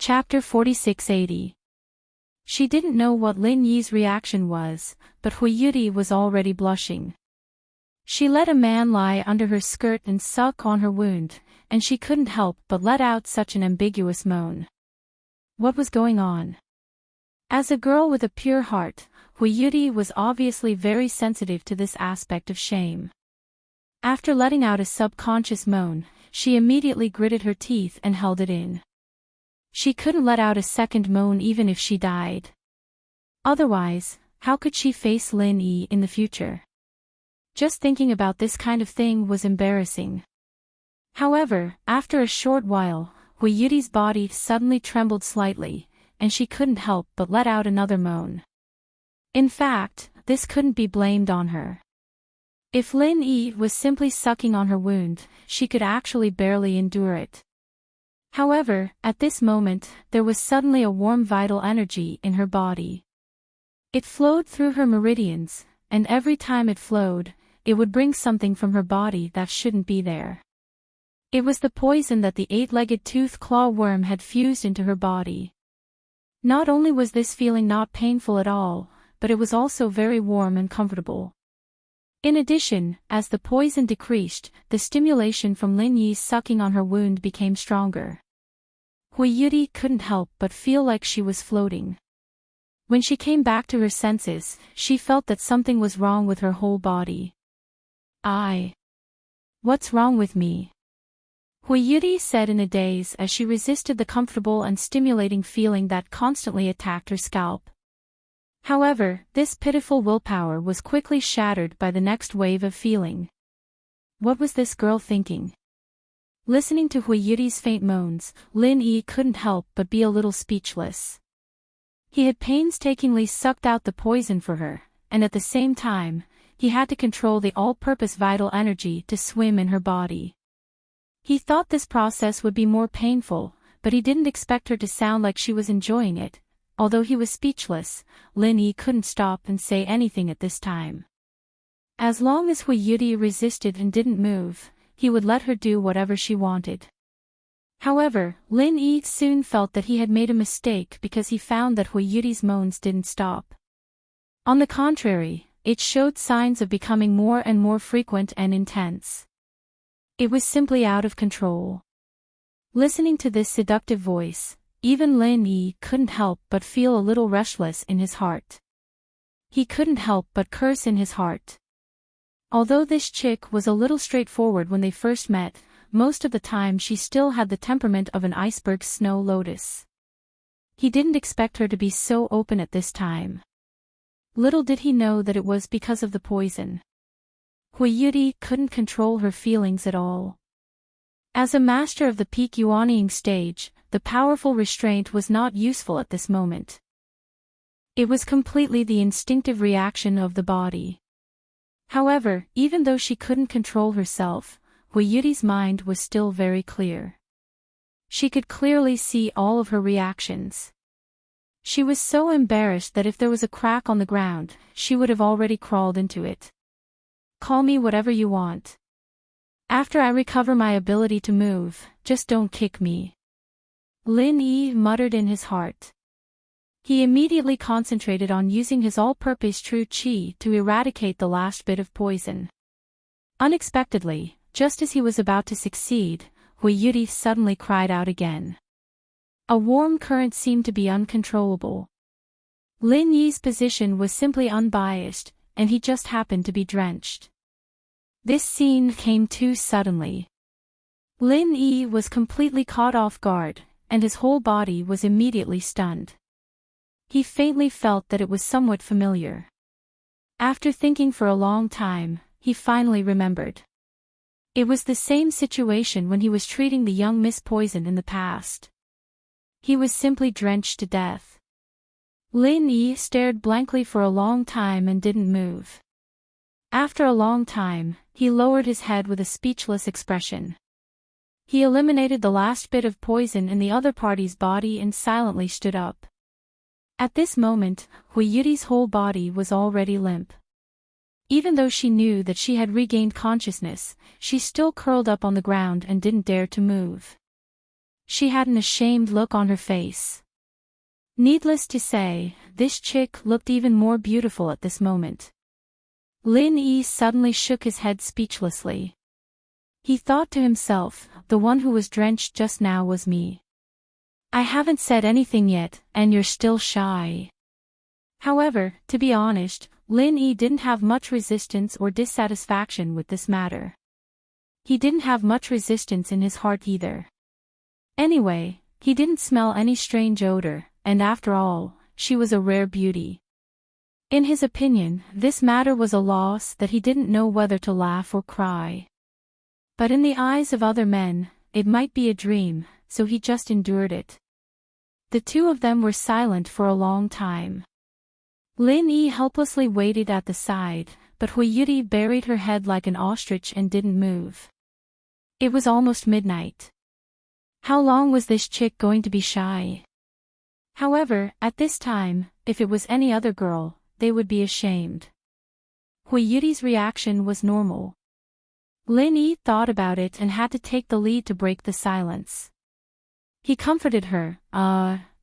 Chapter 4680. She didn't know what Lin Yi's reaction was, but Hui Yuti was already blushing. She let a man lie under her skirt and suck on her wound, and she couldn't help but let out such an ambiguous moan. What was going on? As a girl with a pure heart, Hui Yuti was obviously very sensitive to this aspect of shame. After letting out a subconscious moan, she immediately gritted her teeth and held it in. She couldn't let out a second moan even if she died. Otherwise, how could she face Lin Yi in the future? Just thinking about this kind of thing was embarrassing. However, after a short while, Hui Yuti's body suddenly trembled slightly, and she couldn't help but let out another moan. In fact, this couldn't be blamed on her. If Lin Yi was simply sucking on her wound, she could actually barely endure it. However, at this moment, there was suddenly a warm vital energy in her body. It flowed through her meridians, and every time it flowed, it would bring something from her body that shouldn't be there. It was the poison that the eight-legged tooth-claw worm had fused into her body. Not only was this feeling not painful at all, but it was also very warm and comfortable. In addition, as the poison decreased, the stimulation from Lin Yi's sucking on her wound became stronger. Hui Yuti couldn't help but feel like she was floating. When she came back to her senses, she felt that something was wrong with her whole body. What's wrong with me? Hui Yuti said in a daze as she resisted the comfortable and stimulating feeling that constantly attacked her scalp. However, this pitiful willpower was quickly shattered by the next wave of feeling. What was this girl thinking? Listening to Hui Yuti's faint moans, Lin Yi couldn't help but be a little speechless. He had painstakingly sucked out the poison for her, and at the same time, he had to control the all-purpose vital energy to swim in her body. He thought this process would be more painful, but he didn't expect her to sound like she was enjoying it. Although he was speechless, Lin Yi couldn't stop and say anything at this time. As long as Hui Yuti resisted and didn't move, he would let her do whatever she wanted. However, Lin Yi soon felt that he had made a mistake because he found that Hui Yuti's moans didn't stop. On the contrary, it showed signs of becoming more and more frequent and intense. It was simply out of control. Listening to this seductive voice, even Lin Yi couldn't help but feel a little restless in his heart. He couldn't help but curse in his heart. Although this chick was a little straightforward when they first met, most of the time she still had the temperament of an iceberg snow lotus. He didn't expect her to be so open at this time. Little did he know that it was because of the poison. Hui Yuti couldn't control her feelings at all. As a master of the peak yuanying stage, the powerful restraint was not useful at this moment. It was completely the instinctive reaction of the body. However, even though she couldn't control herself, Hui Yuti's mind was still very clear. She could clearly see all of her reactions. She was so embarrassed that if there was a crack on the ground, she would have already crawled into it. Call me whatever you want. After I recover my ability to move, just don't kick me. Lin Yi muttered in his heart. He immediately concentrated on using his all-purpose true qi to eradicate the last bit of poison. Unexpectedly, just as he was about to succeed, Hui Yuti suddenly cried out again. A warm current seemed to be uncontrollable. Lin Yi's position was simply unbiased, and he just happened to be drenched. This scene came too suddenly. Lin Yi was completely caught off guard, and his whole body was immediately stunned. He faintly felt that it was somewhat familiar. After thinking for a long time, he finally remembered. It was the same situation when he was treating the young Miss Poison in the past. He was simply drenched to death. Lin Yi stared blankly for a long time and didn't move. After a long time, he lowered his head with a speechless expression. He eliminated the last bit of poison in the other party's body and silently stood up. At this moment, Hui Yuti's whole body was already limp. Even though she knew that she had regained consciousness, she still curled up on the ground and didn't dare to move. She had an ashamed look on her face. Needless to say, this chick looked even more beautiful at this moment. Lin Yi suddenly shook his head speechlessly. He thought to himself, the one who was drenched just now was me. I haven't said anything yet, and you're still shy. However, to be honest, Lin Yi didn't have much resistance or dissatisfaction with this matter. He didn't have much resistance in his heart either. Anyway, he didn't smell any strange odor, and after all, she was a rare beauty. In his opinion, this matter was a loss that he didn't know whether to laugh or cry. But in the eyes of other men, it might be a dream, so he just endured it. The two of them were silent for a long time. Lin Yi helplessly waited at the side, but Hui Yuri buried her head like an ostrich and didn't move. It was almost midnight. How long was this chick going to be shy? However, at this time, if it was any other girl, they would be ashamed. Hui Yuri's reaction was normal. Lin Yi thought about it and had to take the lead to break the silence. He comforted her,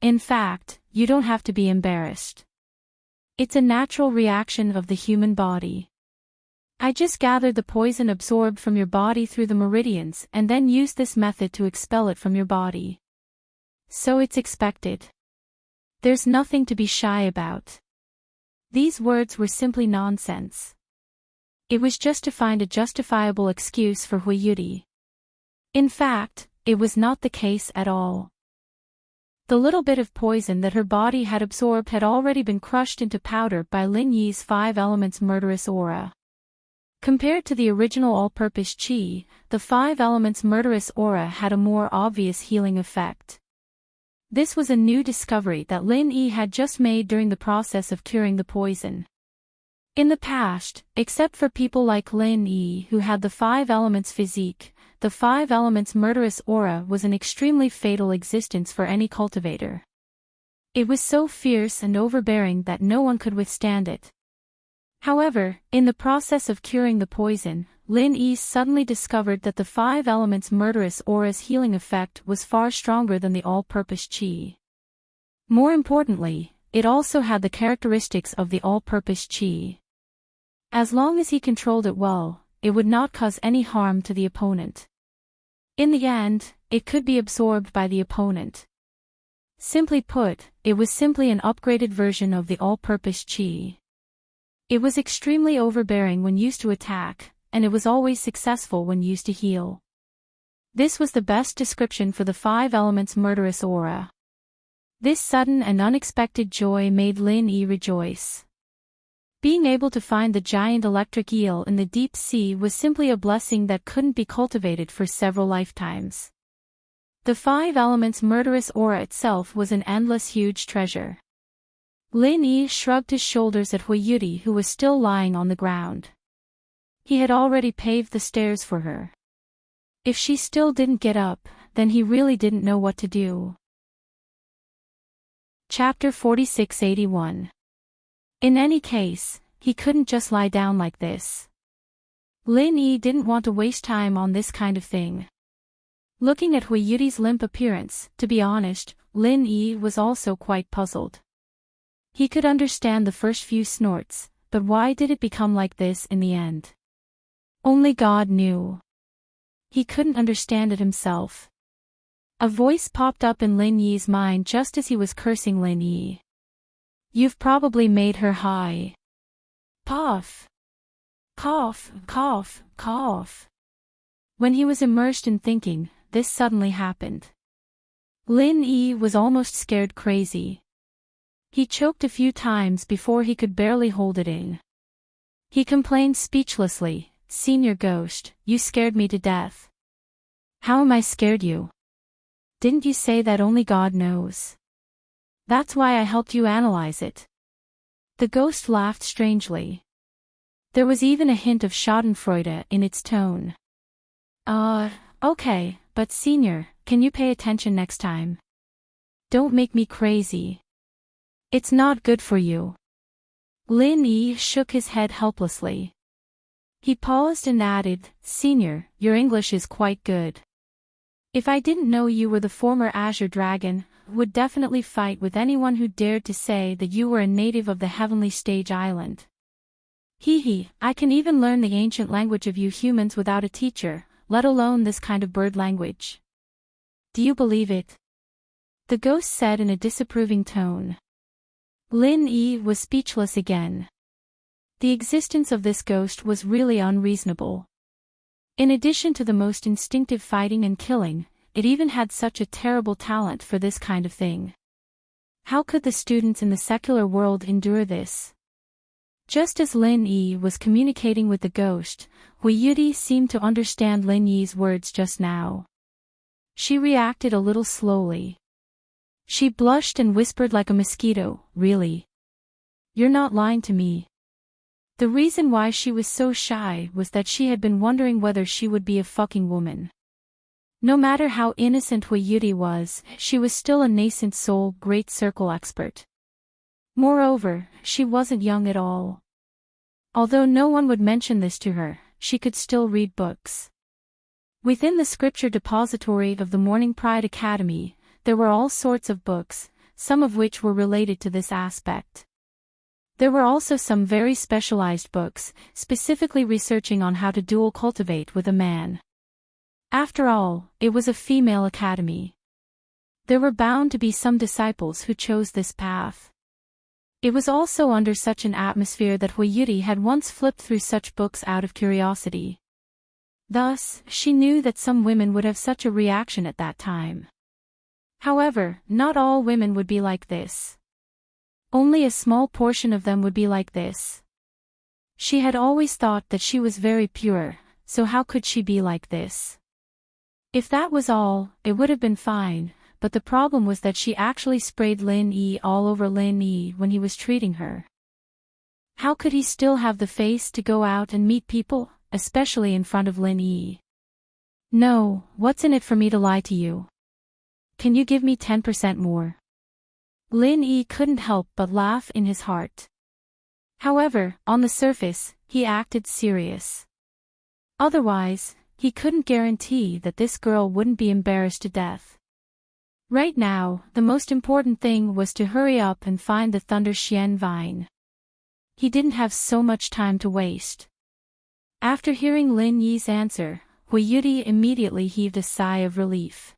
in fact, you don't have to be embarrassed. It's a natural reaction of the human body. I just gathered the poison absorbed from your body through the meridians and then used this method to expel it from your body. So it's expected. There's nothing to be shy about. These words were simply nonsense. It was just to find a justifiable excuse for Hui Yuri. In fact, it was not the case at all. The little bit of poison that her body had absorbed had already been crushed into powder by Lin Yi's 5 elements murderous aura. Compared to the original all-purpose chi, the 5 elements murderous aura had a more obvious healing effect. This was a new discovery that Lin Yi had just made during the process of curing the poison. In the past, except for people like Lin Yi who had the 5 elements physique, the 5 elements murderous aura was an extremely fatal existence for any cultivator. It was so fierce and overbearing that no one could withstand it. However, in the process of curing the poison, Lin Yi suddenly discovered that the 5 elements murderous aura's healing effect was far stronger than the all-purpose chi. More importantly, it also had the characteristics of the all-purpose chi. As long as he controlled it well, it would not cause any harm to the opponent. In the end, it could be absorbed by the opponent. Simply put, it was simply an upgraded version of the all-purpose chi. It was extremely overbearing when used to attack, and it was always successful when used to heal. This was the best description for the 5 elements murderous aura. This sudden and unexpected joy made Lin Yi rejoice. Being able to find the giant electric eel in the deep sea was simply a blessing that couldn't be cultivated for several lifetimes. The 5 elements murderous aura itself was an endless huge treasure. Lin Yi shrugged his shoulders at Hui Yuri who was still lying on the ground. He had already paved the stairs for her. If she still didn't get up, then he really didn't know what to do. Chapter 4681. In any case, he couldn't just lie down like this. Lin Yi didn't want to waste time on this kind of thing. Looking at Hui Yuri's limp appearance, to be honest, Lin Yi was also quite puzzled. He could understand the first few snorts, but why did it become like this in the end? Only God knew. He couldn't understand it himself. A voice popped up in Lin Yi's mind just as he was cursing Lin Yi. You've probably made her high. Puff. Cough, cough, cough. When he was immersed in thinking, this suddenly happened. Lin Yi was almost scared crazy. He choked a few times before he could barely hold it in. He complained speechlessly, "Senior Ghost, you scared me to death." "How am I scared you? Didn't you say that only God knows? That's why I helped you analyze it." The ghost laughed strangely. There was even a hint of schadenfreude in its tone. Okay, but Senior, can you pay attention next time? Don't make me crazy. It's not good for you. Lin Yi shook his head helplessly. He paused and added, "Senior, your English is quite good." If I didn't know you were the former Azure Dragon, would definitely fight with anyone who dared to say that you were a native of the Heavenly Stage Island. Hee, I can even learn the ancient language of you humans without a teacher, let alone this kind of bird language. Do you believe it? The ghost said in a disapproving tone. Lin Yi was speechless again. The existence of this ghost was really unreasonable. In addition to the most instinctive fighting and killing, it even had such a terrible talent for this kind of thing. How could the students in the secular world endure this? Just as Lin Yi was communicating with the ghost, Hui Yudi seemed to understand Lin Yi's words just now. She reacted a little slowly. She blushed and whispered like a mosquito, really? You're not lying to me. The reason why she was so shy was that she had been wondering whether she would be a fucking woman. No matter how innocent Hui Yudi was, she was still a nascent soul great circle expert. Moreover, she wasn't young at all. Although no one would mention this to her, she could still read books. Within the scripture depository of the Morning Pride Academy, there were all sorts of books, some of which were related to this aspect. There were also some very specialized books, specifically researching on how to dual cultivate with a man. After all, it was a female academy. There were bound to be some disciples who chose this path. It was also under such an atmosphere that Hui Yudi had once flipped through such books out of curiosity. Thus, she knew that some women would have such a reaction at that time. However, not all women would be like this. Only a small portion of them would be like this. She had always thought that she was very pure, so how could she be like this? If that was all, it would have been fine, but the problem was that she actually sprayed Lin Yi all over Lin Yi when he was treating her. How could he still have the face to go out and meet people, especially in front of Lin Yi? No, what's in it for me to lie to you? Can you give me 10% more? Lin Yi couldn't help but laugh in his heart. However, on the surface, he acted serious. Otherwise, he couldn't guarantee that this girl wouldn't be embarrassed to death. Right now, the most important thing was to hurry up and find the Thunder Xian vine. He didn't have so much time to waste. After hearing Lin Yi's answer, Hui Yudi immediately heaved a sigh of relief.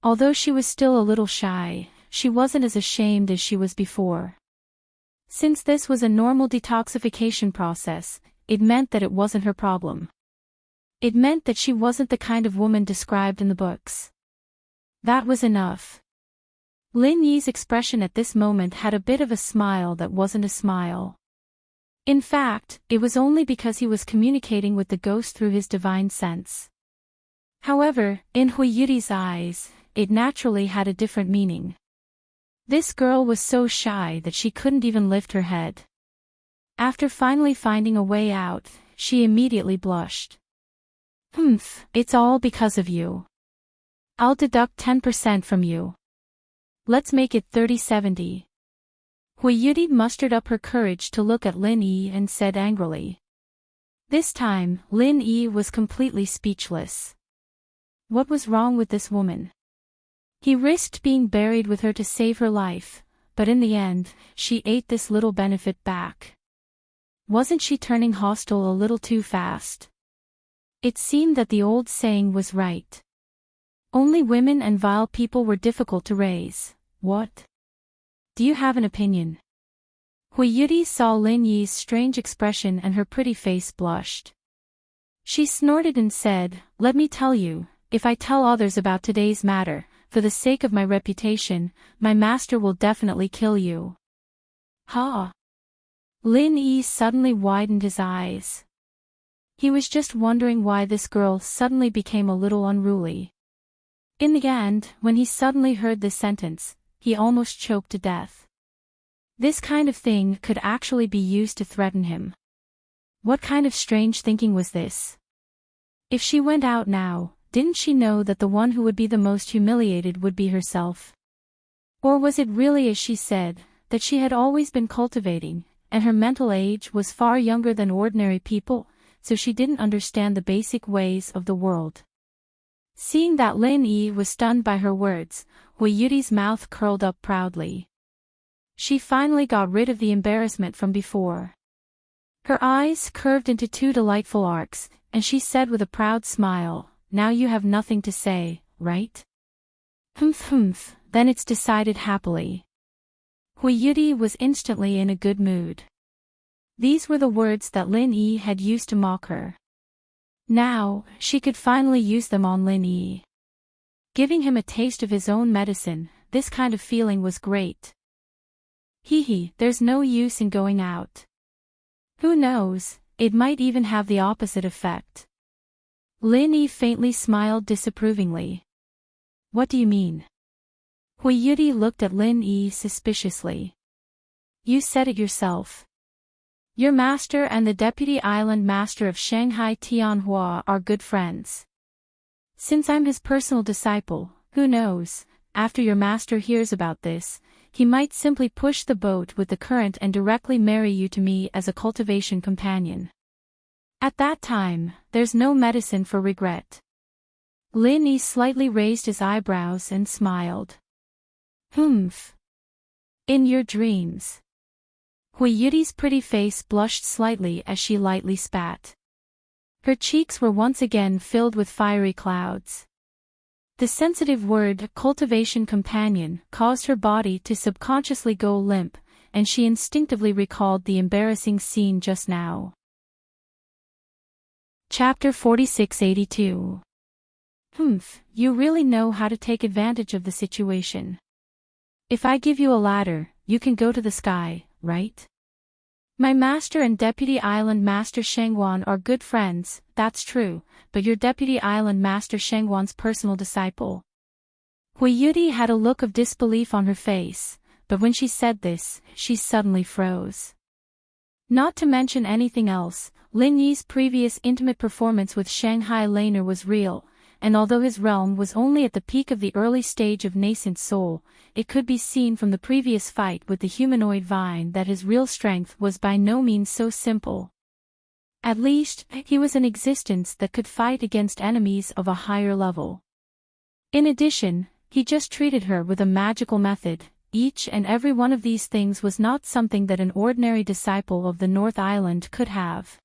Although she was still a little shy, she wasn't as ashamed as she was before. Since this was a normal detoxification process, it meant that it wasn't her problem. It meant that she wasn't the kind of woman described in the books. That was enough. Lin Yi's expression at this moment had a bit of a smile that wasn't a smile. In fact, it was only because he was communicating with the ghost through his divine sense. However, in Hui Yudi's eyes, it naturally had a different meaning. This girl was so shy that she couldn't even lift her head. After finally finding a way out, she immediately blushed. It's all because of you. I'll deduct 10% from you. Let's make it 30-70. Hui Yudi mustered up her courage to look at Lin Yi and said angrily. This time, Lin Yi was completely speechless. What was wrong with this woman? He risked being buried with her to save her life, but in the end, she ate this little benefit back. Wasn't she turning hostile a little too fast? It seemed that the old saying was right. Only women and vile people were difficult to raise. What? Do you have an opinion? Hui Yudi saw Lin Yi's strange expression and her pretty face blushed. She snorted and said, "Let me tell you, if I tell others about today's matter, for the sake of my reputation, my master will definitely kill you." Ha! Lin Yi suddenly widened his eyes. He was just wondering why this girl suddenly became a little unruly. In the end, when he suddenly heard this sentence, he almost choked to death. This kind of thing could actually be used to threaten him. What kind of strange thinking was this? If she went out now, didn't she know that the one who would be the most humiliated would be herself? Or was it really as she said, that she had always been cultivating, and her mental age was far younger than ordinary people, so she didn't understand the basic ways of the world. Seeing that Lin Yi was stunned by her words, Hui Yuti's mouth curled up proudly. She finally got rid of the embarrassment from before. Her eyes curved into two delightful arcs, and she said with a proud smile, "Now you have nothing to say, right?" Humph, then it's decided happily." Hui Yuti was instantly in a good mood. These were the words that Lin Yi had used to mock her. Now, she could finally use them on Lin Yi. Giving him a taste of his own medicine, this kind of feeling was great. Hee, there's no use in going out. Who knows, it might even have the opposite effect. Lin Yi faintly smiled disapprovingly. What do you mean? Hui Yuti looked at Lin Yi suspiciously. You said it yourself. Your master and the deputy island master of Shanghai Tianhua are good friends. Since I'm his personal disciple, who knows, after your master hears about this, he might simply push the boat with the current and directly marry you to me as a cultivation companion. At that time, there's no medicine for regret. Lin Yi slightly raised his eyebrows and smiled. Humph. In your dreams. Hui Yuti's pretty face blushed slightly as she lightly spat. Her cheeks were once again filled with fiery clouds. The sensitive word cultivation companion caused her body to subconsciously go limp, and she instinctively recalled the embarrassing scene just now. Chapter 4682. Humph, you really know how to take advantage of the situation. If I give you a ladder, you can go to the sky, right? My master and deputy island master Shengwan are good friends, that's true, but your deputy island master Shengwan's personal disciple. Hui Yuti had a look of disbelief on her face, but when she said this, she suddenly froze. Not to mention anything else, Lin Yi's previous intimate performance with Shanghai Laner was real, and although his realm was only at the peak of the early stage of nascent soul, it could be seen from the previous fight with the humanoid vine that his real strength was by no means so simple. At least, he was an existence that could fight against enemies of a higher level. In addition, he just treated her with a magical method. Each and every one of these things was not something that an ordinary disciple of the North Island could have.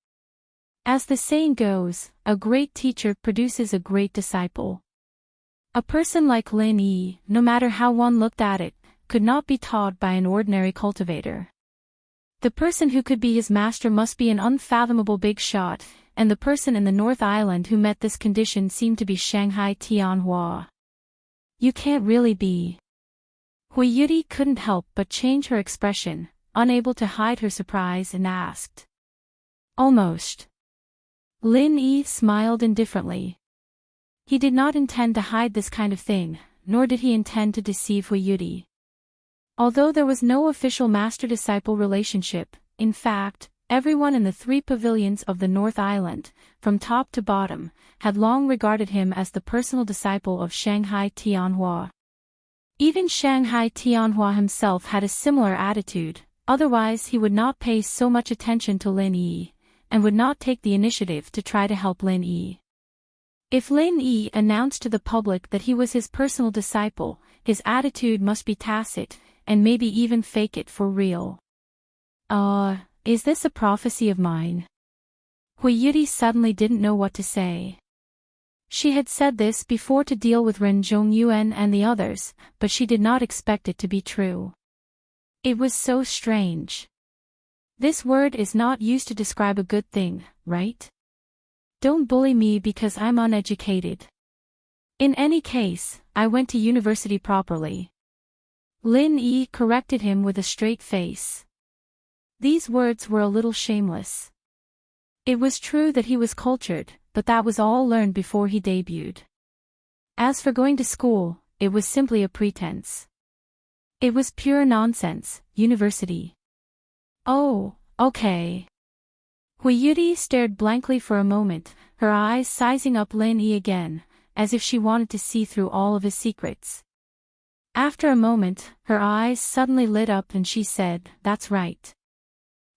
As the saying goes, a great teacher produces a great disciple. A person like Lin Yi, no matter how one looked at it, could not be taught by an ordinary cultivator. The person who could be his master must be an unfathomable big shot, and the person in the North Island who met this condition seemed to be Shanghai Tianhua. You can't really be. Hui Yuti couldn't help but change her expression, unable to hide her surprise, and asked. Almost. Lin Yi smiled indifferently. He did not intend to hide this kind of thing, nor did he intend to deceive Hui Yuti. Although there was no official master-disciple relationship, in fact, everyone in the 3 pavilions of the North Island, from top to bottom, had long regarded him as the personal disciple of Shanghai Tianhua. Even Shanghai Tianhua himself had a similar attitude, otherwise he would not pay so much attention to Lin Yi, and would not take the initiative to try to help Lin Yi. If Lin Yi announced to the public that he was his personal disciple, his attitude must be tacit, and maybe even fake it for real. Is this a prophecy of mine? Hui Yuti suddenly didn't know what to say. She had said this before to deal with Ren Zhongyuan and the others, but she did not expect it to be true. It was so strange. This word is not used to describe a good thing, right? Don't bully me because I'm uneducated. In any case, I went to university properly. Lin Yi corrected him with a straight face. These words were a little shameless. It was true that he was cultured, but that was all learned before he debuted. As for going to school, it was simply a pretense. It was pure nonsense, university. Oh, okay. Hui Yuti stared blankly for a moment, her eyes sizing up Lin Yi again, as if she wanted to see through all of his secrets. After a moment, her eyes suddenly lit up and she said, "That's right.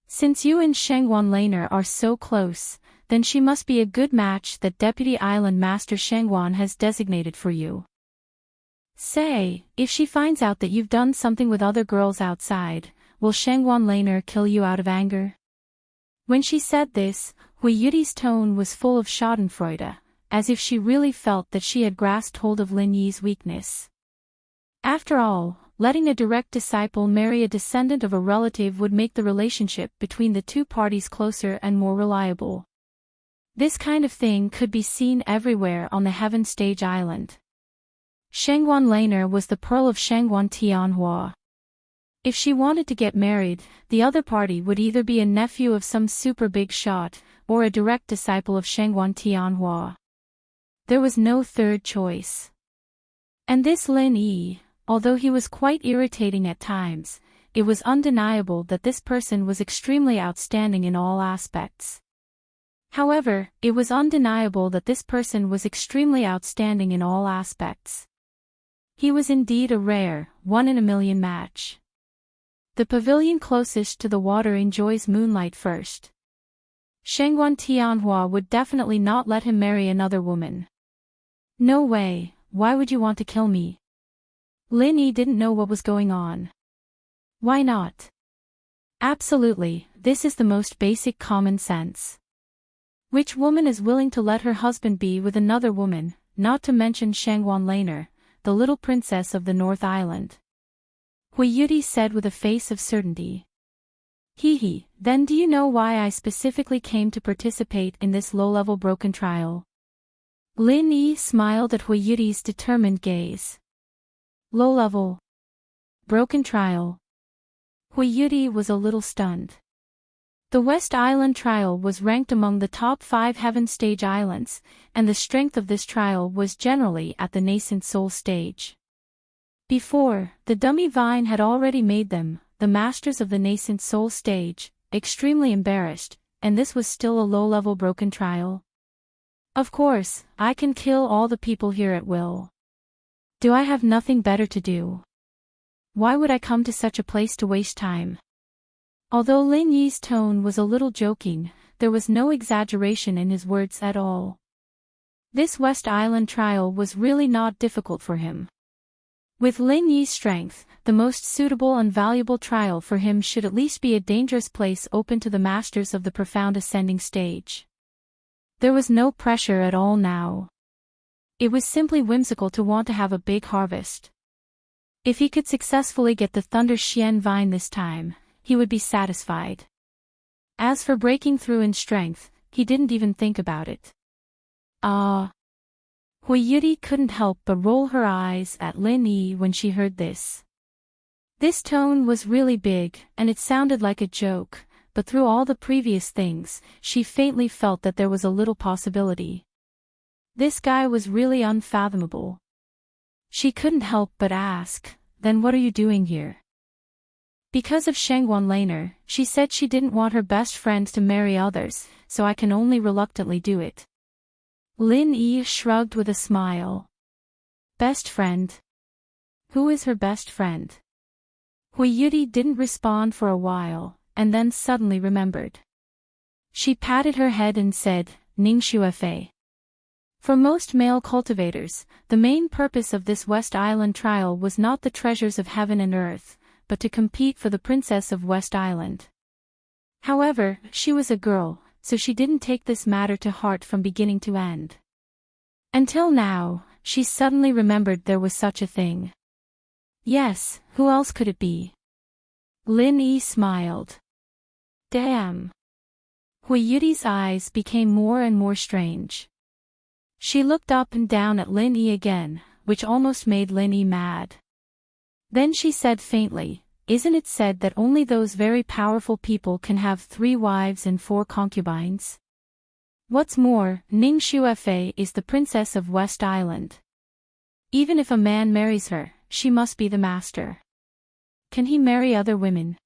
Since you and Shengwan Laner are so close, then she must be a good match that Deputy Island Master Shangwan has designated for you. Say, if she finds out that you've done something with other girls outside, will Shangwan Laner kill you out of anger? When she said this, Hui Yuti's tone was full of schadenfreude, as if she really felt that she had grasped hold of Lin Yi's weakness. After all, letting a direct disciple marry a descendant of a relative would make the relationship between the two parties closer and more reliable. This kind of thing could be seen everywhere on the Heaven Stage Island. Shangwan Laner was the pearl of Shangwan Tianhua. If she wanted to get married, the other party would either be a nephew of some super big shot, or a direct disciple of Shangwan Tianhua. There was no third choice. And this Lin Yi, although he was quite irritating at times, it was undeniable that this person was extremely outstanding in all aspects. However, it was undeniable that this person was extremely outstanding in all aspects. He was indeed a rare, one-in-a-million match. The pavilion closest to the water enjoys moonlight first. Shangwan Tianhua would definitely not let him marry another woman. No way, why would you want to kill me? Lin Yi didn't know what was going on. Why not? Absolutely, this is the most basic common sense. Which woman is willing to let her husband be with another woman, not to mention Shangwan Laner, the little princess of the North Island? Hui Yuti said with a face of certainty. Hee, then do you know why I specifically came to participate in this low-level broken trial? Lin Yi smiled at Hui Yuti's determined gaze. Low-level broken trial. Hui Yuti was a little stunned. The West Island trial was ranked among the top 5 Heaven Stage islands, and the strength of this trial was generally at the nascent soul stage. Before, the dummy vine had already made them, the masters of the nascent soul stage, extremely embarrassed, and this was still a low-level broken trial. Of course, I can kill all the people here at will. Do I have nothing better to do? Why would I come to such a place to waste time? Although Lin Yi's tone was a little joking, there was no exaggeration in his words at all. This West Island trial was really not difficult for him. With Lin Yi's strength, the most suitable and valuable trial for him should at least be a dangerous place open to the masters of the profound ascending stage. There was no pressure at all now. It was simply whimsical to want to have a big harvest. If he could successfully get the Thunder Xian vine this time, he would be satisfied. As for breaking through in strength, he didn't even think about it. Hui Yuti couldn't help but roll her eyes at Lin Yi when she heard this. This tone was really big, and it sounded like a joke, but through all the previous things, she faintly felt that there was a little possibility. This guy was really unfathomable. She couldn't help but ask, then what are you doing here? Because of Shangwan Laner, she said she didn't want her best friend to marry others, so I can only reluctantly do it. Lin Yi shrugged with a smile. Best friend? Who is her best friend? Hui Yuti didn't respond for a while, and then suddenly remembered. She patted her head and said, Ning Shuefei. For most male cultivators, the main purpose of this West Island trial was not the treasures of heaven and earth, but to compete for the princess of West Island. However, she was a girl, so she didn't take this matter to heart from beginning to end. Until now, she suddenly remembered there was such a thing. Yes, who else could it be? Lin Yi smiled. Damn. Hui Yuti's eyes became more and more strange. She looked up and down at Lin Yi again, which almost made Lin Yi mad. Then she said faintly, isn't it said that only those very powerful people can have 3 wives and 4 concubines? What's more, Ning Shuefei is the princess of West Island. Even if a man marries her, she must be the master. Can he marry other women?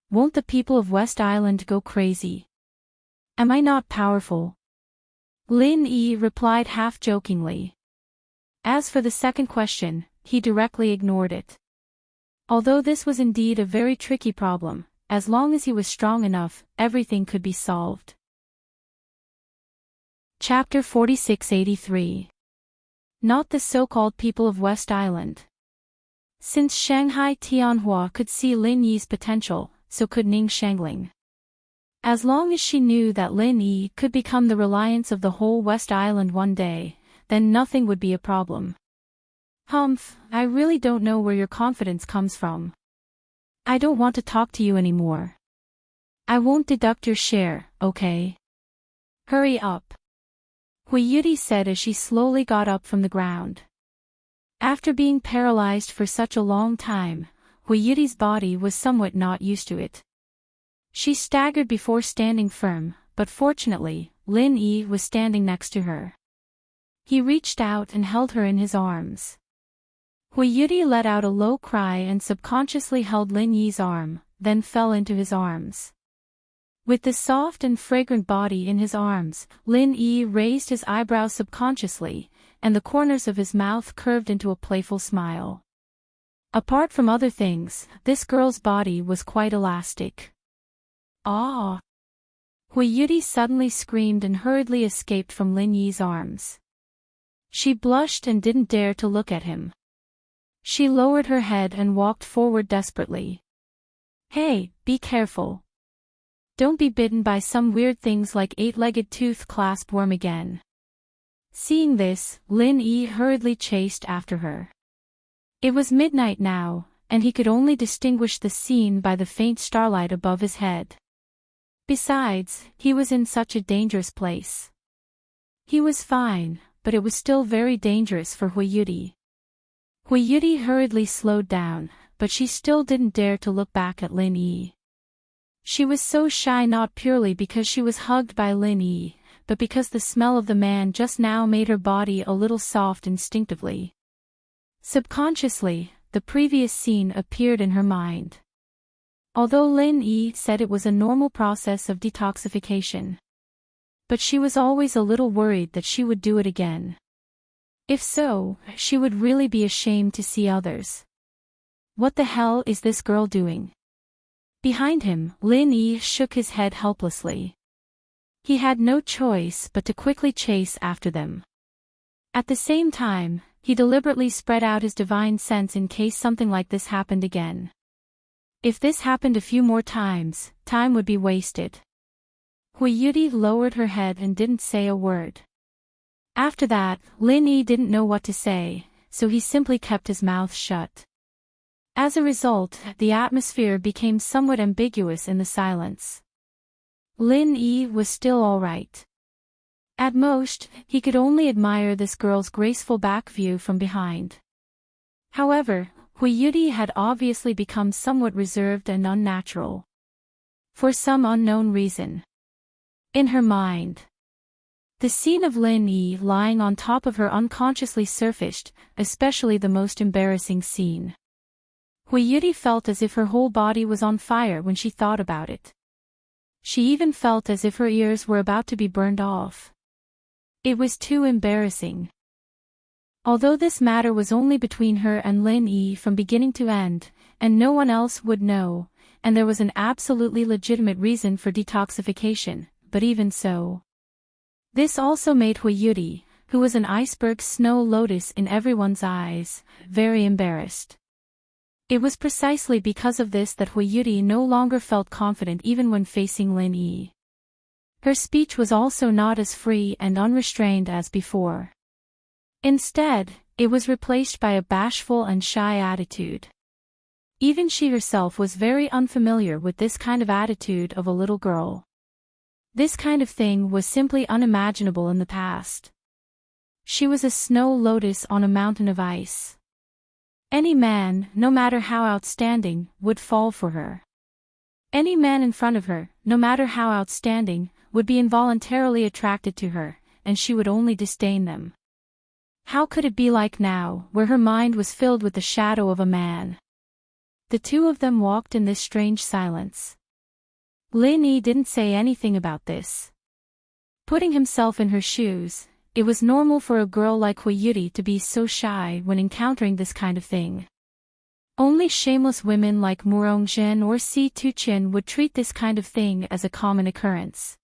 Won't the people of West Island go crazy? Am I not powerful? Lin Yi replied half-jokingly. As for the second question, he directly ignored it. Although this was indeed a very tricky problem, as long as he was strong enough, everything could be solved. Chapter 4683. Not the so-called people of West Island. Since Shanghai Tianhua could see Lin Yi's potential, so could Ning Shangling. As long as she knew that Lin Yi could become the reliance of the whole West Island one day, then nothing would be a problem. Humph, I really don't know where your confidence comes from. I don't want to talk to you anymore. I won't deduct your share, okay? Hurry up. Hui Yudi said as she slowly got up from the ground. After being paralyzed for such a long time, Hui Yudi's body was somewhat not used to it. She staggered before standing firm, but fortunately, Lin Yi was standing next to her. He reached out and held her in his arms. Hui Yudi let out a low cry and subconsciously held Lin Yi's arm, then fell into his arms. With the soft and fragrant body in his arms, Lin Yi raised his eyebrows subconsciously, and the corners of his mouth curved into a playful smile. Apart from other things, this girl's body was quite elastic. Ah! Hui Yudi suddenly screamed and hurriedly escaped from Lin Yi's arms. She blushed and didn't dare to look at him. She lowered her head and walked forward desperately. Hey, be careful. Don't be bitten by some weird things like eight-legged tooth clasp worm again. Seeing this, Lin Yi hurriedly chased after her. It was midnight now, and he could only distinguish the scene by the faint starlight above his head. Besides, he was in such a dangerous place. He was fine, but it was still very dangerous for Hui Yudi. Hui Yudi hurriedly slowed down, but she still didn't dare to look back at Lin Yi. She was so shy not purely because she was hugged by Lin Yi, but because the smell of the man just now made her body a little soft instinctively. Subconsciously, the previous scene appeared in her mind. Although Lin Yi said it was a normal process of detoxification. But she was always a little worried that she would do it again. If so, she would really be ashamed to see others. What the hell is this girl doing? Behind him, Lin Yi shook his head helplessly. He had no choice but to quickly chase after them. At the same time, he deliberately spread out his divine sense in case something like this happened again. If this happened a few more times, time would be wasted. Hui Yudi lowered her head and didn't say a word. After that, Lin Yi didn't know what to say, so he simply kept his mouth shut. As a result, the atmosphere became somewhat ambiguous in the silence. Lin Yi was still all right. At most, he could only admire this girl's graceful back view from behind. However, Hui Yudi had obviously become somewhat reserved and unnatural. For some unknown reason. In her mind. The scene of Lin Yi lying on top of her unconsciously surfaced, especially the most embarrassing scene. Hui Yudi felt as if her whole body was on fire when she thought about it. She even felt as if her ears were about to be burned off. It was too embarrassing. Although this matter was only between her and Lin Yi from beginning to end, and no one else would know, and there was an absolutely legitimate reason for detoxification, but even so. This also made Hui Yudi, who was an iceberg snow lotus in everyone's eyes, very embarrassed. It was precisely because of this that Hui Yudi no longer felt confident even when facing Lin Yi. Her speech was also not as free and unrestrained as before. Instead, it was replaced by a bashful and shy attitude. Even she herself was very unfamiliar with this kind of attitude of a little girl. This kind of thing was simply unimaginable in the past. She was a snow lotus on a mountain of ice. Any man, no matter how outstanding, would fall for her. Any man in front of her, no matter how outstanding, would be involuntarily attracted to her, and she would only disdain them. How could it be like now, where her mind was filled with the shadow of a man? The two of them walked in this strange silence. Lin Yi didn't say anything about this. Putting himself in her shoes, it was normal for a girl like Hui Yudi to be so shy when encountering this kind of thing. Only shameless women like Murong Zhen or Si Tuqian would treat this kind of thing as a common occurrence.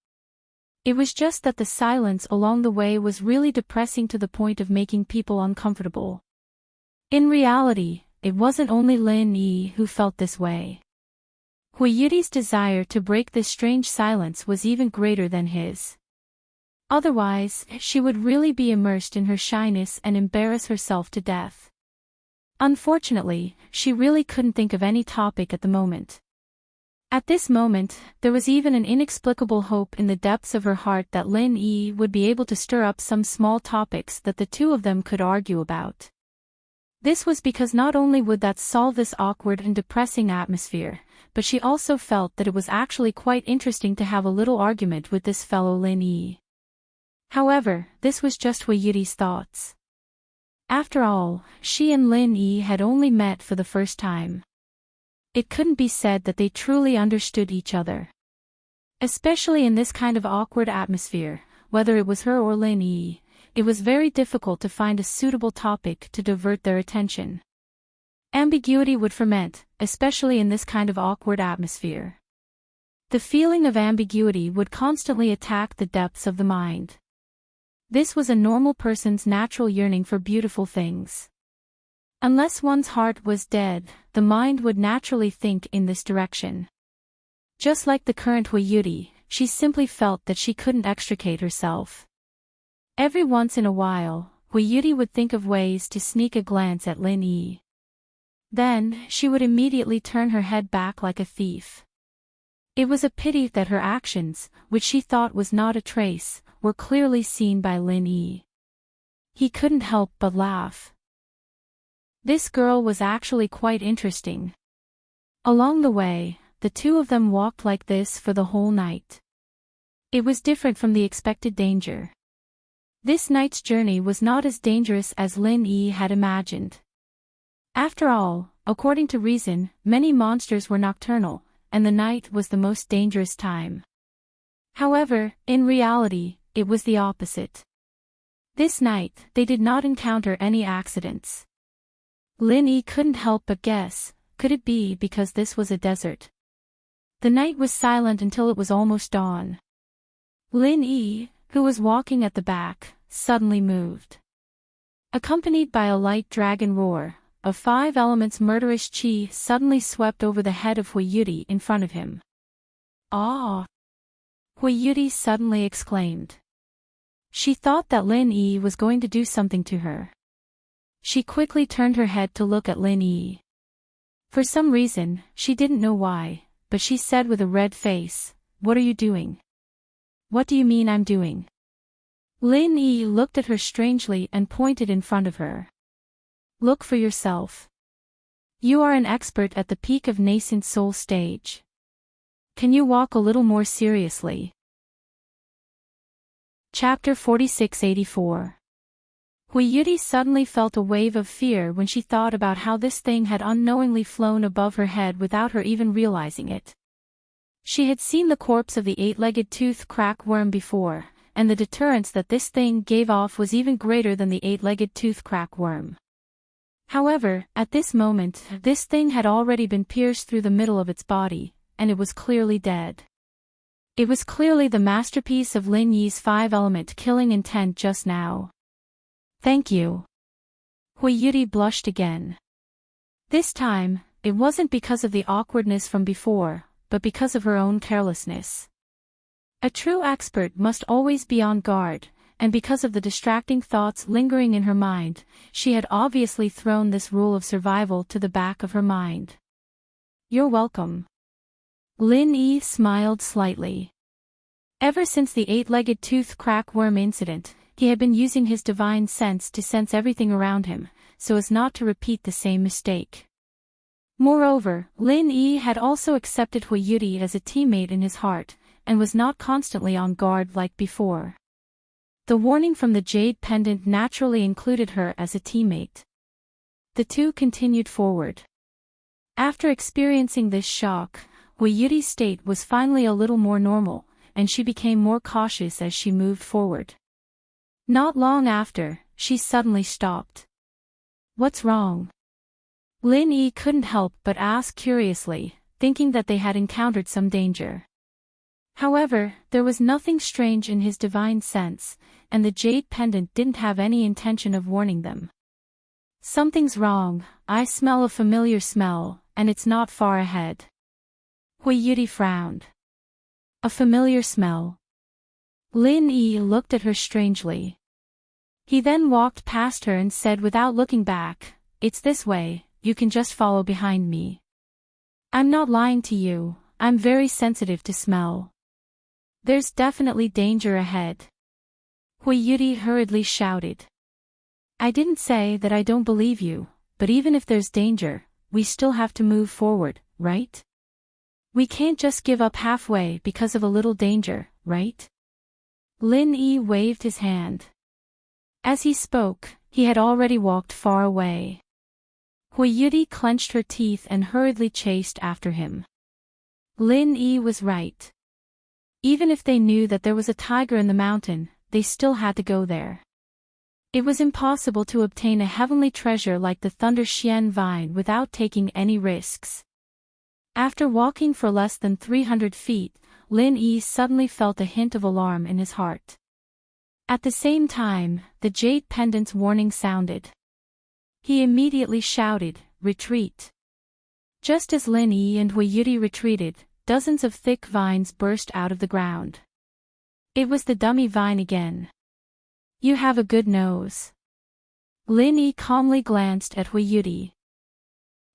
It was just that the silence along the way was really depressing to the point of making people uncomfortable. In reality, it wasn't only Lin Yi who felt this way. Hui Yuti's desire to break this strange silence was even greater than his. Otherwise, she would really be immersed in her shyness and embarrass herself to death. Unfortunately, she really couldn't think of any topic at the moment. At this moment, there was even an inexplicable hope in the depths of her heart that Lin Yi would be able to stir up some small topics that the two of them could argue about. This was because not only would that solve this awkward and depressing atmosphere, but she also felt that it was actually quite interesting to have a little argument with this fellow Lin Yi. However, this was just Hui Yuti's thoughts. After all, she and Lin Yi had only met for the first time. It couldn't be said that they truly understood each other. Especially in this kind of awkward atmosphere, whether it was her or Lin Yi, it was very difficult to find a suitable topic to divert their attention. Ambiguity would ferment, especially in this kind of awkward atmosphere. The feeling of ambiguity would constantly attack the depths of the mind. This was a normal person's natural yearning for beautiful things. Unless one's heart was dead, the mind would naturally think in this direction. Just like the current Hui Yuti, she simply felt that she couldn't extricate herself. Every once in a while, Hui Yuti would think of ways to sneak a glance at Lin Yi. Then, she would immediately turn her head back like a thief. It was a pity that her actions, which she thought was not a trace, were clearly seen by Lin Yi. He couldn't help but laugh. This girl was actually quite interesting. Along the way, the two of them walked like this for the whole night. It was different from the expected danger. This night's journey was not as dangerous as Lin Yi had imagined. After all, according to reason, many monsters were nocturnal, and the night was the most dangerous time. However, in reality, it was the opposite. This night, they did not encounter any accidents. Lin Yi couldn't help but guess, could it be because this was a desert? The night was silent until it was almost dawn. Lin Yi, who was walking at the back, suddenly moved. Accompanied by a light dragon roar, a 5 elements murderous chi suddenly swept over the head of Hui Yuti in front of him. "Ah!" Hui Yuti suddenly exclaimed. She thought that Lin Yi was going to do something to her. She quickly turned her head to look at Lin Yi. For some reason, she didn't know why, but she said with a red face, "What are you doing?" "What do you mean I'm doing?" Lin Yi looked at her strangely and pointed in front of her. "Look for yourself. You are an expert at the peak of nascent soul stage. Can you walk a little more seriously?" Chapter 4684. Hui Yuti suddenly felt a wave of fear when she thought about how this thing had unknowingly flown above her head without her even realizing it. She had seen the corpse of the 8-legged tooth crack worm before, and the deterrence that this thing gave off was even greater than the 8-legged tooth crack worm. However, at this moment, this thing had already been pierced through the middle of its body, and it was clearly dead. It was clearly the masterpiece of Lin Yi's 5-element killing intent just now. "Thank you." Hui Yuti blushed again. This time, it wasn't because of the awkwardness from before, but because of her own carelessness. A true expert must always be on guard, and because of the distracting thoughts lingering in her mind, she had obviously thrown this rule of survival to the back of her mind. "You're welcome." Lin Yi smiled slightly. Ever since the 8-legged tooth crack worm incident, he had been using his divine sense to sense everything around him, so as not to repeat the same mistake. Moreover, Lin Yi had also accepted Hui Yuti as a teammate in his heart, and was not constantly on guard like before. The warning from the jade pendant naturally included her as a teammate. The two continued forward. After experiencing this shock, Hui Yuti's state was finally a little more normal, and she became more cautious as she moved forward. Not long after, she suddenly stopped. "What's wrong?" Lin Yi couldn't help but ask curiously, thinking that they had encountered some danger. However, there was nothing strange in his divine sense, and the jade pendant didn't have any intention of warning them. Something's wrong, I smell a familiar smell, and it's not far ahead. Hui Yudi frowned. A familiar smell. Lin Yi looked at her strangely. He then walked past her and said without looking back, "It's this way, you can just follow behind me. I'm not lying to you, I'm very sensitive to smell. There's definitely danger ahead." Hui Yudi hurriedly shouted. "I didn't say that I don't believe you, but even if there's danger, we still have to move forward, right? We can't just give up halfway because of a little danger, right?" Lin Yi waved his hand. As he spoke, he had already walked far away. Hui Yudi clenched her teeth and hurriedly chased after him. Lin Yi was right. Even if they knew that there was a tiger in the mountain, they still had to go there. It was impossible to obtain a heavenly treasure like the Thunder Xian vine without taking any risks. After walking for less than 300 feet, Lin Yi suddenly felt a hint of alarm in his heart. At the same time, the jade pendant's warning sounded. He immediately shouted, "Retreat!" Just as Lin Yi and Hui Yudi retreated, dozens of thick vines burst out of the ground. It was the dummy vine again. "You have a good nose." Lin Yi calmly glanced at Hui Yudi.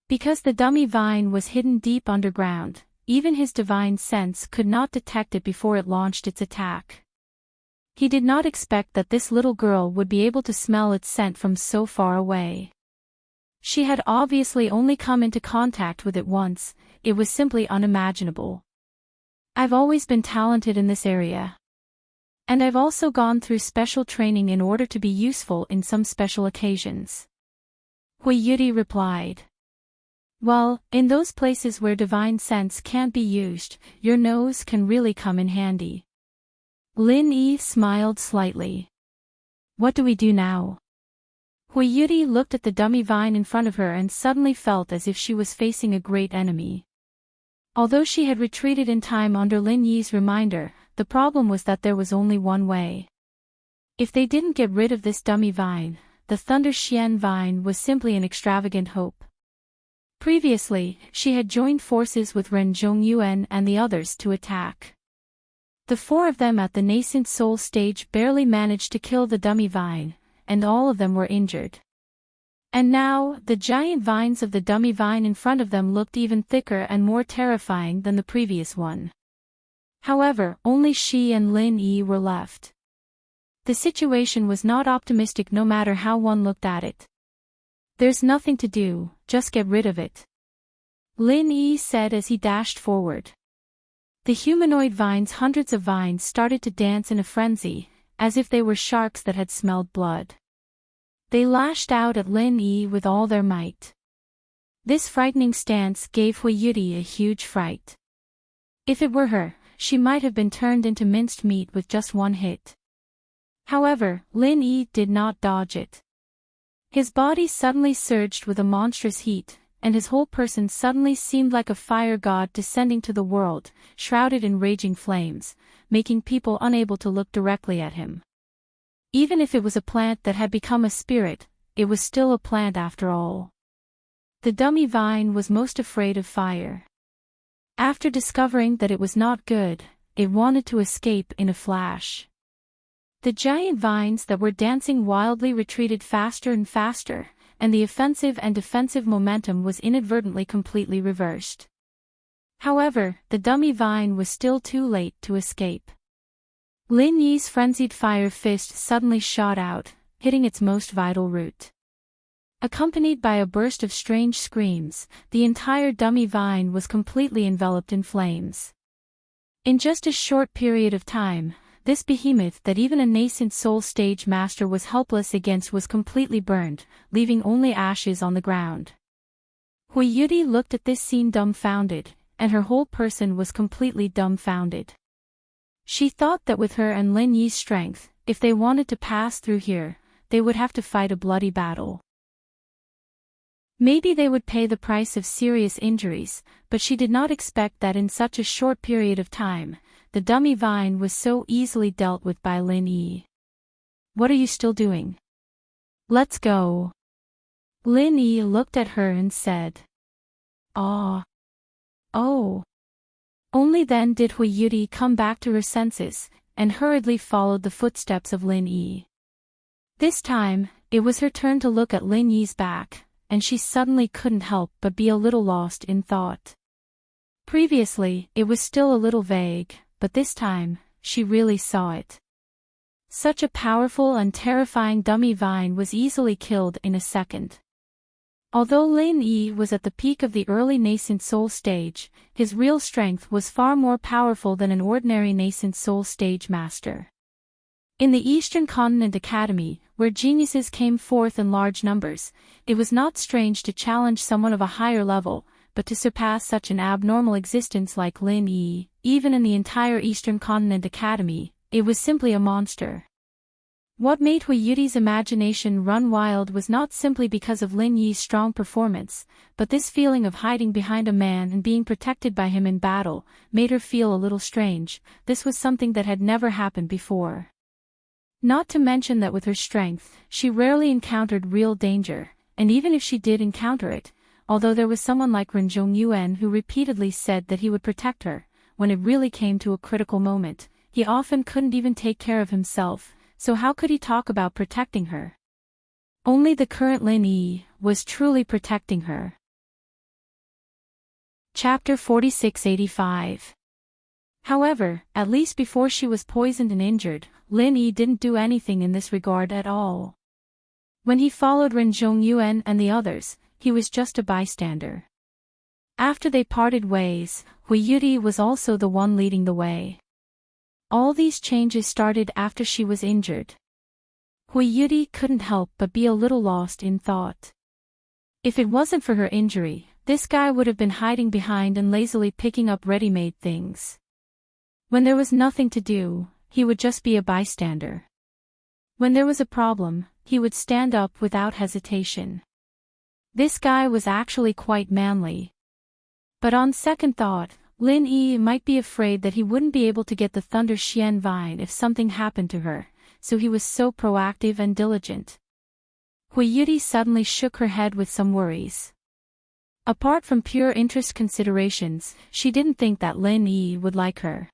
Because the dummy vine was hidden deep underground, even his divine sense could not detect it before it launched its attack. He did not expect that this little girl would be able to smell its scent from so far away. She had obviously only come into contact with it once, it was simply unimaginable. "I've always been talented in this area. And I've also gone through special training in order to be useful in some special occasions." Hui Yudi replied. "Well, in those places where divine sense can't be used, your nose can really come in handy." Lin Yi smiled slightly. "What do we do now?" Hui Yudi looked at the dummy vine in front of her and suddenly felt as if she was facing a great enemy. Although she had retreated in time under Lin Yi's reminder, the problem was that there was only one way. If they didn't get rid of this dummy vine, the Thunder Xian vine was simply an extravagant hope. Previously, she had joined forces with Ren Zhongyuan and the others to attack. The four of them at the nascent soul stage barely managed to kill the dummy vine, and all of them were injured. And now, the giant vines of the dummy vine in front of them looked even thicker and more terrifying than the previous one. However, only she and Lin Yi were left. The situation was not optimistic no matter how one looked at it. "There's nothing to do, just get rid of it," Lin Yi said as he dashed forward. The humanoid vines, hundreds of vines, started to dance in a frenzy, as if they were sharks that had smelled blood. They lashed out at Lin Yi with all their might. This frightening stance gave Hui Yudi a huge fright. If it were her, she might have been turned into minced meat with just one hit. However, Lin Yi did not dodge it. His body suddenly surged with a monstrous heat, and his whole person suddenly seemed like a fire god descending to the world, shrouded in raging flames, making people unable to look directly at him. Even if it was a plant that had become a spirit, it was still a plant after all. The dummy vine was most afraid of fire. After discovering that it was not good, it wanted to escape in a flash. The giant vines that were dancing wildly retreated faster and faster, and the offensive and defensive momentum was inadvertently completely reversed. However, the dummy vine was still too late to escape. Lin Yi's frenzied fire fist suddenly shot out, hitting its most vital root. Accompanied by a burst of strange screams, the entire dummy vine was completely enveloped in flames. In just a short period of time, this behemoth that even a nascent soul stage master was helpless against was completely burned, leaving only ashes on the ground. Hui Yudi looked at this scene dumbfounded, and her whole person was completely dumbfounded. She thought that with her and Lin Yi's strength, if they wanted to pass through here, they would have to fight a bloody battle. Maybe they would pay the price of serious injuries, but she did not expect that in such a short period of time, the dummy vine was so easily dealt with by Lin Yi. "What are you still doing? Let's go." Lin Yi looked at her and said. "Ah. Oh." Only then did Hui Yuri come back to her senses, and hurriedly followed the footsteps of Lin Yi. This time, it was her turn to look at Lin Yi's back, and she suddenly couldn't help but be a little lost in thought. Previously, it was still a little vague, but this time, she really saw it. Such a powerful and terrifying dummy vine was easily killed in a second. Although Lin Yi was at the peak of the early nascent soul stage, his real strength was far more powerful than an ordinary nascent soul stage master. In the Eastern Continent Academy, where geniuses came forth in large numbers, it was not strange to challenge someone of a higher level, but to surpass such an abnormal existence like Lin Yi, even in the entire Eastern Continent Academy, it was simply a monster. What made Hui Yuri's imagination run wild was not simply because of Lin Yi's strong performance, but this feeling of hiding behind a man and being protected by him in battle made her feel a little strange. This was something that had never happened before. Not to mention that with her strength, she rarely encountered real danger, and even if she did encounter it, although there was someone like Ren Zhongyuan who repeatedly said that he would protect her, when it really came to a critical moment, he often couldn't even take care of himself. So how could he talk about protecting her? Only the current Lin Yi was truly protecting her. Chapter 4685. However, at least before she was poisoned and injured, Lin Yi didn't do anything in this regard at all. When he followed Ren Zhongyuan and the others, he was just a bystander. After they parted ways, Hui Yuri was also the one leading the way. All these changes started after she was injured. Hui Yuri couldn't help but be a little lost in thought. If it wasn't for her injury, this guy would have been hiding behind and lazily picking up ready-made things. When there was nothing to do, he would just be a bystander. When there was a problem, he would stand up without hesitation. This guy was actually quite manly. But on second thought, Lin Yi might be afraid that he wouldn't be able to get the Thunder Xian vine if something happened to her, so he was so proactive and diligent. Hui Yuri suddenly shook her head with some worries. Apart from pure interest considerations, she didn't think that Lin Yi would like her.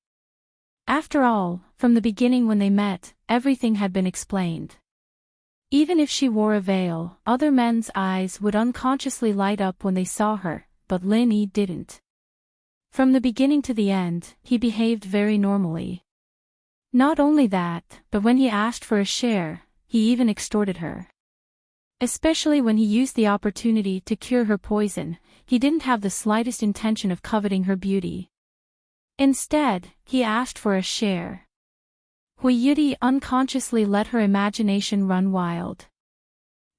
After all, from the beginning when they met, everything had been explained. Even if she wore a veil, other men's eyes would unconsciously light up when they saw her, but Lin Yi didn't. From the beginning to the end, he behaved very normally. Not only that, but when he asked for a share, he even extorted her. Especially when he used the opportunity to cure her poison, he didn't have the slightest intention of coveting her beauty. Instead, he asked for a share. Hui Yuri unconsciously let her imagination run wild.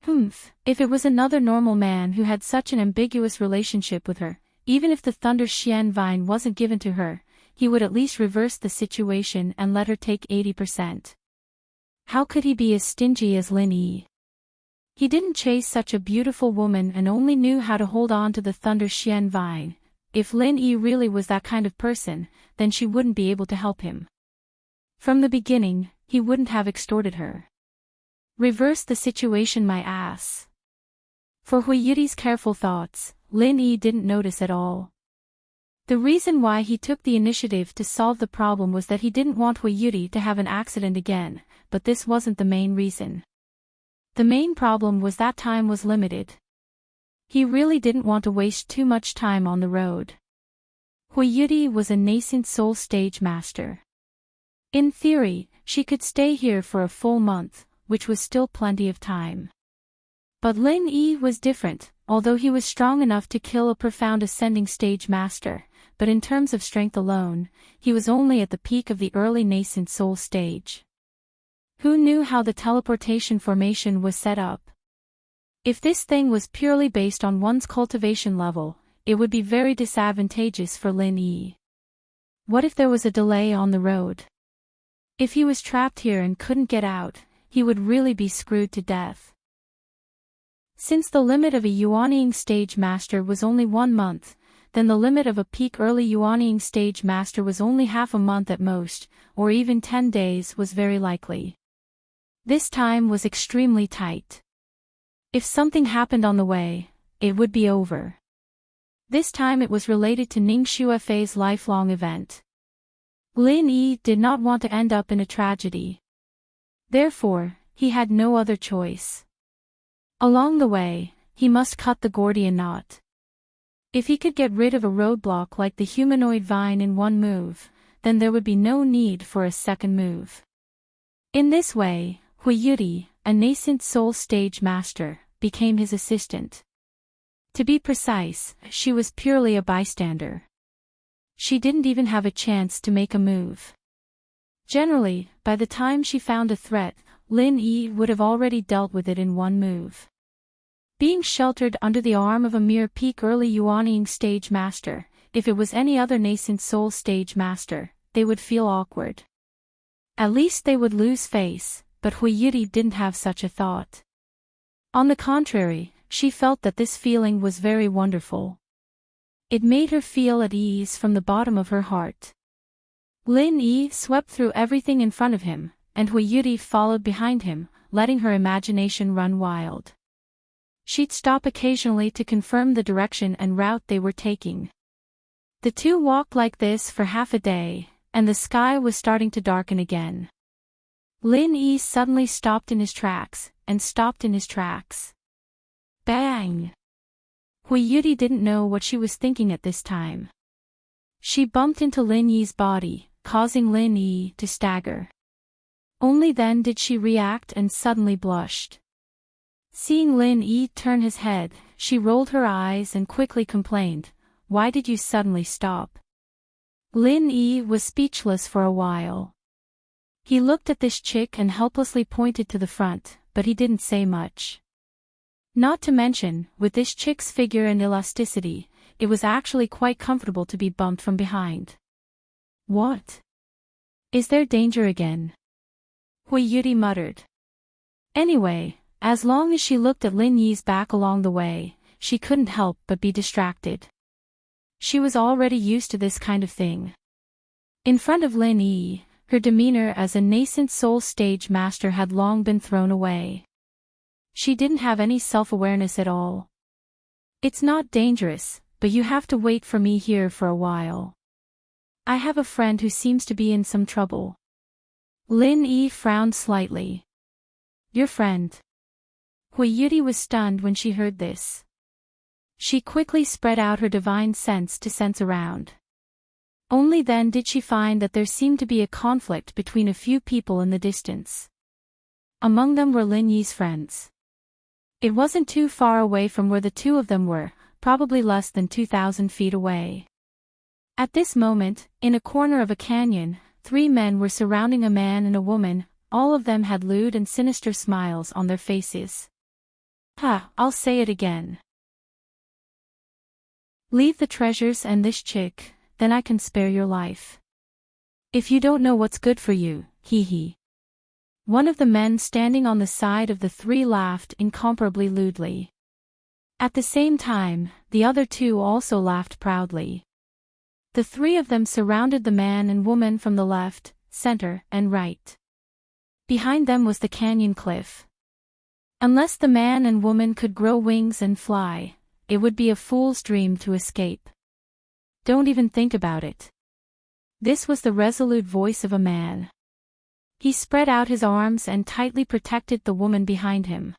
If it was another normal man who had such an ambiguous relationship with her, even if the Thunder Xian vine wasn't given to her, he would at least reverse the situation and let her take 80%. How could he be as stingy as Lin Yi? He didn't chase such a beautiful woman and only knew how to hold on to the Thunder Xian vine. If Lin Yi really was that kind of person, then she wouldn't be able to help him. From the beginning, he wouldn't have extorted her. Reverse the situation, my ass. For Hui Yuri's careful thoughts, Lin Yi didn't notice at all. The reason why he took the initiative to solve the problem was that he didn't want Hui Yuri to have an accident again, but this wasn't the main reason. The main problem was that time was limited. He really didn't want to waste too much time on the road. Hui Yuri was a nascent soul stage master. In theory, she could stay here for a full month, which was still plenty of time. But Lin Yi was different, although he was strong enough to kill a profound ascending stage master, but in terms of strength alone, he was only at the peak of the early nascent soul stage. Who knew how the teleportation formation was set up? If this thing was purely based on one's cultivation level, it would be very disadvantageous for Lin Yi. What if there was a delay on the road? If he was trapped here and couldn't get out, he would really be screwed to death. Since the limit of a Yuanying stage master was only 1 month, then the limit of a peak early Yuanying stage master was only half a month at most, or even 10 days was very likely. This time was extremely tight. If something happened on the way, it would be over. This time it was related to Ning Shuefei's lifelong event. Lin Yi did not want to end up in a tragedy. Therefore, he had no other choice. Along the way, he must cut the Gordian knot. If he could get rid of a roadblock like the humanoid vine in one move, then there would be no need for a second move. In this way, Hui Yuri, a nascent soul stage master, became his assistant. To be precise, she was purely a bystander. She didn't even have a chance to make a move. Generally, by the time she found a threat, Lin Yi would have already dealt with it in one move. Being sheltered under the arm of a mere peak early Yuanying stage master, if it was any other nascent soul stage master, they would feel awkward. At least they would lose face, but Hui Yuri didn't have such a thought. On the contrary, she felt that this feeling was very wonderful. It made her feel at ease from the bottom of her heart. Lin Yi swept through everything in front of him, and Hui Yuri followed behind him, letting her imagination run wild. She'd stop occasionally to confirm the direction and route they were taking. The two walked like this for half a day, and the sky was starting to darken again. Lin Yi suddenly stopped in his tracks, and stopped in his tracks. Bang! Hui Yuri didn't know what she was thinking at this time. She bumped into Lin Yi's body, causing Lin Yi to stagger. Only then did she react and suddenly blushed. Seeing Lin Yi turn his head, she rolled her eyes and quickly complained, "Why did you suddenly stop?" Lin Yi was speechless for a while. He looked at this chick and helplessly pointed to the front, but he didn't say much. Not to mention, with this chick's figure and elasticity, it was actually quite comfortable to be bumped from behind. What? Is there danger again? Hui Yuri muttered. Anyway, as long as she looked at Lin Yi's back along the way, she couldn't help but be distracted. She was already used to this kind of thing. In front of Lin Yi, her demeanor as a nascent soul stage master had long been thrown away. She didn't have any self-awareness at all. It's not dangerous, but you have to wait for me here for a while. I have a friend who seems to be in some trouble. Lin Yi frowned slightly. Your friend? Hui Yuri was stunned when she heard this. She quickly spread out her divine sense to sense around. Only then did she find that there seemed to be a conflict between a few people in the distance. Among them were Lin Yi's friends. It wasn't too far away from where the two of them were, probably less than 2,000 feet away. At this moment, in a corner of a canyon, 3 men were surrounding a man and a woman. All of them had lewd and sinister smiles on their faces. I'll say it again. Leave the treasures and this chick, then I can spare your life. If you don't know what's good for you, hee hee. One of the men standing on the side of the 3 laughed incomparably lewdly. At the same time, the other 2 also laughed proudly. The 3 of them surrounded the man and woman from the left, center, and right. Behind them was the canyon cliff. Unless the man and woman could grow wings and fly, it would be a fool's dream to escape. Don't even think about it. This was the resolute voice of a man. He spread out his arms and tightly protected the woman behind him.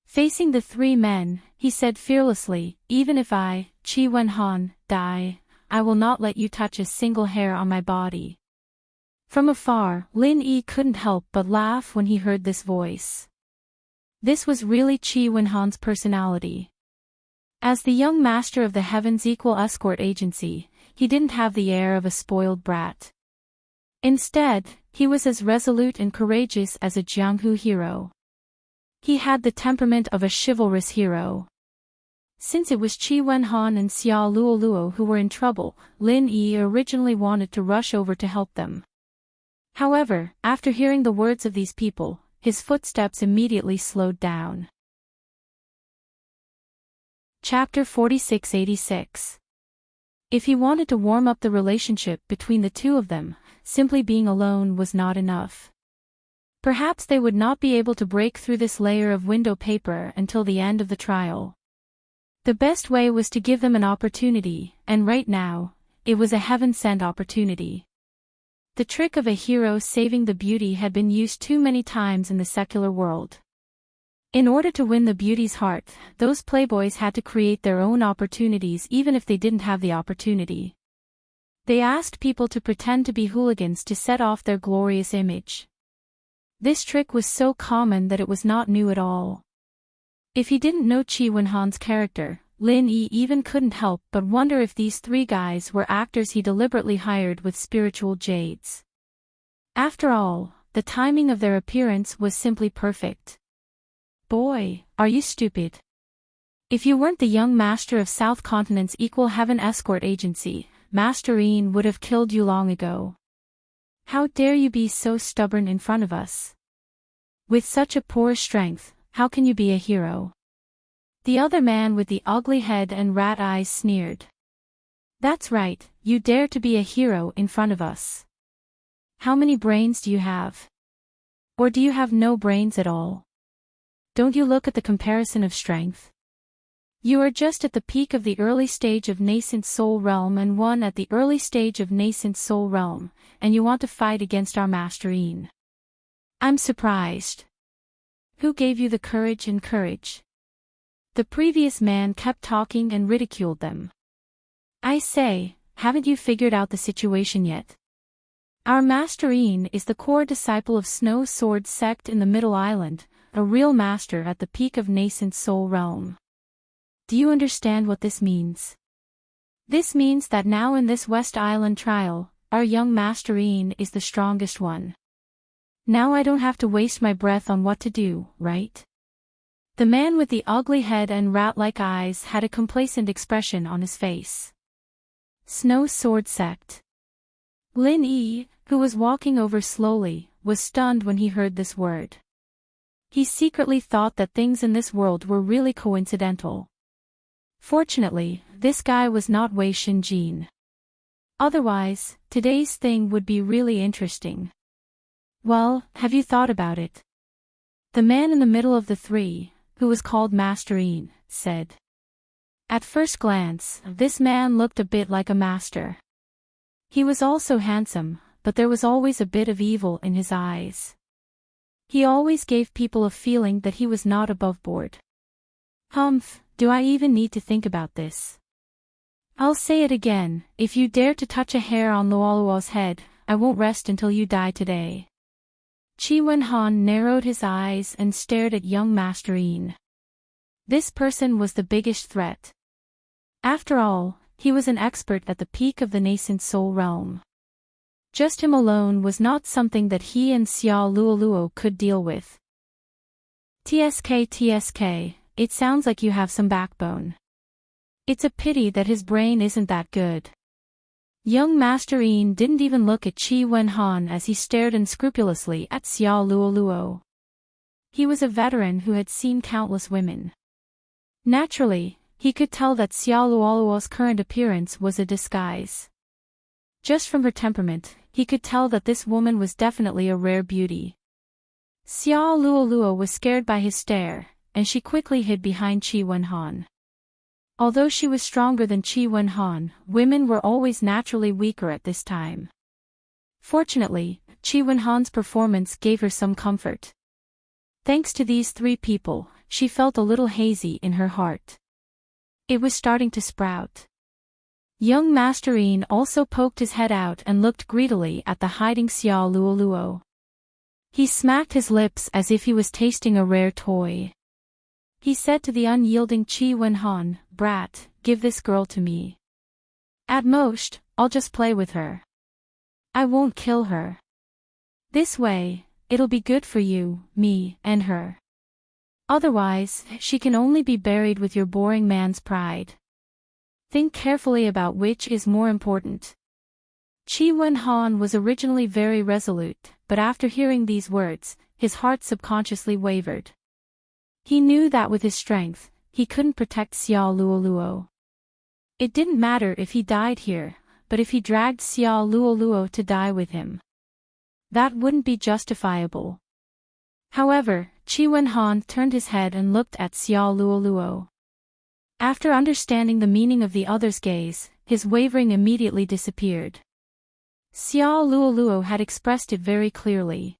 Facing the 3 men, he said fearlessly, "Even if I, Qi Wenhan, die, I will not let you touch a single hair on my body." From afar, Lin Yi couldn't help but laugh when he heard this voice. This was really Qi Wenhan's personality. As the young master of the Heaven's Equal Escort Agency, he didn't have the air of a spoiled brat. Instead, he was as resolute and courageous as a Jianghu hero. He had the temperament of a chivalrous hero. Since it was Qi Wenhan and Xia Luoluo who were in trouble, Lin Yi originally wanted to rush over to help them. However, after hearing the words of these people, his footsteps immediately slowed down. Chapter 4686. If he wanted to warm up the relationship between the two of them, simply being alone was not enough. Perhaps they would not be able to break through this layer of window paper until the end of the trial. The best way was to give them an opportunity, and right now, it was a heaven-sent opportunity. The trick of a hero saving the beauty had been used too many times in the secular world. In order to win the beauty's heart, those playboys had to create their own opportunities even if they didn't have the opportunity. They asked people to pretend to be hooligans to set off their glorious image. This trick was so common that it was not new at all. If he didn't know Chi Wen-han's character, Lin Yi even couldn't help but wonder if these three guys were actors he deliberately hired with spiritual jades. After all, the timing of their appearance was simply perfect. Boy, are you stupid. If you weren't the young master of South Continent's Equal Heaven Escort Agency, Master Ian would have killed you long ago. How dare you be so stubborn in front of us? With such a poor strength, how can you be a hero? The other man with the ugly head and rat eyes sneered. That's right, you dare to be a hero in front of us. How many brains do you have? Or do you have no brains at all? Don't you look at the comparison of strength? You are just at the peak of the early stage of nascent soul realm and one at the early stage of nascent soul realm, and you want to fight against our Master Ian. I'm surprised. Who gave you the courage and courage? The previous man kept talking and ridiculed them. I say, haven't you figured out the situation yet? Our Master Ian is the core disciple of Snow Sword sect in the Middle Island, a real master at the peak of nascent soul realm. Do you understand what this means? This means that now in this West Island trial, our young Master Ian is the strongest one. Now I don't have to waste my breath on what to do, right? The man with the ugly head and rat-like eyes had a complacent expression on his face. Snow Sword Sect. Lin Yi, who was walking over slowly, was stunned when he heard this word. He secretly thought that things in this world were really coincidental. Fortunately, this guy was not Wei Shinjin. Otherwise, today's thing would be really interesting. Well, have you thought about it? The man in the middle of the three, who was called Master Ian, said. At first glance, this man looked a bit like a master. He was also handsome, but there was always a bit of evil in his eyes. He always gave people a feeling that he was not above board. Humph, do I even need to think about this? I'll say it again, if you dare to touch a hair on Luoluo's head, I won't rest until you die today. Chi Wen-han narrowed his eyes and stared at young Master Ian. This person was the biggest threat. After all, he was an expert at the peak of the nascent soul realm. Just him alone was not something that he and Xiao Luoluo could deal with. TSK, it sounds like you have some backbone. It's a pity that his brain isn't that good. Young Master Ian didn't even look at Chi Wen-han as he stared unscrupulously at Xiao Luoluo. He was a veteran who had seen countless women. Naturally, he could tell that Xiao Luoluo's current appearance was a disguise. Just from her temperament, he could tell that this woman was definitely a rare beauty. Xiao Luoluo was scared by his stare, and she quickly hid behind Chi Wen-han. Although she was stronger than Chi Wen-han, women were always naturally weaker at this time. Fortunately, Chi Wen-han's performance gave her some comfort. Thanks to these three people, she felt a little hazy in her heart. It was starting to sprout. Young Master Ian also poked his head out and looked greedily at the hiding Xiao Luoluo. He smacked his lips as if he was tasting a rare toy. He said to the unyielding Chi Wen-han, "Brat, give this girl to me. At most, I'll just play with her. I won't kill her. This way, it'll be good for you, me, and her. Otherwise, she can only be buried with your boring man's pride. Think carefully about which is more important." Chi Wen-han was originally very resolute, but after hearing these words, his heart subconsciously wavered. He knew that with his strength, he couldn't protect Xiao Luoluo. It didn't matter if he died here, but if he dragged Xiao Luoluo to die with him, that wouldn't be justifiable. However, Qi Wenhan turned his head and looked at Xiao Luoluo. After understanding the meaning of the other's gaze, his wavering immediately disappeared. Xiao Luoluo had expressed it very clearly.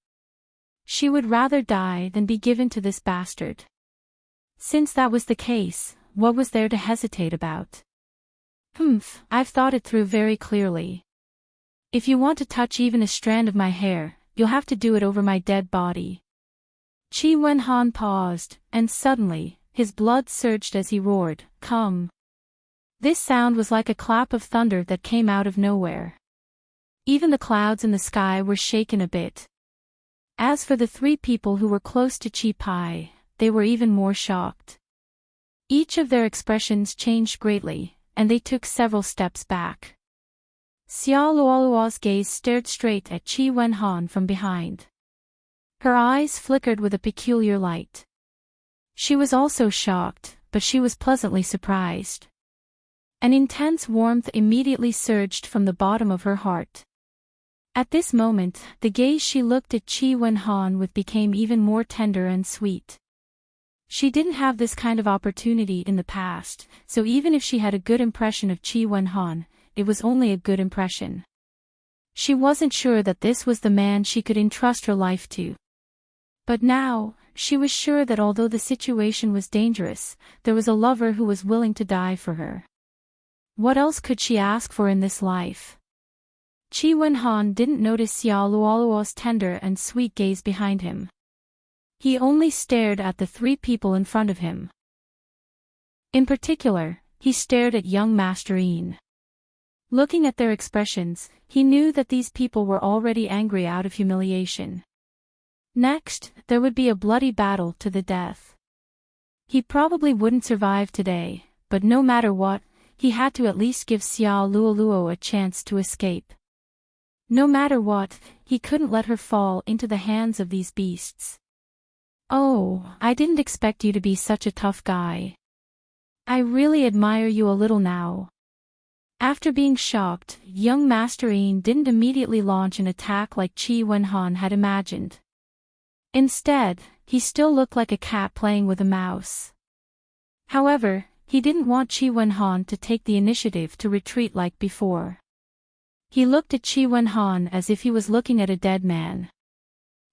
She would rather die than be given to this bastard. Since that was the case, what was there to hesitate about? I've thought it through very clearly. If you want to touch even a strand of my hair, you'll have to do it over my dead body. Qi Wenhan paused, and suddenly, his blood surged as he roared, "Come!" This sound was like a clap of thunder that came out of nowhere. Even the clouds in the sky were shaken a bit. As for the three people who were close to Qi Pai, they were even more shocked. Each of their expressions changed greatly, and they took several steps back. Xiao Luoluo's gaze stared straight at Qi Wenhan from behind. Her eyes flickered with a peculiar light. She was also shocked, but she was pleasantly surprised. An intense warmth immediately surged from the bottom of her heart. At this moment, the gaze she looked at Qi Wenhan with became even more tender and sweet. She didn't have this kind of opportunity in the past, so even if she had a good impression of Qi Wenhan, it was only a good impression. She wasn't sure that this was the man she could entrust her life to. But now, she was sure that although the situation was dangerous, there was a lover who was willing to die for her. What else could she ask for in this life? Qi Wenhan didn't notice Xiao Luoluo's tender and sweet gaze behind him. He only stared at the three people in front of him. In particular, he stared at young Master Yin. Looking at their expressions, he knew that these people were already angry out of humiliation. Next, there would be a bloody battle to the death. He probably wouldn't survive today, but no matter what, he had to at least give Xiao Luoluo a chance to escape. No matter what, he couldn't let her fall into the hands of these beasts. "Oh, I didn't expect you to be such a tough guy. I really admire you a little now." After being shocked, young Master Yin didn't immediately launch an attack like Qi Wenhan had imagined. Instead, he still looked like a cat playing with a mouse. However, he didn't want Qi Wenhan to take the initiative to retreat like before. He looked at Qi Wenhan as if he was looking at a dead man.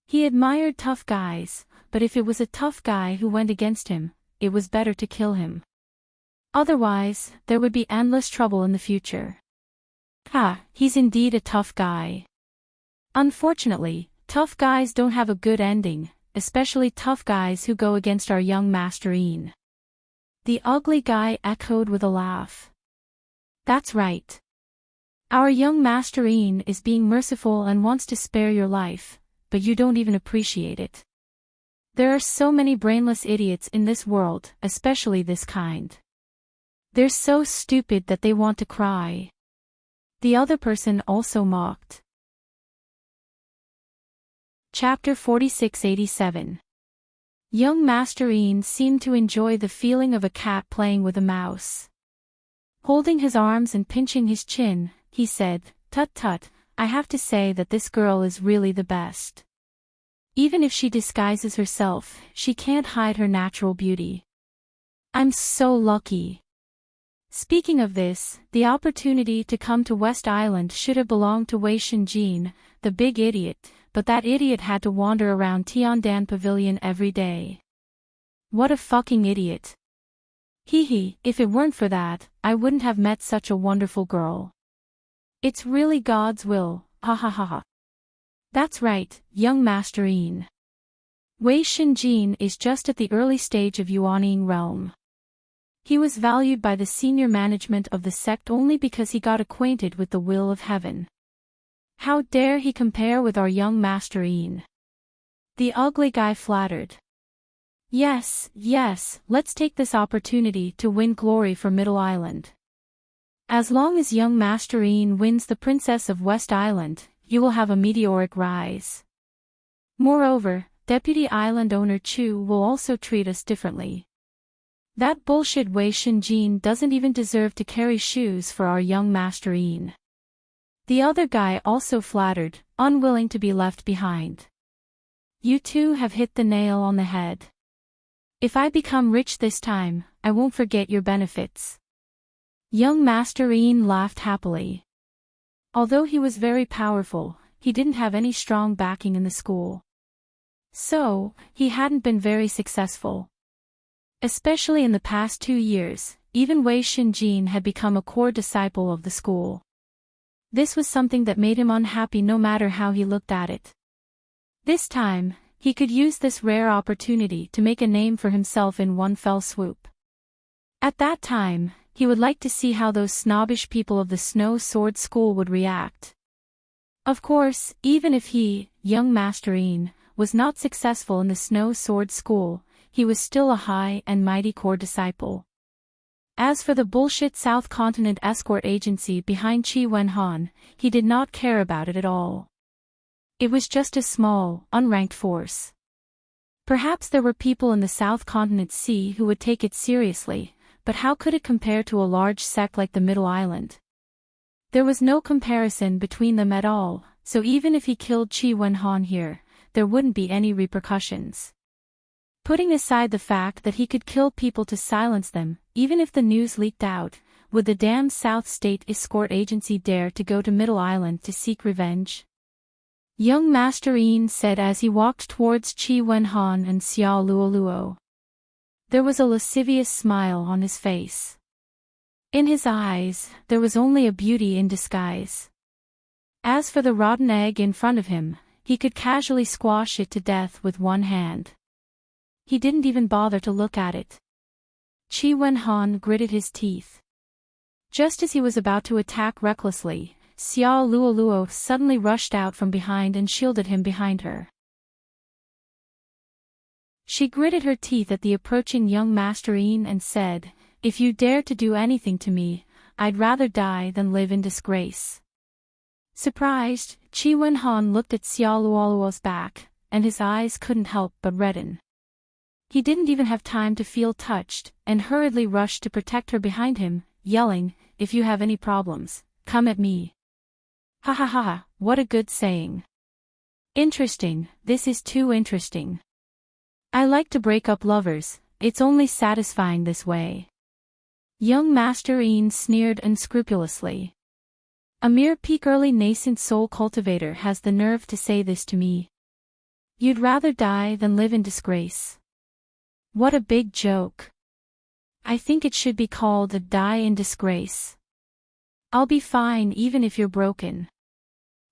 He admired tough guys, but if it was a tough guy who went against him, it was better to kill him. Otherwise, there would be endless trouble in the future. He's indeed a tough guy. Unfortunately, tough guys don't have a good ending, especially tough guys who go against our young Master Yin. The ugly guy echoed with a laugh. "That's right. Our young Master Yin is being merciful and wants to spare your life, but you don't even appreciate it. There are so many brainless idiots in this world, especially this kind. They're so stupid that they want to cry." The other person also mocked. Chapter 4687. Young Master Yin seemed to enjoy the feeling of a cat playing with a mouse. Holding his arms and pinching his chin, he said, "Tut tut, I have to say that this girl is really the best. Even if she disguises herself, she can't hide her natural beauty. I'm so lucky." Speaking of this, the opportunity to come to West Island should have belonged to Wei Shenjin, the big idiot, but that idiot had to wander around Tiandan Pavilion every day. What a fucking idiot. If it weren't for that, I wouldn't have met such a wonderful girl. It's really God's will, ha ha ha ha. That's right, young Master Yin. Wei Shenjin is just at the early stage of Yuanying realm. He was valued by the senior management of the sect only because he got acquainted with the will of heaven. How dare he compare with our young Master Yin? The ugly guy flattered. Yes, let's take this opportunity to win glory for Middle Island. As long as young Master Yin wins the Princess of West Island, you will have a meteoric rise. Moreover, Deputy Island Owner Chu will also treat us differently. That bullshit Wei Shinjin doesn't even deserve to carry shoes for our young Master Yin. The other guy also flattered, unwilling to be left behind. You two have hit the nail on the head. If I become rich this time, I won't forget your benefits. Young Master Yin laughed happily. Although he was very powerful, he didn't have any strong backing in the school. So, he hadn't been very successful. Especially in the past 2 years, even Wei Shinjin had become a core disciple of the school. This was something that made him unhappy no matter how he looked at it. This time, he could use this rare opportunity to make a name for himself in one fell swoop. At that time, he would like to see how those snobbish people of the Snow Sword School would react. Of course, even if he, young Master Yin, was not successful in the Snow Sword School, he was still a high and mighty core disciple. As for the bullshit South Continent escort agency behind Qi Wenhan, he did not care about it at all. It was just a small, unranked force. Perhaps there were people in the South Continent Sea who would take it seriously, but how could it compare to a large sect like the Middle Island? There was no comparison between them at all, so even if he killed Qi Wenhan here, there wouldn't be any repercussions. Putting aside the fact that he could kill people to silence them, even if the news leaked out, would the damn South State Escort Agency dare to go to Middle Island to seek revenge? Young Master Yin said as he walked towards Qi Wenhan and Xiao Luoluo. There was a lascivious smile on his face. In his eyes, there was only a beauty in disguise. As for the rotten egg in front of him, he could casually squash it to death with one hand. He didn't even bother to look at it. Qi Wenhan gritted his teeth. Just as he was about to attack recklessly, Xiao Luoluo suddenly rushed out from behind and shielded him behind her. She gritted her teeth at the approaching young Master Yin and said, "If you dare to do anything to me, I'd rather die than live in disgrace." Surprised, Qi Wenhan looked at Xiao Luoluo's back, and his eyes couldn't help but redden. He didn't even have time to feel touched, and hurriedly rushed to protect her behind him, yelling, "If you have any problems, come at me." Ha ha ha ha, what a good saying. Interesting, this is too interesting. I like to break up lovers, it's only satisfying this way. Young Master Yin sneered unscrupulously. A mere peak-early nascent soul cultivator has the nerve to say this to me. You'd rather die than live in disgrace. What a big joke. I think it should be called a die in disgrace. I'll be fine even if you're broken.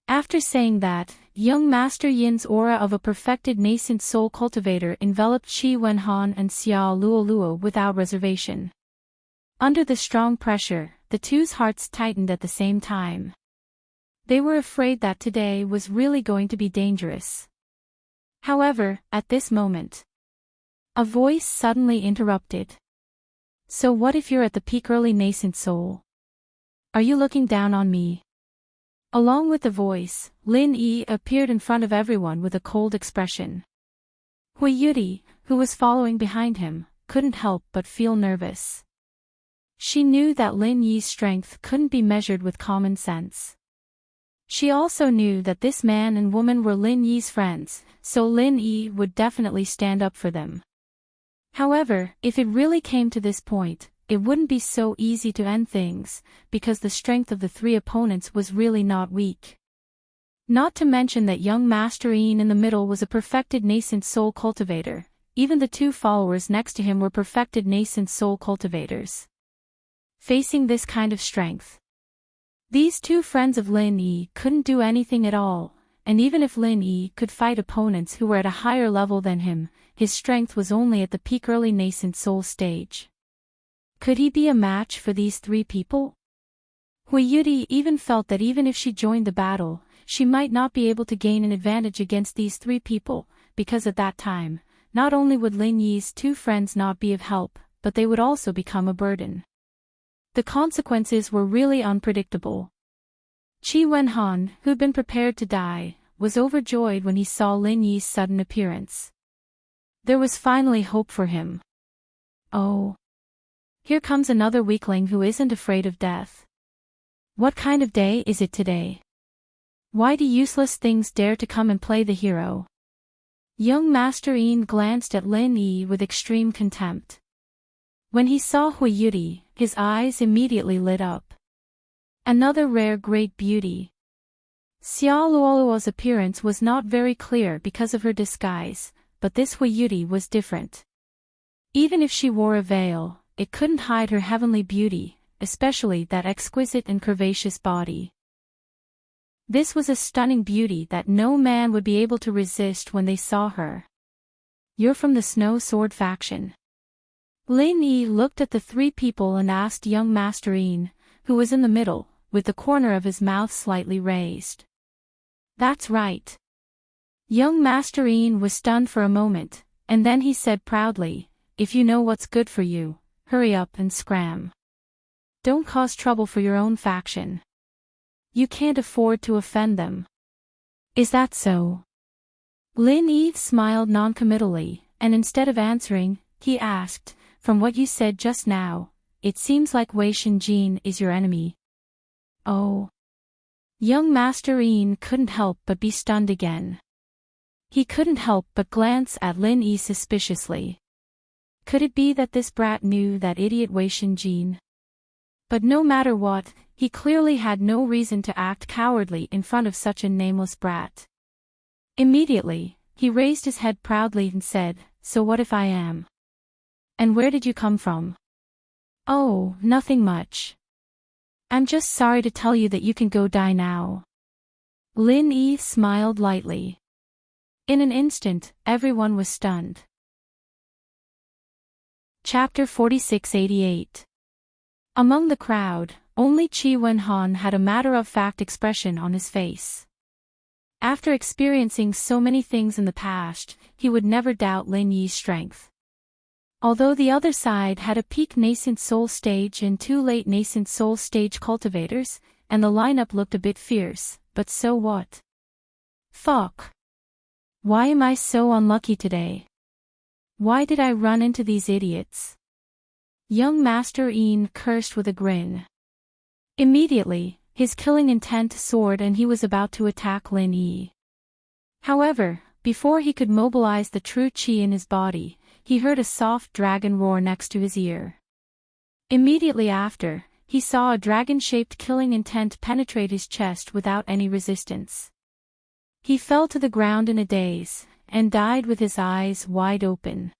After saying that, young Master Yin's aura of a perfected nascent soul cultivator enveloped Qi Wenhan and Xiao Luoluo without reservation. Under the strong pressure, the two's hearts tightened at the same time. They were afraid that today was really going to be dangerous. However, at this moment, a voice suddenly interrupted. So what if you're at the peak early nascent soul? Are you looking down on me? Along with the voice, Lin Yi appeared in front of everyone with a cold expression. Hui Yuri, who was following behind him, couldn't help but feel nervous. She knew that Lin Yi's strength couldn't be measured with common sense. She also knew that this man and woman were Lin Yi's friends, so Lin Yi would definitely stand up for them. However, if it really came to this point, it wouldn't be so easy to end things, because the strength of the three opponents was really not weak. Not to mention that young Master Yin in the middle was a perfected nascent soul cultivator, even the two followers next to him were perfected nascent soul cultivators. Facing this kind of strength, these two friends of Lin Yi couldn't do anything at all, and even if Lin Yi could fight opponents who were at a higher level than him, his strength was only at the peak early nascent soul stage. Could he be a match for these three people? Hui Yuri even felt that even if she joined the battle, she might not be able to gain an advantage against these three people, because at that time, not only would Lin Yi's two friends not be of help, but they would also become a burden. The consequences were really unpredictable. Qi Wenhan, who'd been prepared to die, was overjoyed when he saw Lin Yi's sudden appearance. There was finally hope for him. Oh. Here comes another weakling who isn't afraid of death. What kind of day is it today? Why do useless things dare to come and play the hero? Young Master Ian glanced at Lin Yi with extreme contempt. When he saw Hui Yuri, his eyes immediately lit up. Another rare great beauty. Xia Luoluo's appearance was not very clear because of her disguise, but this Hui Yuri was different. Even if she wore a veil, it couldn't hide her heavenly beauty, especially that exquisite and curvaceous body. This was a stunning beauty that no man would be able to resist when they saw her. You're from the Snow Sword faction. Lin Yi looked at the three people and asked young Master Ian, who was in the middle, with the corner of his mouth slightly raised. That's right. Young Master Ian was stunned for a moment, and then he said proudly, if you know what's good for you, hurry up and scram. Don't cause trouble for your own faction. You can't afford to offend them. Is that so? Lin Yi smiled noncommittally, and instead of answering, he asked, from what you said just now, it seems like Wei Shinjin is your enemy. Oh. Young Master Ian couldn't help but be stunned again. He couldn't help but glance at Lin Yi suspiciously. Could it be that this brat knew that idiot Wei Shinjin? But no matter what, he clearly had no reason to act cowardly in front of such a nameless brat. Immediately, he raised his head proudly and said, so what if I am? And where did you come from? Oh, nothing much. I'm just sorry to tell you that you can go die now. Lin Yi smiled lightly. In an instant, everyone was stunned. Chapter 4688. Among the crowd, only Qi Wenhan had a matter-of-fact expression on his face. After experiencing so many things in the past, he would never doubt Lin Yi's strength. Although the other side had a peak nascent soul stage and two late nascent soul stage cultivators, and the lineup looked a bit fierce, but so what? Fuck. Why am I so unlucky today? Why did I run into these idiots? Young Master Ian cursed with a grin. Immediately, his killing intent soared and he was about to attack Lin Yi. However, before he could mobilize the true chi in his body, he heard a soft dragon roar next to his ear. Immediately after, he saw a dragon-shaped killing intent penetrate his chest without any resistance. He fell to the ground in a daze, and died with his eyes wide open.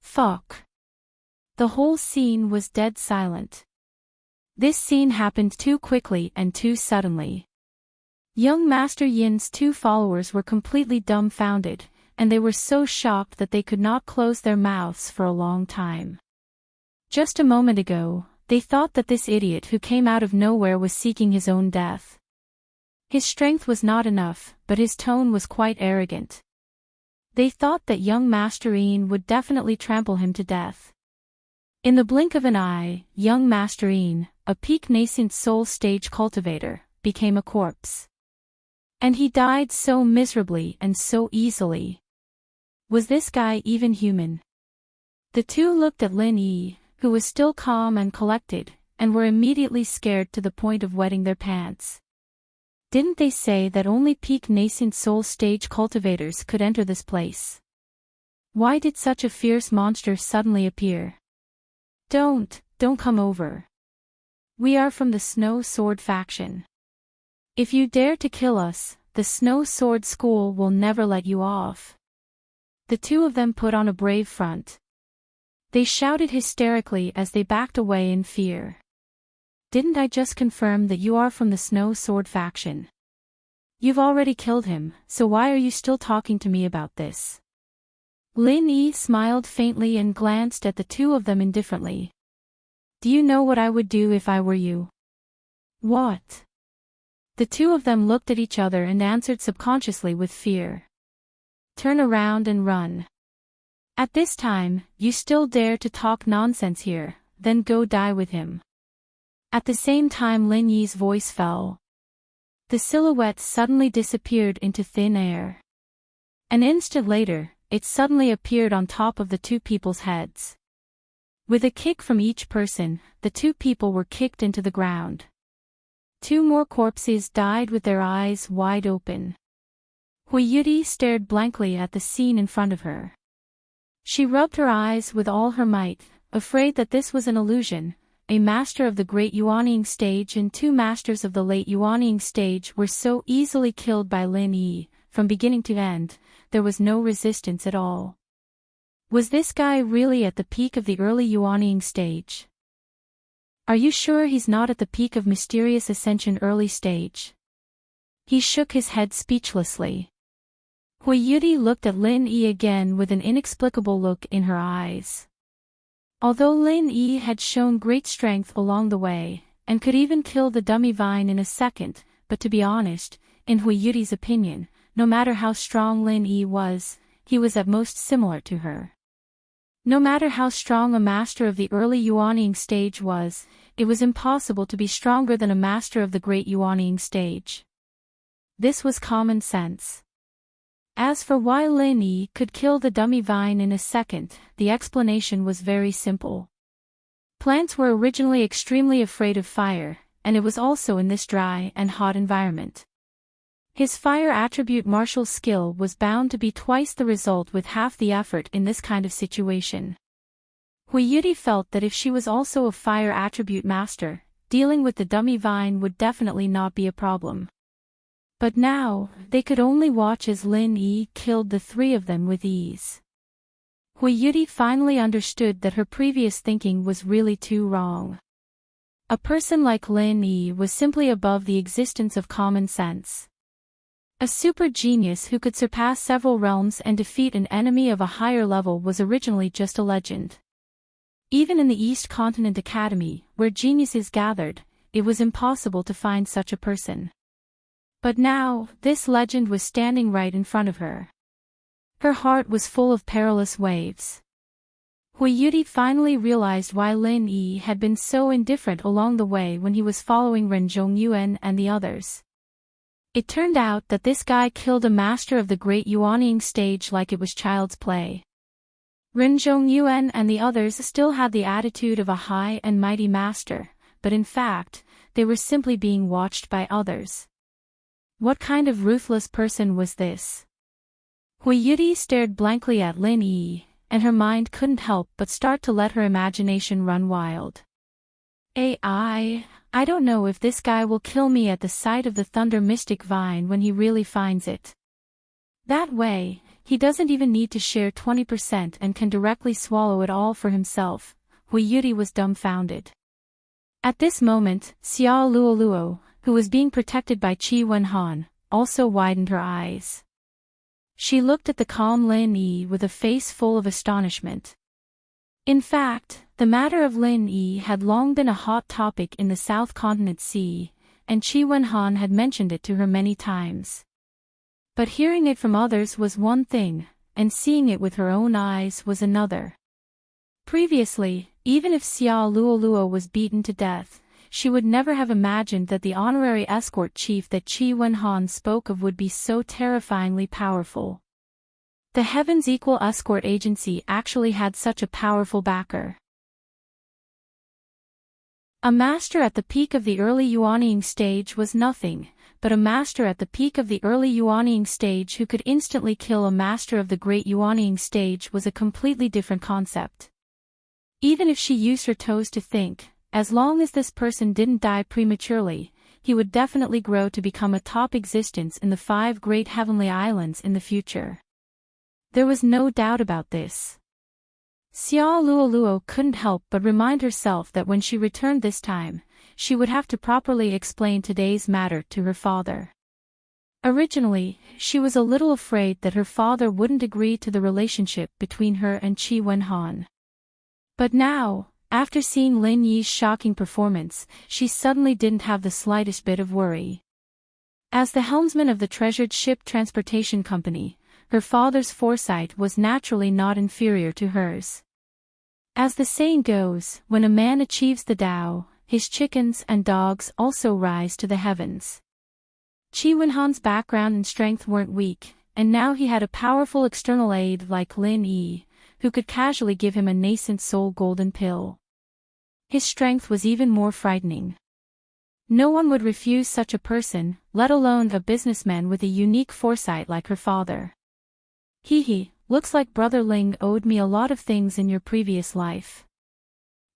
Fuck. The whole scene was dead silent. This scene happened too quickly and too suddenly. Young Master Yin's two followers were completely dumbfounded, and they were so shocked that they could not close their mouths for a long time. Just a moment ago, they thought that this idiot who came out of nowhere was seeking his own death. His strength was not enough, but his tone was quite arrogant. They thought that young Master Ian would definitely trample him to death. In the blink of an eye, young Master Ian, a peak nascent soul stage cultivator, became a corpse. And he died so miserably and so easily. Was this guy even human? The two looked at Lin Yi, who was still calm and collected, and were immediately scared to the point of wetting their pants. Didn't they say that only peak nascent soul stage cultivators could enter this place? Why did such a fierce monster suddenly appear? Don't come over. We are from the Snow Sword faction. If you dare to kill us, the Snow Sword School will never let you off. The two of them put on a brave front. They shouted hysterically as they backed away in fear. Didn't I just confirm that you are from the Snow Sword faction? You've already killed him, so why are you still talking to me about this? Lin Yi smiled faintly and glanced at the two of them indifferently. Do you know what I would do if I were you? What? The two of them looked at each other and answered subconsciously with fear. Turn around and run. At this time, you still dare to talk nonsense here, then go die with him. At the same time Lin Yi's voice fell. The silhouette suddenly disappeared into thin air. An instant later, it suddenly appeared on top of the two people's heads. With a kick from each person, the two people were kicked into the ground. Two more corpses died with their eyes wide open. Hui Yuri stared blankly at the scene in front of her. She rubbed her eyes with all her might, afraid that this was an illusion. A master of the Great Yuanying stage and two masters of the Late Yuanying stage were so easily killed by Lin Yi. From beginning to end, there was no resistance at all. Was this guy really at the peak of the early Yuanying stage? Are you sure he's not at the peak of Mysterious Ascension early stage? He shook his head speechlessly. Hui Yuri looked at Lin Yi again with an inexplicable look in her eyes. Although Lin Yi had shown great strength along the way, and could even kill the dummy vine in a second, but to be honest, in Hui Yuri's opinion, no matter how strong Lin Yi was, he was at most similar to her. No matter how strong a master of the early Yuanying stage was, it was impossible to be stronger than a master of the Great Yuanying stage. This was common sense. As for why Lin Yi could kill the dummy vine in a second, the explanation was very simple. Plants were originally extremely afraid of fire, and it was also in this dry and hot environment. His fire attribute martial skill was bound to be twice the result with half the effort in this kind of situation. Hui Yuri felt that if she was also a fire attribute master, dealing with the dummy vine would definitely not be a problem. But now, they could only watch as Lin Yi killed the three of them with ease. Hui Yuri finally understood that her previous thinking was really too wrong. A person like Lin Yi was simply above the existence of common sense. A super genius who could surpass several realms and defeat an enemy of a higher level was originally just a legend. Even in the East Continent Academy, where geniuses gathered, it was impossible to find such a person. But now, this legend was standing right in front of her. Her heart was full of perilous waves. Hui Yuri finally realized why Lin Yi had been so indifferent along the way when he was following Ren Zhongyuan and the others. It turned out that this guy killed a master of the Great Yuanying stage like it was child's play. Ren Zhongyuan and the others still had the attitude of a high and mighty master, but in fact, they were simply being watched by others. What kind of ruthless person was this? Hui Yuri stared blankly at Lin Yi, and her mind couldn't help but start to let her imagination run wild. I don't know if this guy will kill me at the sight of the Thunder Mystic Vine when he really finds it. That way, he doesn't even need to share 20% and can directly swallow it all for himself. Hui Yuri was dumbfounded. At this moment, Xiao Luoluo, who was being protected by Qi Wenhan, also widened her eyes. She looked at the calm Lin Yi with a face full of astonishment. In fact, the matter of Lin Yi had long been a hot topic in the South Continent Sea, and Qi Wenhan had mentioned it to her many times. But hearing it from others was one thing, and seeing it with her own eyes was another. Previously, even if Xiao Luoluo was beaten to death, she would never have imagined that the honorary escort chief that Qi Wenhan spoke of would be so terrifyingly powerful. The Heavens Equal Escort Agency actually had such a powerful backer. A master at the peak of the early Yuanying stage was nothing, but a master at the peak of the early Yuanying stage who could instantly kill a master of the Great Yuanying stage was a completely different concept. Even if she used her toes to think, as long as this person didn't die prematurely, he would definitely grow to become a top existence in the 5 great heavenly islands in the future. There was no doubt about this. Xiao Luoluo couldn't help but remind herself that when she returned this time, she would have to properly explain today's matter to her father. Originally, she was a little afraid that her father wouldn't agree to the relationship between her and Qi Wenhan. But now, after seeing Lin Yi's shocking performance, she suddenly didn't have the slightest bit of worry. As the helmsman of the treasured ship transportation company, her father's foresight was naturally not inferior to hers. As the saying goes, when a man achieves the Tao, his chickens and dogs also rise to the heavens. Qi Wenhan's background and strength weren't weak, and now he had a powerful external aid like Lin Yi, who could casually give him a nascent soul golden pill. His strength was even more frightening. No one would refuse such a person, let alone a businessman with a unique foresight like her father. Hee, looks like Brother Ling owed me a lot of things in your previous life.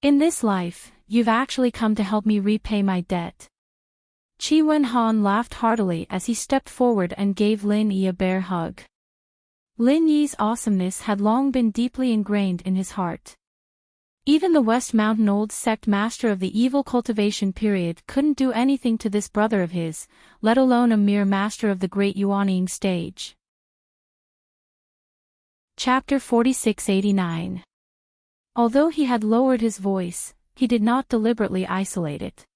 In this life, you've actually come to help me repay my debt. Qi Wenhan laughed heartily as he stepped forward and gave Lin Yi a bear hug. Lin Yi's awesomeness had long been deeply ingrained in his heart. Even the West Mountain Old Sect master of the evil cultivation period couldn't do anything to this brother of his, let alone a mere master of the great Yuanying stage. Chapter 4689. Although he had lowered his voice, he did not deliberately isolate it.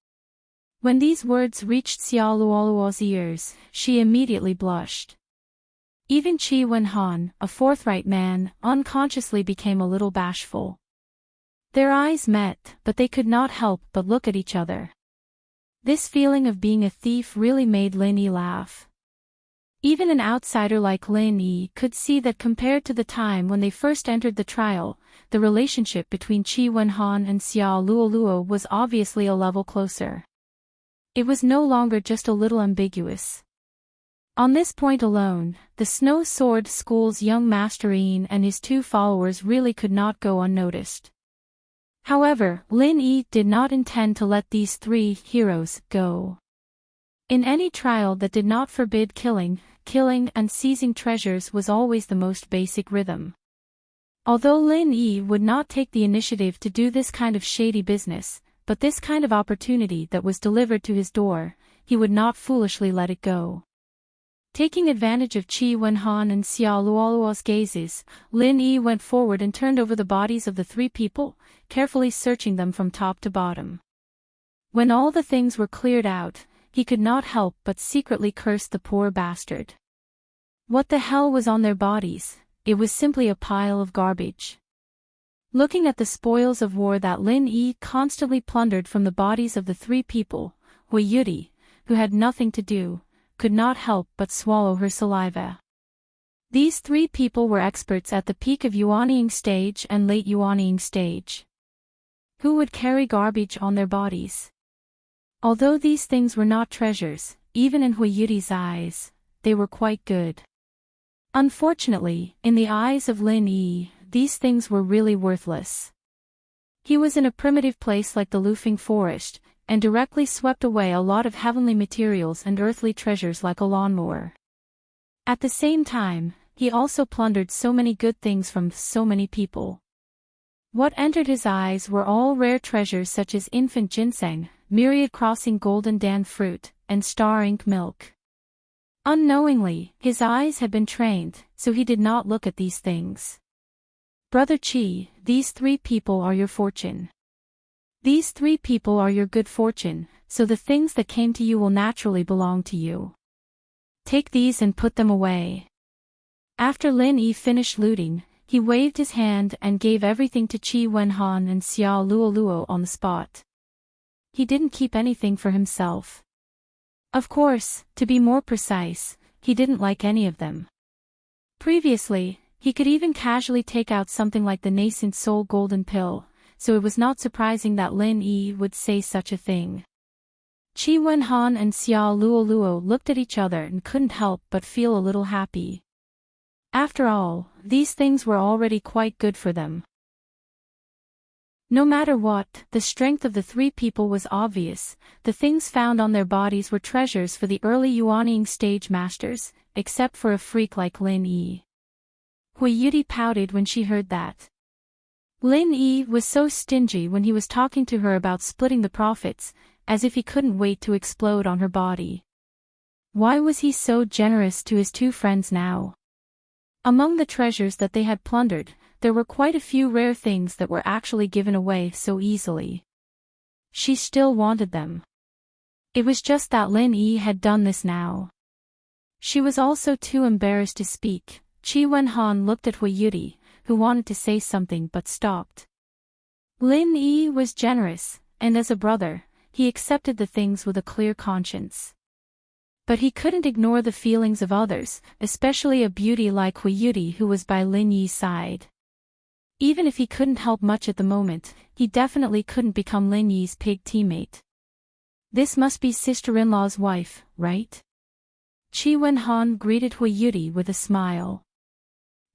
When these words reached Xia Luoluo's ears, she immediately blushed. Even Qi Wenhan, a forthright man, unconsciously became a little bashful. Their eyes met, but they could not help but look at each other. This feeling of being a thief really made Lin Yi laugh. Even an outsider like Lin Yi could see that compared to the time when they first entered the trial, the relationship between Qi Wenhan and Xia Luoluo was obviously a level closer. It was no longer just a little ambiguous. On this point alone, the Snow Sword School's young Master Yin and his two followers really could not go unnoticed. However, Lin Yi did not intend to let these three heroes go. In any trial that did not forbid killing and seizing treasures was always the most basic rhythm. Although Lin Yi would not take the initiative to do this kind of shady business, but this kind of opportunity that was delivered to his door, he would not foolishly let it go. Taking advantage of Qi Wenhan and Xia Luoluo's gazes, Lin Yi went forward and turned over the bodies of the three people, carefully searching them from top to bottom. When all the things were cleared out, he could not help but secretly curse the poor bastard. What the hell was on their bodies? It was simply a pile of garbage. Looking at the spoils of war that Lin Yi constantly plundered from the bodies of the three people, Hui Yudi, who had nothing to do, could not help but swallow her saliva. These three people were experts at the peak of Yuanying stage and late Yuanying stage. Who would carry garbage on their bodies? Although these things were not treasures, even in Hui Yudi's eyes, they were quite good. Unfortunately, in the eyes of Lin Yi, these things were really worthless. He was in a primitive place like the Lufeng Forest, and directly swept away a lot of heavenly materials and earthly treasures like a lawnmower. At the same time, he also plundered so many good things from so many people. What entered his eyes were all rare treasures such as infant ginseng, myriad crossing golden dan fruit, and star ink milk. Unknowingly, his eyes had been trained, so he did not look at these things. Brother Qi, these three people are your fortune. These three people are your good fortune, so the things that came to you will naturally belong to you. Take these and put them away. After Lin Yi finished looting, he waved his hand and gave everything to Qi Wenhan and Xia Luoluo on the spot. He didn't keep anything for himself. Of course, to be more precise, he didn't like any of them. Previously, he could even casually take out something like the nascent soul golden pill, so it was not surprising that Lin Yi would say such a thing. Qi Wenhan and Xia Luoluo looked at each other and couldn't help but feel a little happy. After all, these things were already quite good for them. No matter what, the strength of the three people was obvious. The things found on their bodies were treasures for the early Yuanying stage masters, except for a freak like Lin Yi. Hui Yudi pouted when she heard that. Lin Yi was so stingy when he was talking to her about splitting the profits, as if he couldn't wait to explode on her body. Why was he so generous to his two friends now? Among the treasures that they had plundered, there were quite a few rare things that were actually given away so easily. She still wanted them. It was just that Lin Yi had done this now. She was also too embarrassed to speak. Qi Wenhan looked at Hui Yudi, who wanted to say something but stopped. Lin Yi was generous, and as a brother, he accepted the things with a clear conscience. But he couldn't ignore the feelings of others, especially a beauty like Hui Yudi who was by Lin Yi's side. Even if he couldn't help much at the moment, he definitely couldn't become Lin Yi's pig teammate. This must be sister-in-law's wife, right? Qi Wenhan greeted Hui Yuri with a smile.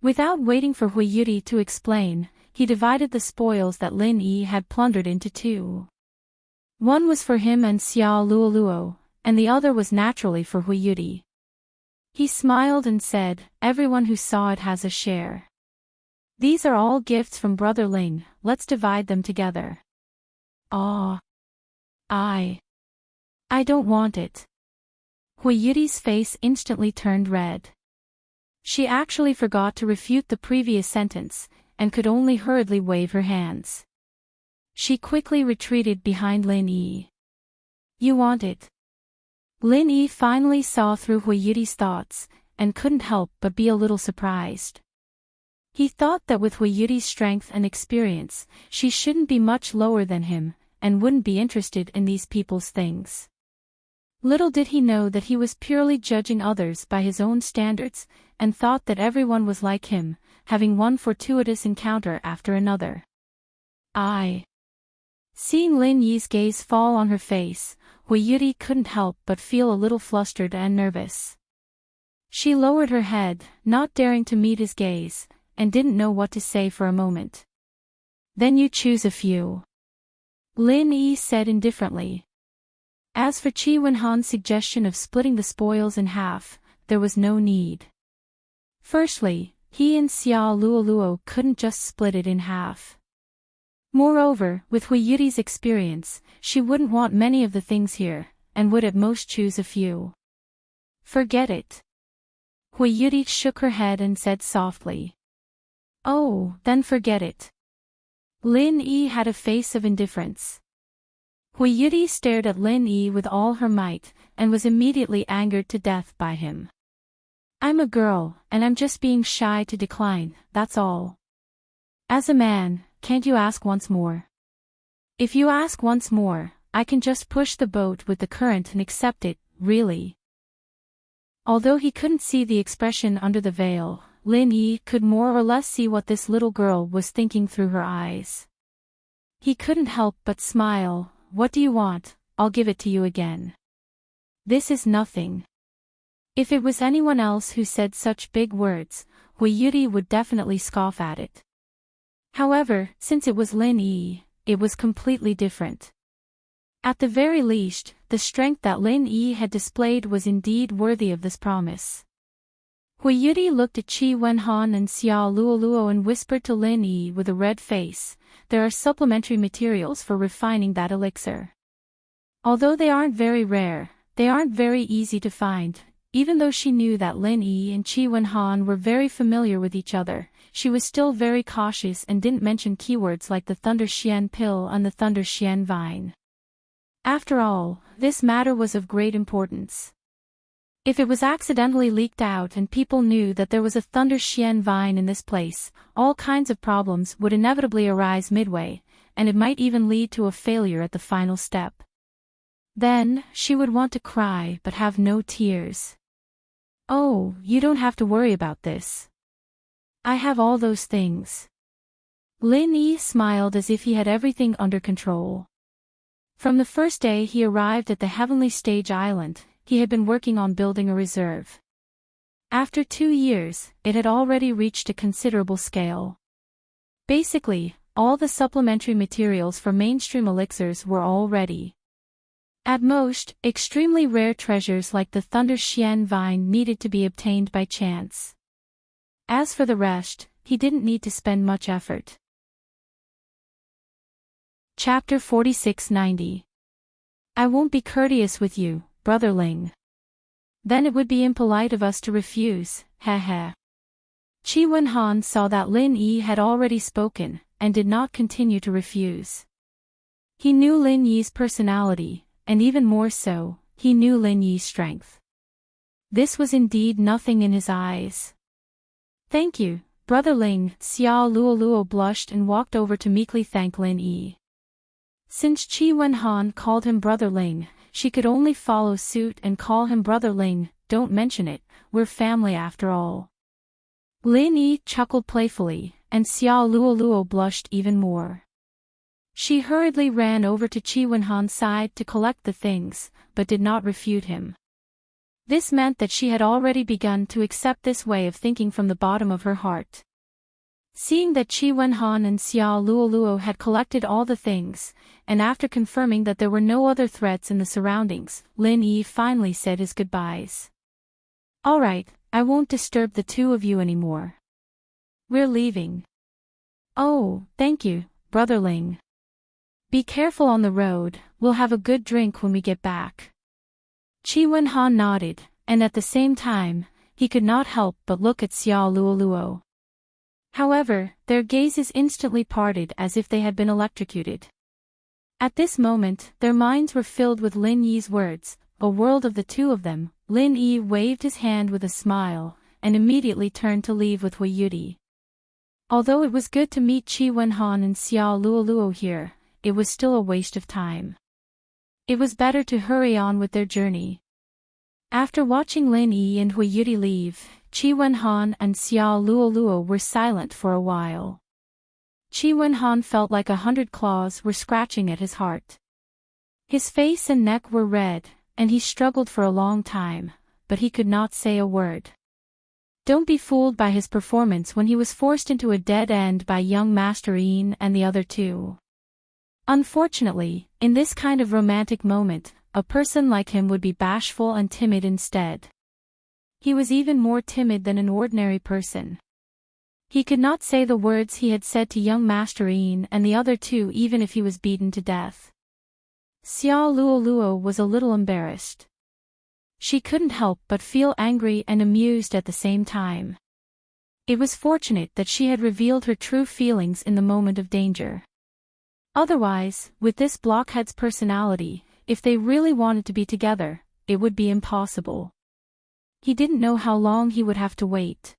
Without waiting for Hui Yuri to explain, he divided the spoils that Lin Yi had plundered into two. One was for him and Xiao Luoluo, and the other was naturally for Hui Yuri. He smiled and said, "Everyone who saw it has a share. These are all gifts from Brother Ling, let's divide them together." "Ah. I don't want it." Hui Yuri's face instantly turned red. She actually forgot to refute the previous sentence, and could only hurriedly wave her hands. She quickly retreated behind Lin Yi. "You want it?" Lin Yi finally saw through Hui Yuri's thoughts, and couldn't help but be a little surprised. He thought that with Hui Yuri's strength and experience, she shouldn't be much lower than him, and wouldn't be interested in these people's things. Little did he know that he was purely judging others by his own standards, and thought that everyone was like him, having one fortuitous encounter after another. Seeing Lin Yi's gaze fall on her face, Hui Yuri couldn't help but feel a little flustered and nervous. She lowered her head, not daring to meet his gaze, and didn't know what to say for a moment. "Then you choose a few," Lin Yi said indifferently. As for Qi Wenhan's suggestion of splitting the spoils in half, there was no need. Firstly, he and Xiao Luoluo couldn't just split it in half. Moreover, with Hui Yuri's experience, she wouldn't want many of the things here, and would at most choose a few. "Forget it." Hui Yuri shook her head and said softly. "Oh, then forget it." Lin Yi had a face of indifference. Hui Yuri stared at Lin Yi with all her might, and was immediately angered to death by him. "I'm a girl, and I'm just being shy to decline, that's all. As a man, can't you ask once more?" "If you ask once more, I can just push the boat with the current and accept it, really." Although he couldn't see the expression under the veil, Lin Yi could more or less see what this little girl was thinking through her eyes. He couldn't help but smile. "What do you want? I'll give it to you again. This is nothing." If it was anyone else who said such big words, Hui Yuri would definitely scoff at it. However, since it was Lin Yi, it was completely different. At the very least, the strength that Lin Yi had displayed was indeed worthy of this promise. Hui Yuri looked at Qi Wenhan and Xiao Luoluo and whispered to Lin Yi with a red face, "There are supplementary materials for refining that elixir. Although they aren't very rare, they aren't very easy to find." Even though she knew that Lin Yi and Qi Wenhan were very familiar with each other, she was still very cautious and didn't mention keywords like the Thunder Xian pill and the Thunder Xian vine. After all, this matter was of great importance. If it was accidentally leaked out and people knew that there was a Thunder Xian vine in this place, all kinds of problems would inevitably arise midway, and it might even lead to a failure at the final step. Then, she would want to cry but have no tears. "Oh, you don't have to worry about this. I have all those things." Lin Yi smiled as if he had everything under control. From the first day he arrived at the Heavenly Stage Island, he had been working on building a reserve. After 2 years, it had already reached a considerable scale. Basically, all the supplementary materials for mainstream elixirs were all ready. At most, extremely rare treasures like the Thunder Xian vine needed to be obtained by chance. As for the rest, he didn't need to spend much effort. Chapter 4690. I won't be courteous with you, Brother Ling. Then it would be impolite of us to refuse, heh. Qi Wenhan saw that Lin Yi had already spoken, and did not continue to refuse. He knew Lin Yi's personality, and even more so, he knew Lin Yi's strength. This was indeed nothing in his eyes. "Thank you, Brother Ling." Xiao Luoluo blushed and walked over to meekly thank Lin Yi. Since Qi Wenhan called him Brother Ling, she could only follow suit and call him Brother Ling. "Don't mention it, we're family after all." Lin Yi chuckled playfully, and Xiao Luoluo blushed even more. She hurriedly ran over to Qi Wenhan's side to collect the things, but did not refute him. This meant that she had already begun to accept this way of thinking from the bottom of her heart. Seeing that Qi Wenhan and Xiao Luoluo had collected all the things, and after confirming that there were no other threats in the surroundings, Lin Yi finally said his goodbyes. "All right, I won't disturb the two of you anymore. We're leaving." "Oh, thank you, Brother Ling. Be careful on the road, we'll have a good drink when we get back." Qi Wenhan nodded, and at the same time, he could not help but look at Xiao Luoluo. However, their gazes instantly parted as if they had been electrocuted. At this moment, their minds were filled with Lin Yi's words, a world of the two of them. Lin Yi waved his hand with a smile, and immediately turned to leave with Hui Yudi. Although it was good to meet Qi Wenhan and Xiao Luoluo here, it was still a waste of time. It was better to hurry on with their journey. After watching Lin Yi and Hui Yudi leave, Qi Wenhan and Xiao Luoluo were silent for a while. Qi Wenhan felt like 100 claws were scratching at his heart. His face and neck were red, and he struggled for a long time, but he could not say a word. Don't be fooled by his performance when he was forced into a dead end by young Master Yin and the other two. Unfortunately, in this kind of romantic moment, a person like him would be bashful and timid instead. He was even more timid than an ordinary person. He could not say the words he had said to young Master Yin and the other two even if he was beaten to death. Xiao Luoluo was a little embarrassed. She couldn't help but feel angry and amused at the same time. It was fortunate that she had revealed her true feelings in the moment of danger. Otherwise, with this blockhead's personality, if they really wanted to be together, it would be impossible. He didn't know how long he would have to wait.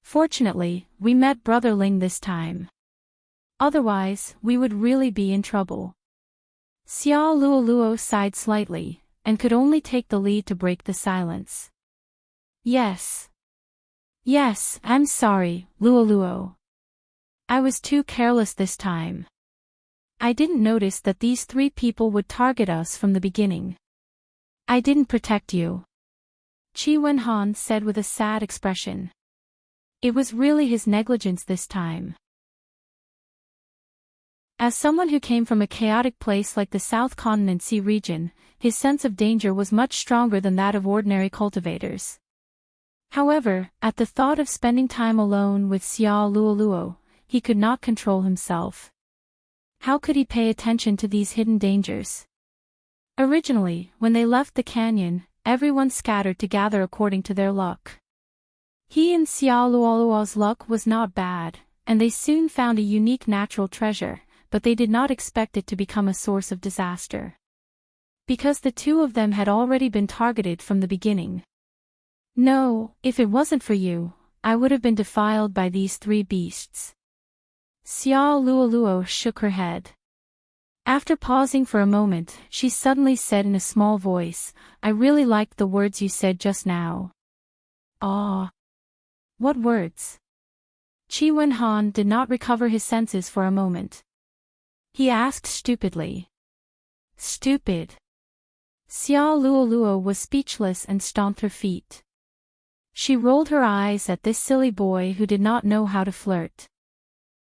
Fortunately, we met Brother Ling this time. Otherwise, we would really be in trouble. Xiao Luoluo sighed slightly, and could only take the lead to break the silence. Yes, I'm sorry, Luoluo. I was too careless this time. I didn't notice that these three people would target us from the beginning. I didn't protect you, Qi Wenhan said with a sad expression. It was really his negligence this time. As someone who came from a chaotic place like the South Continent Sea region, his sense of danger was much stronger than that of ordinary cultivators. However, at the thought of spending time alone with Xiao Luoluo, he could not control himself. How could he pay attention to these hidden dangers? Originally, when they left the canyon, everyone scattered to gather according to their luck. He and Xiao Luoluo's luck was not bad, and they soon found a unique natural treasure, but they did not expect it to become a source of disaster. Because the two of them had already been targeted from the beginning. No, if it wasn't for you, I would have been defiled by these three beasts. Xiao Luoluo shook her head. After pausing for a moment, she suddenly said in a small voice, I really liked the words you said just now. Ah. What words? Qi Wenhan did not recover his senses for a moment. He asked stupidly. Stupid. Xiao Luoluo was speechless and stomped her feet. She rolled her eyes at this silly boy who did not know how to flirt.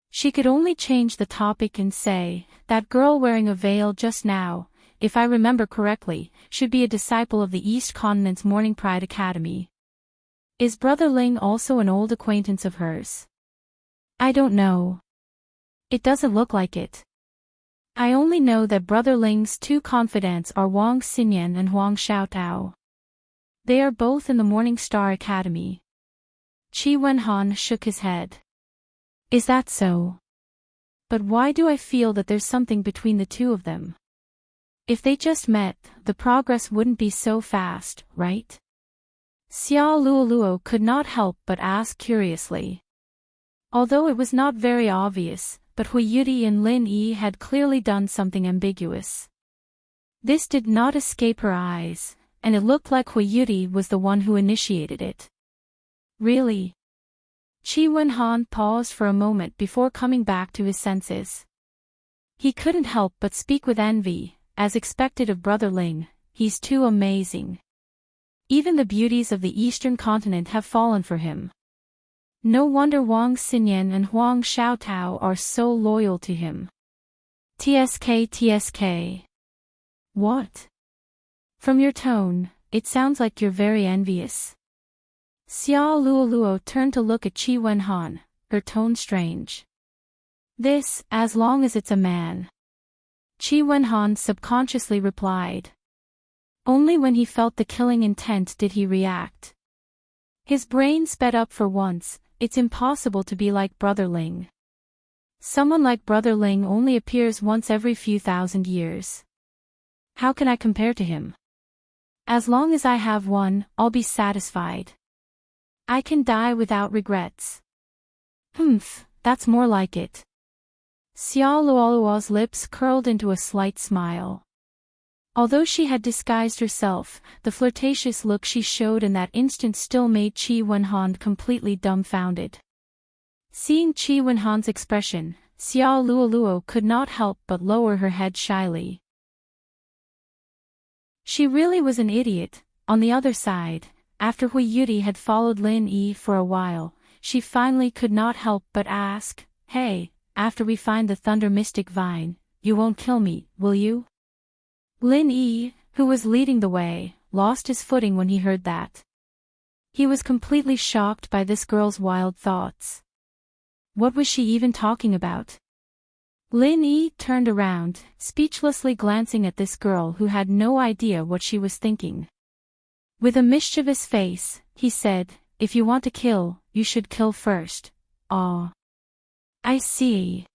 She could only change the topic and say, that girl wearing a veil just now, if I remember correctly, should be a disciple of the East Continent's Morning Pride Academy. Is Brother Ling also an old acquaintance of hers? I don't know. It doesn't look like it. I only know that Brother Ling's two confidants are Wang Xinyan and Huang Xiaotao. They are both in the Morning Star Academy. Qi Wenhan shook his head. Is that so? But why do I feel that there's something between the two of them? If they just met, the progress wouldn't be so fast, right? Xiao Luoluo could not help but ask curiously. Although it was not very obvious, but Hui Yudi and Lin Yi had clearly done something ambiguous. This did not escape her eyes, and it looked like Hui Yudi was the one who initiated it. Really? Chi Wen-han paused for a moment before coming back to his senses. He couldn't help but speak with envy, as expected of Brother Ling. He's too amazing. Even the beauties of the eastern continent have fallen for him. No wonder Wang Xinyan and Huang Xiaotao are so loyal to him. TSK. What? From your tone, it sounds like you're very envious. Xiao Luoluo turned to look at Chi Wen-han, her tone strange. This, as long as it's a man. Chi Wen-han subconsciously replied. Only when he felt the killing intent did he react. His brain sped up for once. It's impossible to be like Brother Ling. Someone like Brother Ling only appears once every few thousand years. How can I compare to him? As long as I have one, I'll be satisfied. I can die without regrets. That's more like it. Xiao Luoluo's lips curled into a slight smile. Although she had disguised herself, the flirtatious look she showed in that instant still made Chi Wen-han completely dumbfounded. Seeing Chi Wen-han's expression, Xiao Luoluo could not help but lower her head shyly. She really was an idiot. On the other side, after Hui Yuri had followed Lin Yi for a while, she finally could not help but ask, "Hey, after we find the Thunder Mystic Vine, you won't kill me, will you?" Lin Yi, who was leading the way, lost his footing when he heard that. He was completely shocked by this girl's wild thoughts. What was she even talking about? Lin Yi turned around, speechlessly glancing at this girl who had no idea what she was thinking. With a mischievous face, he said, "If you want to kill, you should kill first." "Aw. I see.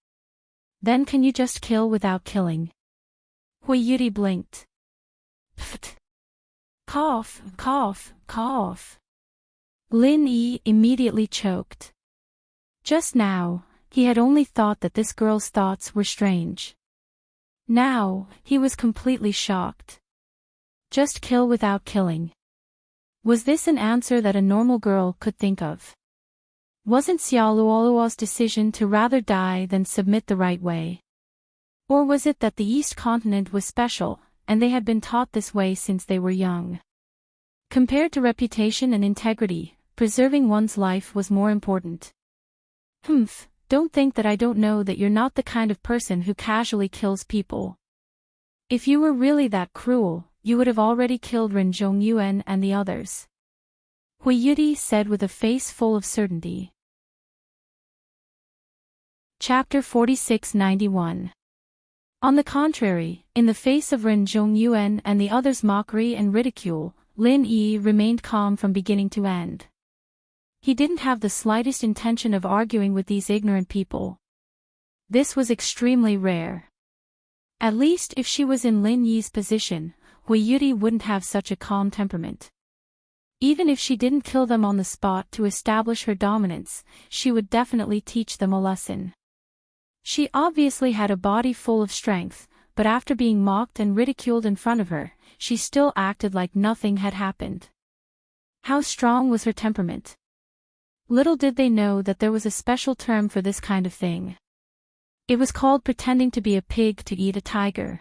Then can you just kill without killing?" Hui Yuri blinked. Pfft. Cough, cough, cough. Lin Yi immediately choked. Just now, he had only thought that this girl's thoughts were strange. Now, he was completely shocked. Just kill without killing. Was this an answer that a normal girl could think of? Wasn't Xiao Luoluo's decision to rather die than submit the right way? Or was it that the East Continent was special, and they had been taught this way since they were young? Compared to reputation and integrity, preserving one's life was more important. Don't think that I don't know that you're not the kind of person who casually kills people. If you were really that cruel, you would have already killed Ren Zhongyuan and the others. Hui Yuri said with a face full of certainty. Chapter 4691. On the contrary, in the face of Ren Zhongyuan and the others' mockery and ridicule, Lin Yi remained calm from beginning to end. He didn't have the slightest intention of arguing with these ignorant people. This was extremely rare. At least if she was in Lin Yi's position, Hui Yuri wouldn't have such a calm temperament. Even if she didn't kill them on the spot to establish her dominance, she would definitely teach them a lesson. She obviously had a body full of strength, but after being mocked and ridiculed in front of her, she still acted like nothing had happened. How strong was her temperament? Little did they know that there was a special term for this kind of thing. It was called pretending to be a pig to eat a tiger.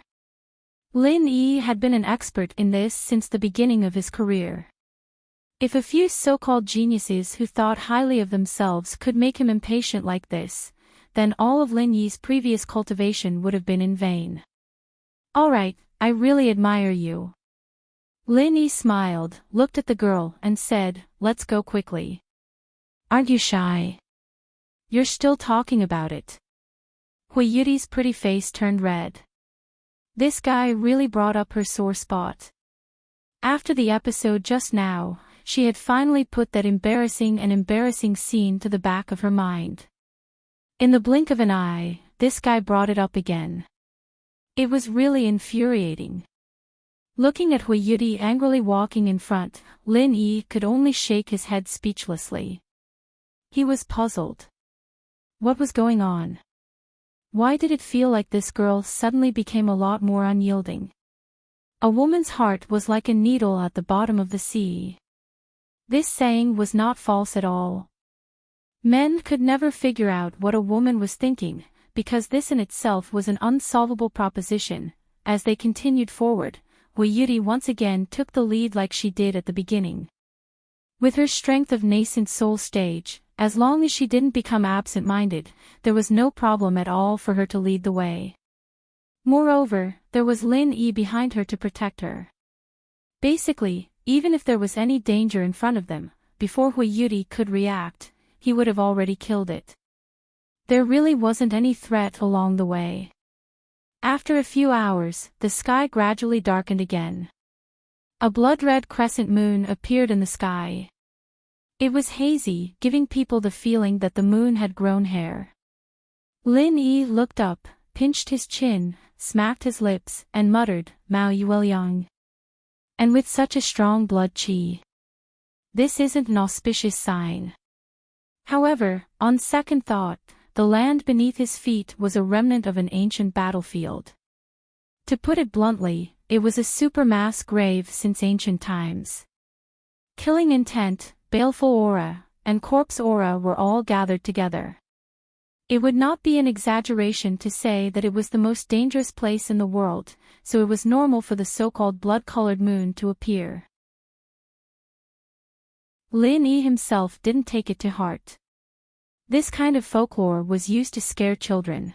Lin Yi had been an expert in this since the beginning of his career. If a few so-called geniuses who thought highly of themselves could make him impatient like this, then all of Lin Yi's previous cultivation would have been in vain. "All right, I really admire you." Lin Yi smiled, looked at the girl, and said, "Let's go quickly." "Aren't you shy? You're still talking about it." Hui Yuri's pretty face turned red. This guy really brought up her sore spot. After the episode just now, she had finally put that embarrassing scene to the back of her mind. In the blink of an eye, this guy brought it up again. It was really infuriating. Looking at Hui Yuri angrily walking in front, Lin Yi could only shake his head speechlessly. He was puzzled. What was going on? Why did it feel like this girl suddenly became a lot more unyielding? A woman's heart was like a needle at the bottom of the sea. This saying was not false at all. Men could never figure out what a woman was thinking, because this in itself was an unsolvable proposition. As they continued forward, Yuri once again took the lead like she did at the beginning. With her strength of nascent soul stage, as long as she didn't become absent-minded, there was no problem at all for her to lead the way. Moreover, there was Lin Yi behind her to protect her. Basically, even if there was any danger in front of them, before Yuri could react, he would have already killed it. There really wasn't any threat along the way. After a few hours, the sky gradually darkened again. A blood-red crescent moon appeared in the sky. It was hazy, giving people the feeling that the moon had grown hair. Lin Yi looked up, pinched his chin, smacked his lips, and muttered, "Mao Yueliang." And with such a strong blood qi. This isn't an auspicious sign. However, on second thought, the land beneath his feet was a remnant of an ancient battlefield. To put it bluntly, it was a supermass grave since ancient times. Killing intent, baleful aura, and corpse aura were all gathered together. It would not be an exaggeration to say that it was the most dangerous place in the world, so it was normal for the so-called blood-colored moon to appear. Lin Yi himself didn't take it to heart. This kind of folklore was used to scare children.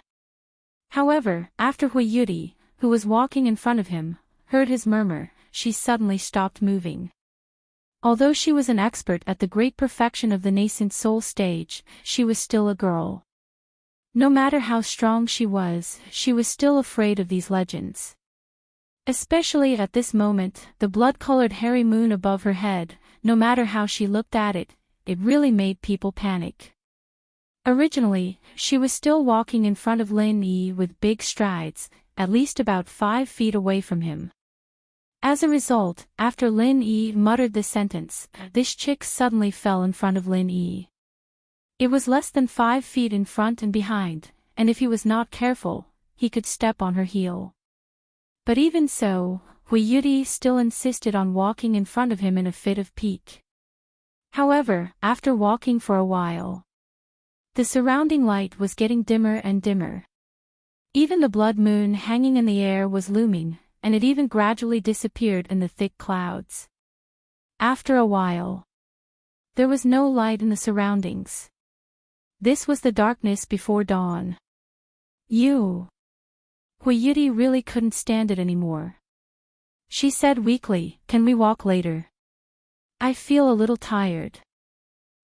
However, after Yuri, who was walking in front of him, heard his murmur, she suddenly stopped moving. Although she was an expert at the great perfection of the nascent soul stage, she was still a girl. No matter how strong she was still afraid of these legends. Especially at this moment, the blood-colored hairy moon above her head, no matter how she looked at it, it really made people panic. Originally, she was still walking in front of Lin Yi with big strides, at least about 5 feet away from him. As a result, after Lin Yi muttered this sentence, this chick suddenly fell in front of Lin Yi. It was less than 5 feet in front and behind, and if he was not careful, he could step on her heel. But even so, Yuri still insisted on walking in front of him in a fit of pique. However, after walking for a while, the surrounding light was getting dimmer and dimmer. Even the blood moon hanging in the air was looming, and it even gradually disappeared in the thick clouds. After a while, there was no light in the surroundings. This was the darkness before dawn. Yuri really couldn't stand it anymore. She said weakly, "Can we walk later? I feel a little tired."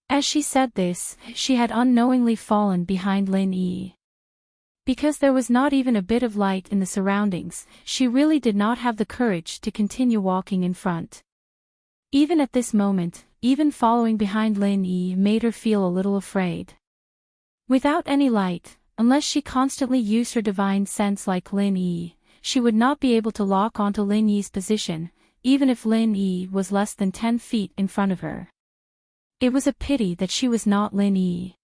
As she said this, she had unknowingly fallen behind Lin Yi. Because there was not even a bit of light in the surroundings, she really did not have the courage to continue walking in front. Even at this moment, even following behind Lin Yi made her feel a little afraid. Without any light, unless she constantly used her divine sense like Lin Yi, she would not be able to lock onto Lin Yi's position, even if Lin Yi was less than 10 feet in front of her. It was a pity that she was not Lin Yi.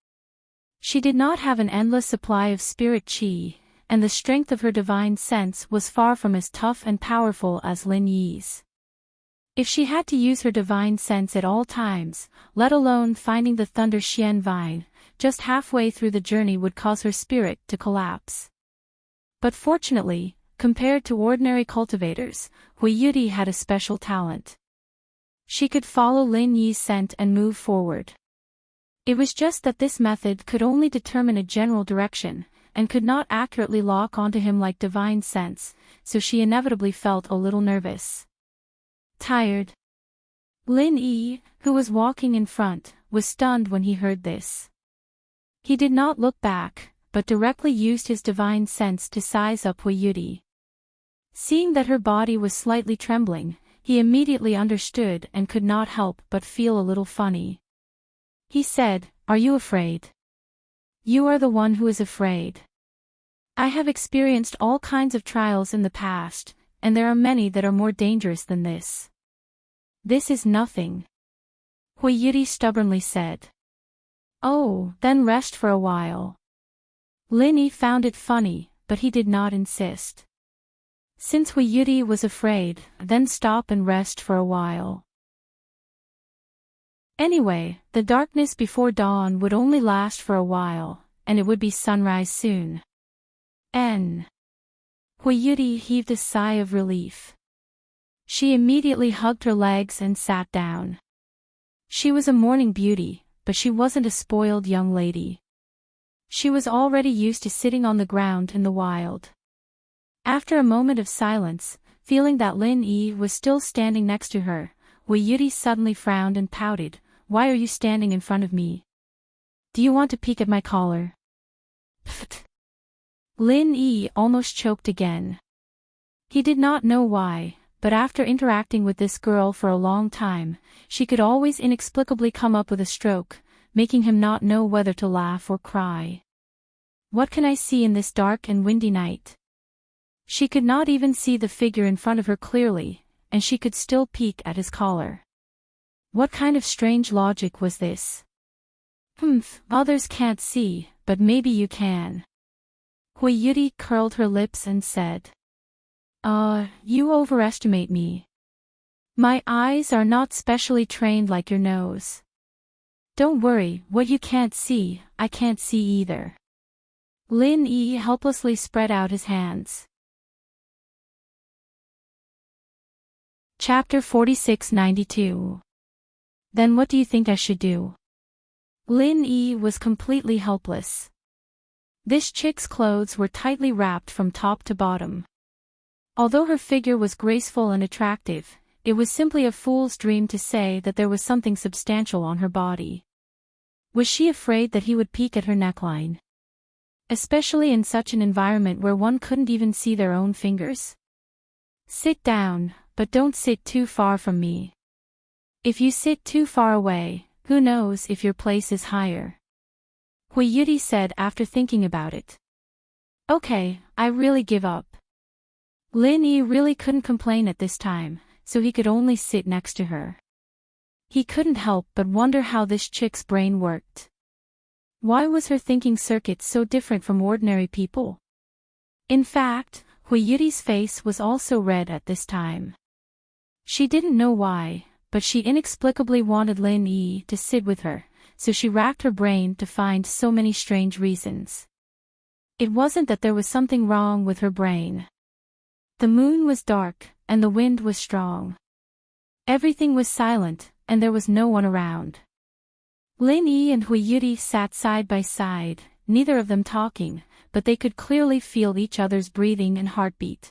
She did not have an endless supply of spirit qi, and the strength of her divine sense was far from as tough and powerful as Lin Yi's. If she had to use her divine sense at all times, let alone finding the Thunder Xian Vine, just halfway through the journey would cause her spirit to collapse. But fortunately, compared to ordinary cultivators, Yuri had a special talent. She could follow Lin Yi's scent and move forward. It was just that this method could only determine a general direction, and could not accurately lock onto him like divine sense, so she inevitably felt a little nervous. Tired. Lin Yi, who was walking in front, was stunned when he heard this. He did not look back, but directly used his divine sense to size up Yuri. Seeing that her body was slightly trembling, he immediately understood and could not help but feel a little funny. He said, "Are you afraid? You are the one who is afraid. I have experienced all kinds of trials in the past, and there are many that are more dangerous than this." "This is nothing," Yuri stubbornly said. "Oh, then rest for a while." Lin Yi found it funny, but he did not insist. Since Yuri was afraid, then stop and rest for a while. Anyway, the darkness before dawn would only last for a while, and it would be sunrise soon. Huiyuti heaved a sigh of relief. She immediately hugged her legs and sat down. She was a morning beauty, but she wasn't a spoiled young lady. She was already used to sitting on the ground in the wild. After a moment of silence, feeling that Lin Yi was still standing next to her, Huiyuti suddenly frowned and pouted. "Why are you standing in front of me? Do you want to peek at my collar?" Pfft. Lin Yi almost choked again. He did not know why, but after interacting with this girl for a long time, she could always inexplicably come up with a stroke, making him not know whether to laugh or cry. What can I see in this dark and windy night? She could not even see the figure in front of her clearly, and she could still peek at his collar. What kind of strange logic was this? Others can't see, but maybe you can. Huiyuti curled her lips and said. You overestimate me. My eyes are not specially trained like your nose. Don't worry, what you can't see, I can't see either. Lin Yi helplessly spread out his hands. Chapter 4692. Then what do you think I should do? Lin Yi was completely helpless. This chick's clothes were tightly wrapped from top to bottom. Although her figure was graceful and attractive, it was simply a fool's dream to say that there was something substantial on her body. Was she afraid that he would peek at her neckline? Especially in such an environment where one couldn't even see their own fingers? Sit down, but don't sit too far from me. If you sit too far away, who knows if your place is higher? Huiyuti said after thinking about it. Okay, I really give up. Lin Yi really couldn't complain at this time, so he could only sit next to her. He couldn't help but wonder how this chick's brain worked. Why was her thinking circuit so different from ordinary people? In fact, Huiyuti's face was also red at this time. She didn't know why, but she inexplicably wanted Lin Yi to sit with her, so she racked her brain to find so many strange reasons. It wasn't that there was something wrong with her brain. The moon was dark, and the wind was strong. Everything was silent, and there was no one around. Lin Yi and Huiyuti sat side by side, neither of them talking, but they could clearly feel each other's breathing and heartbeat.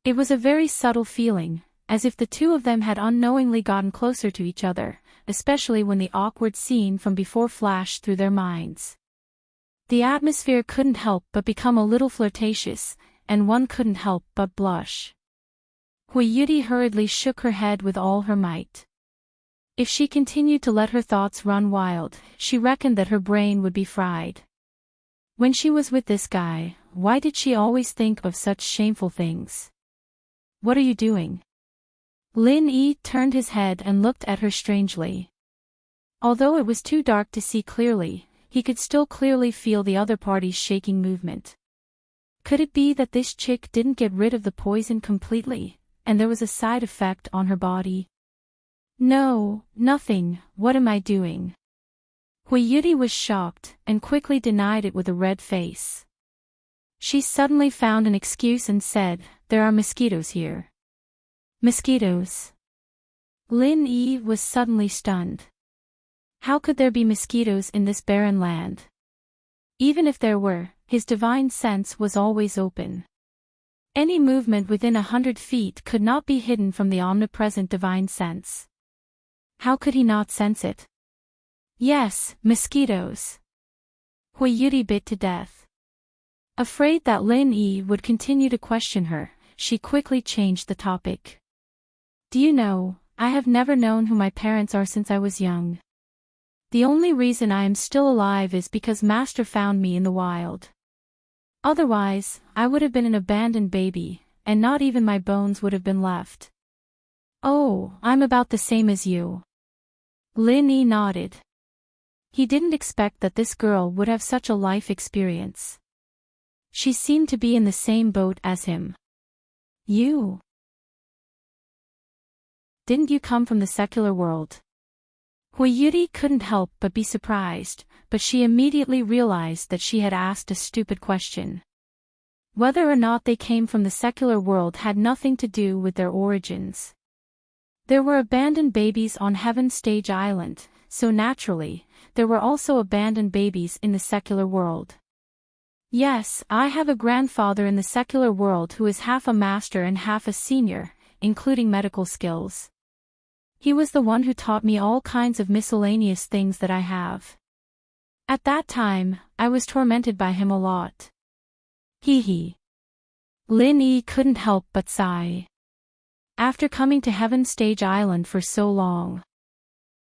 It was a very subtle feeling, as if the two of them had unknowingly gotten closer to each other, especially when the awkward scene from before flashed through their minds. The atmosphere couldn't help but become a little flirtatious, and one couldn't help but blush. Huiyuti hurriedly shook her head with all her might. If she continued to let her thoughts run wild, she reckoned that her brain would be fried. When she was with this guy, why did she always think of such shameful things? What are you doing? Lin Yi turned his head and looked at her strangely. Although it was too dark to see clearly, he could still clearly feel the other party's shaking movement. Could it be that this chick didn't get rid of the poison completely, and there was a side effect on her body? No, nothing, what am I doing? Huiyuti was shocked, and quickly denied it with a red face. She suddenly found an excuse and said, "There are mosquitoes here." Mosquitoes? Lin Yi was suddenly stunned. How could there be mosquitoes in this barren land? Even if there were, his divine sense was always open. Any movement within 100 feet could not be hidden from the omnipresent divine sense. How could he not sense it? Yes, mosquitoes. Huiyuti bit to death. Afraid that Lin Yi would continue to question her, she quickly changed the topic. Do you know, I have never known who my parents are since I was young. The only reason I am still alive is because Master found me in the wild. Otherwise, I would have been an abandoned baby, and not even my bones would have been left. Oh, I'm about the same as you. Lin Yi nodded. He didn't expect that this girl would have such a life experience. She seemed to be in the same boat as him. You? Didn't you come from the secular world? Yuri couldn't help but be surprised, but she immediately realized that she had asked a stupid question. Whether or not they came from the secular world had nothing to do with their origins. There were abandoned babies on Heaven's Stage Island, so naturally, there were also abandoned babies in the secular world. Yes, I have a grandfather in the secular world who is half a master and half a senior, including medical skills. He was the one who taught me all kinds of miscellaneous things that I have. At that time, I was tormented by him a lot. Hee hee. Lin Yi couldn't help but sigh. After coming to Heaven's Stage Island for so long,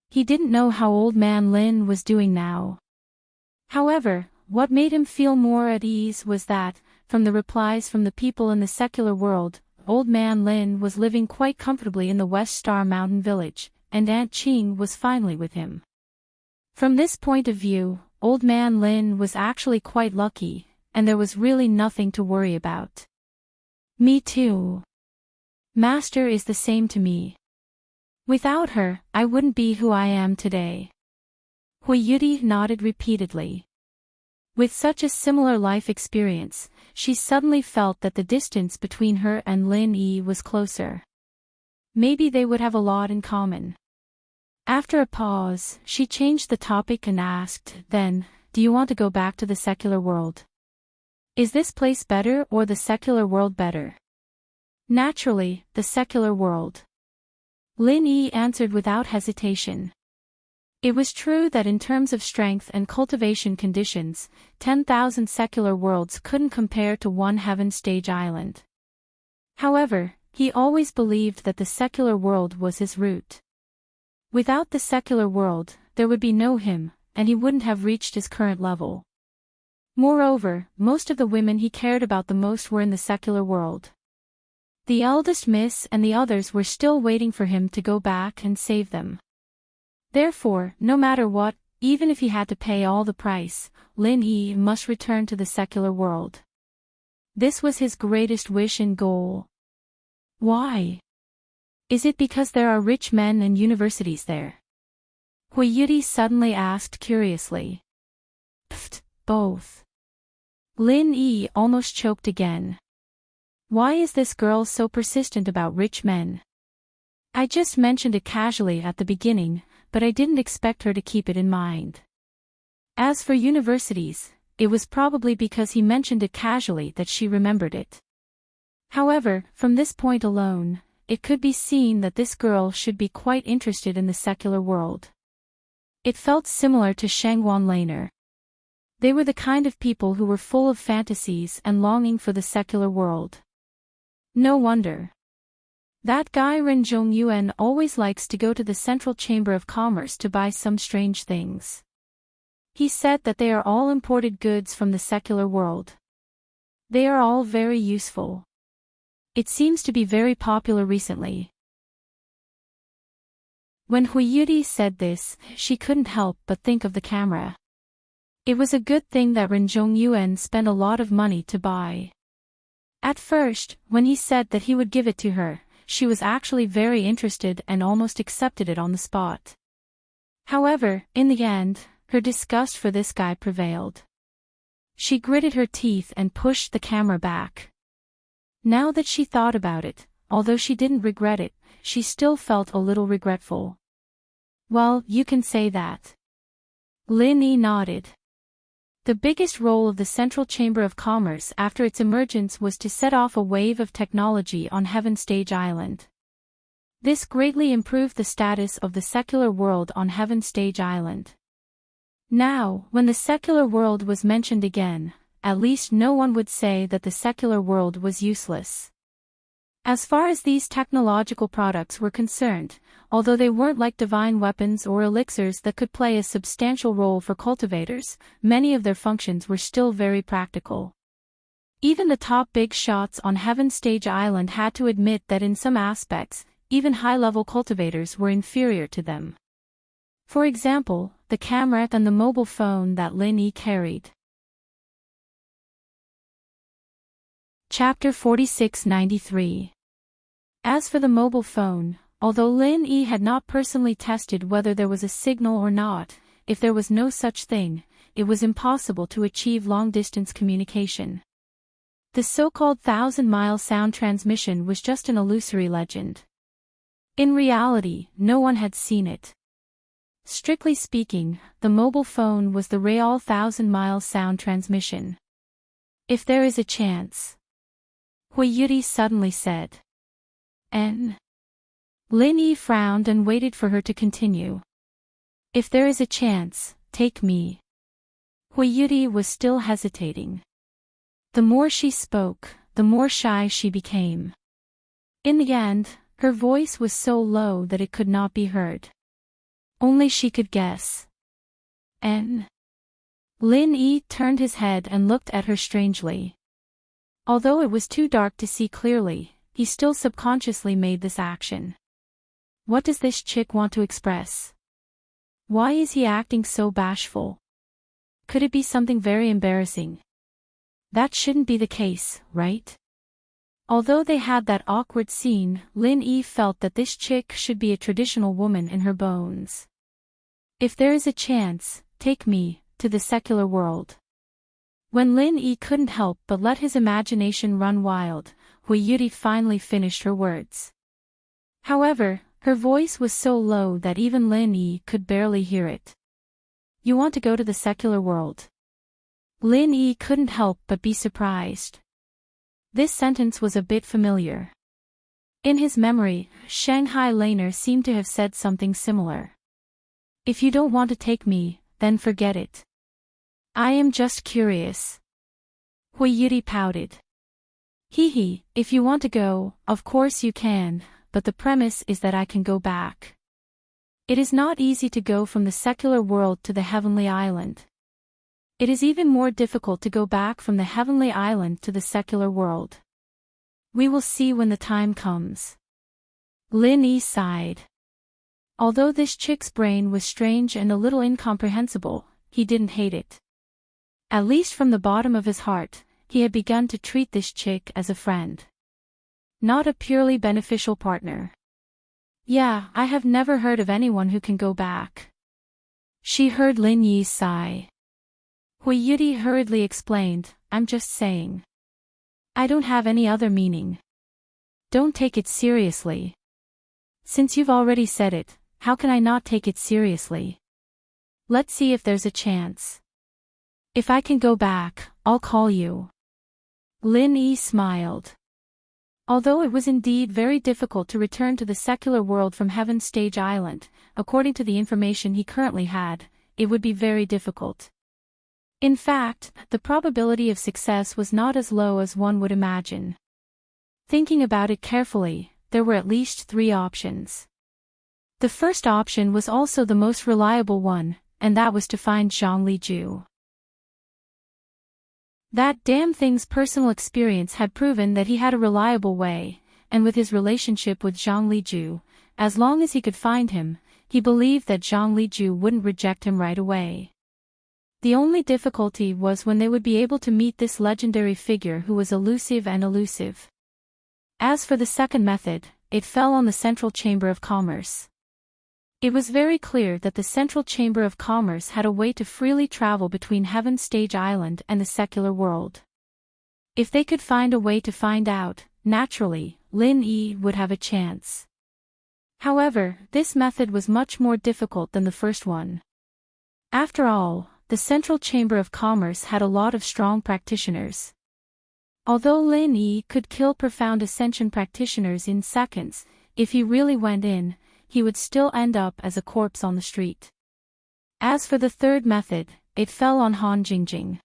he didn't know how Old Man Lin was doing now. However, what made him feel more at ease was that, from the replies from the people in the secular world, Old Man Lin was living quite comfortably in the West Star Mountain village, and Aunt Qing was finally with him. From this point of view, Old Man Lin was actually quite lucky, and there was really nothing to worry about. Me too. Master is the same to me. Without her, I wouldn't be who I am today. Yuri nodded repeatedly. With such a similar life experience, she suddenly felt that the distance between her and Lin Yi was closer. Maybe they would have a lot in common. After a pause, she changed the topic and asked, "Then, do you want to go back to the secular world? Is this place better or the secular world better?" "Naturally, the secular world." Lin Yi answered without hesitation. It was true that in terms of strength and cultivation conditions, 10,000 secular worlds couldn't compare to one Heaven Stage Island. However, he always believed that the secular world was his root. Without the secular world, there would be no him, and he wouldn't have reached his current level. Moreover, most of the women he cared about the most were in the secular world. The eldest miss and the others were still waiting for him to go back and save them. Therefore, no matter what, even if he had to pay all the price, Lin Yi must return to the secular world. This was his greatest wish and goal. Why? Is it because there are rich men and universities there? Yuri suddenly asked curiously. Pfft, both. Lin Yi almost choked again. Why is this girl so persistent about rich men? I just mentioned it casually at the beginning, but I didn't expect her to keep it in mind. As for universities, it was probably because he mentioned it casually that she remembered it. However, from this point alone, it could be seen that this girl should be quite interested in the secular world. It felt similar to Shangwan Laner. They were the kind of people who were full of fantasies and longing for the secular world. No wonder. That guy Ren Zhongyuan always likes to go to the Central Chamber of Commerce to buy some strange things. He said that they are all imported goods from the secular world. They are all very useful. It seems to be very popular recently. When Yuri said this, she couldn't help but think of the camera. It was a good thing that Ren Zhongyuan spent a lot of money to buy. At first, when he said that he would give it to her, she was actually very interested and almost accepted it on the spot. However, in the end, her disgust for this guy prevailed. She gritted her teeth and pushed the camera back. Now that she thought about it, although she didn't regret it, she still felt a little regretful. Well, you can say that. Lin Yi nodded. The biggest role of the Central Chamber of Commerce after its emergence was to set off a wave of technology on Heaven Stage Island. This greatly improved the status of the secular world on Heaven Stage Island. Now, when the secular world was mentioned again, at least no one would say that the secular world was useless. As far as these technological products were concerned, although they weren't like divine weapons or elixirs that could play a substantial role for cultivators, many of their functions were still very practical. Even the top big shots on Heaven Stage Island had to admit that in some aspects, even high-level cultivators were inferior to them. For example, the camera and the mobile phone that Lin Yi carried. Chapter 4693. As for the mobile phone, Although Lin Yi had not personally tested whether there was a signal or not, if there was no such thing, it was impossible to achieve long-distance communication. The so-called 1,000-mile sound transmission was just an illusory legend. In reality, no one had seen it. Strictly speaking, the mobile phone was the real 1,000-mile sound transmission. If there is a chance, Hui Yuri suddenly said. Lin Yi frowned and waited for her to continue. If there is a chance, take me. Hui Yuri was still hesitating. The more she spoke, the more shy she became. In the end, her voice was so low that it could not be heard. Only she could guess. Lin Yi turned his head and looked at her strangely. Although it was too dark to see clearly, he still subconsciously made this action. What does this chick want to express? Why is he acting so bashful? Could it be something very embarrassing? That shouldn't be the case, right? Although they had that awkward scene, Lin Yi felt that this chick should be a traditional woman in her bones. If there is a chance, take me to the secular world. When Lin Yi couldn't help but let his imagination run wild, Hui Yuri finally finished her words. However, her voice was so low that even Lin Yi could barely hear it. You want to go to the secular world? Lin Yi couldn't help but be surprised. This sentence was a bit familiar. In his memory, Shanghai Laner seemed to have said something similar. If you don't want to take me, then forget it. I am just curious. Hui Yuri pouted. Hee, if you want to go, of course you can, but the premise is that I can go back. It is not easy to go from the secular world to the heavenly island. It is even more difficult to go back from the heavenly island to the secular world. We will see when the time comes. Lin Yi sighed. Although this chick's brain was strange and a little incomprehensible, he didn't hate it. At least from the bottom of his heart, he had begun to treat this chick as a friend. Not a purely beneficial partner. Yeah, I have never heard of anyone who can go back. She heard Lin Yi's sigh. Hui Yuri hurriedly explained, I'm just saying. I don't have any other meaning. Don't take it seriously. Since you've already said it, how can I not take it seriously? Let's see if there's a chance. If I can go back, I'll call you. Lin Yi smiled. Although it was indeed very difficult to return to the secular world from Heaven's Stage Island, according to the information he currently had, it would be very difficult. In fact, the probability of success was not as low as one would imagine. Thinking about it carefully, there were at least 3 options. The first option was also the most reliable one, and that was to find Zhang Liju. That damn thing's personal experience had proven that he had a reliable way, and with his relationship with Zhang Liju, as long as he could find him, he believed that Zhang Liju wouldn't reject him right away. The only difficulty was when they would be able to meet this legendary figure who was elusive and elusive. As for the second method, it fell on the Central Chamber of Commerce. It was very clear that the Central Chamber of Commerce had a way to freely travel between Heaven's Stage Island and the secular world. If they could find a way to find out, naturally, Lin Yi would have a chance. However, this method was much more difficult than the first one. After all, the Central Chamber of Commerce had a lot of strong practitioners. Although Lin Yi could kill profound ascension practitioners in seconds, if he really went in, he would still end up as a corpse on the street. As for the third method, it fell on Han Jingjing.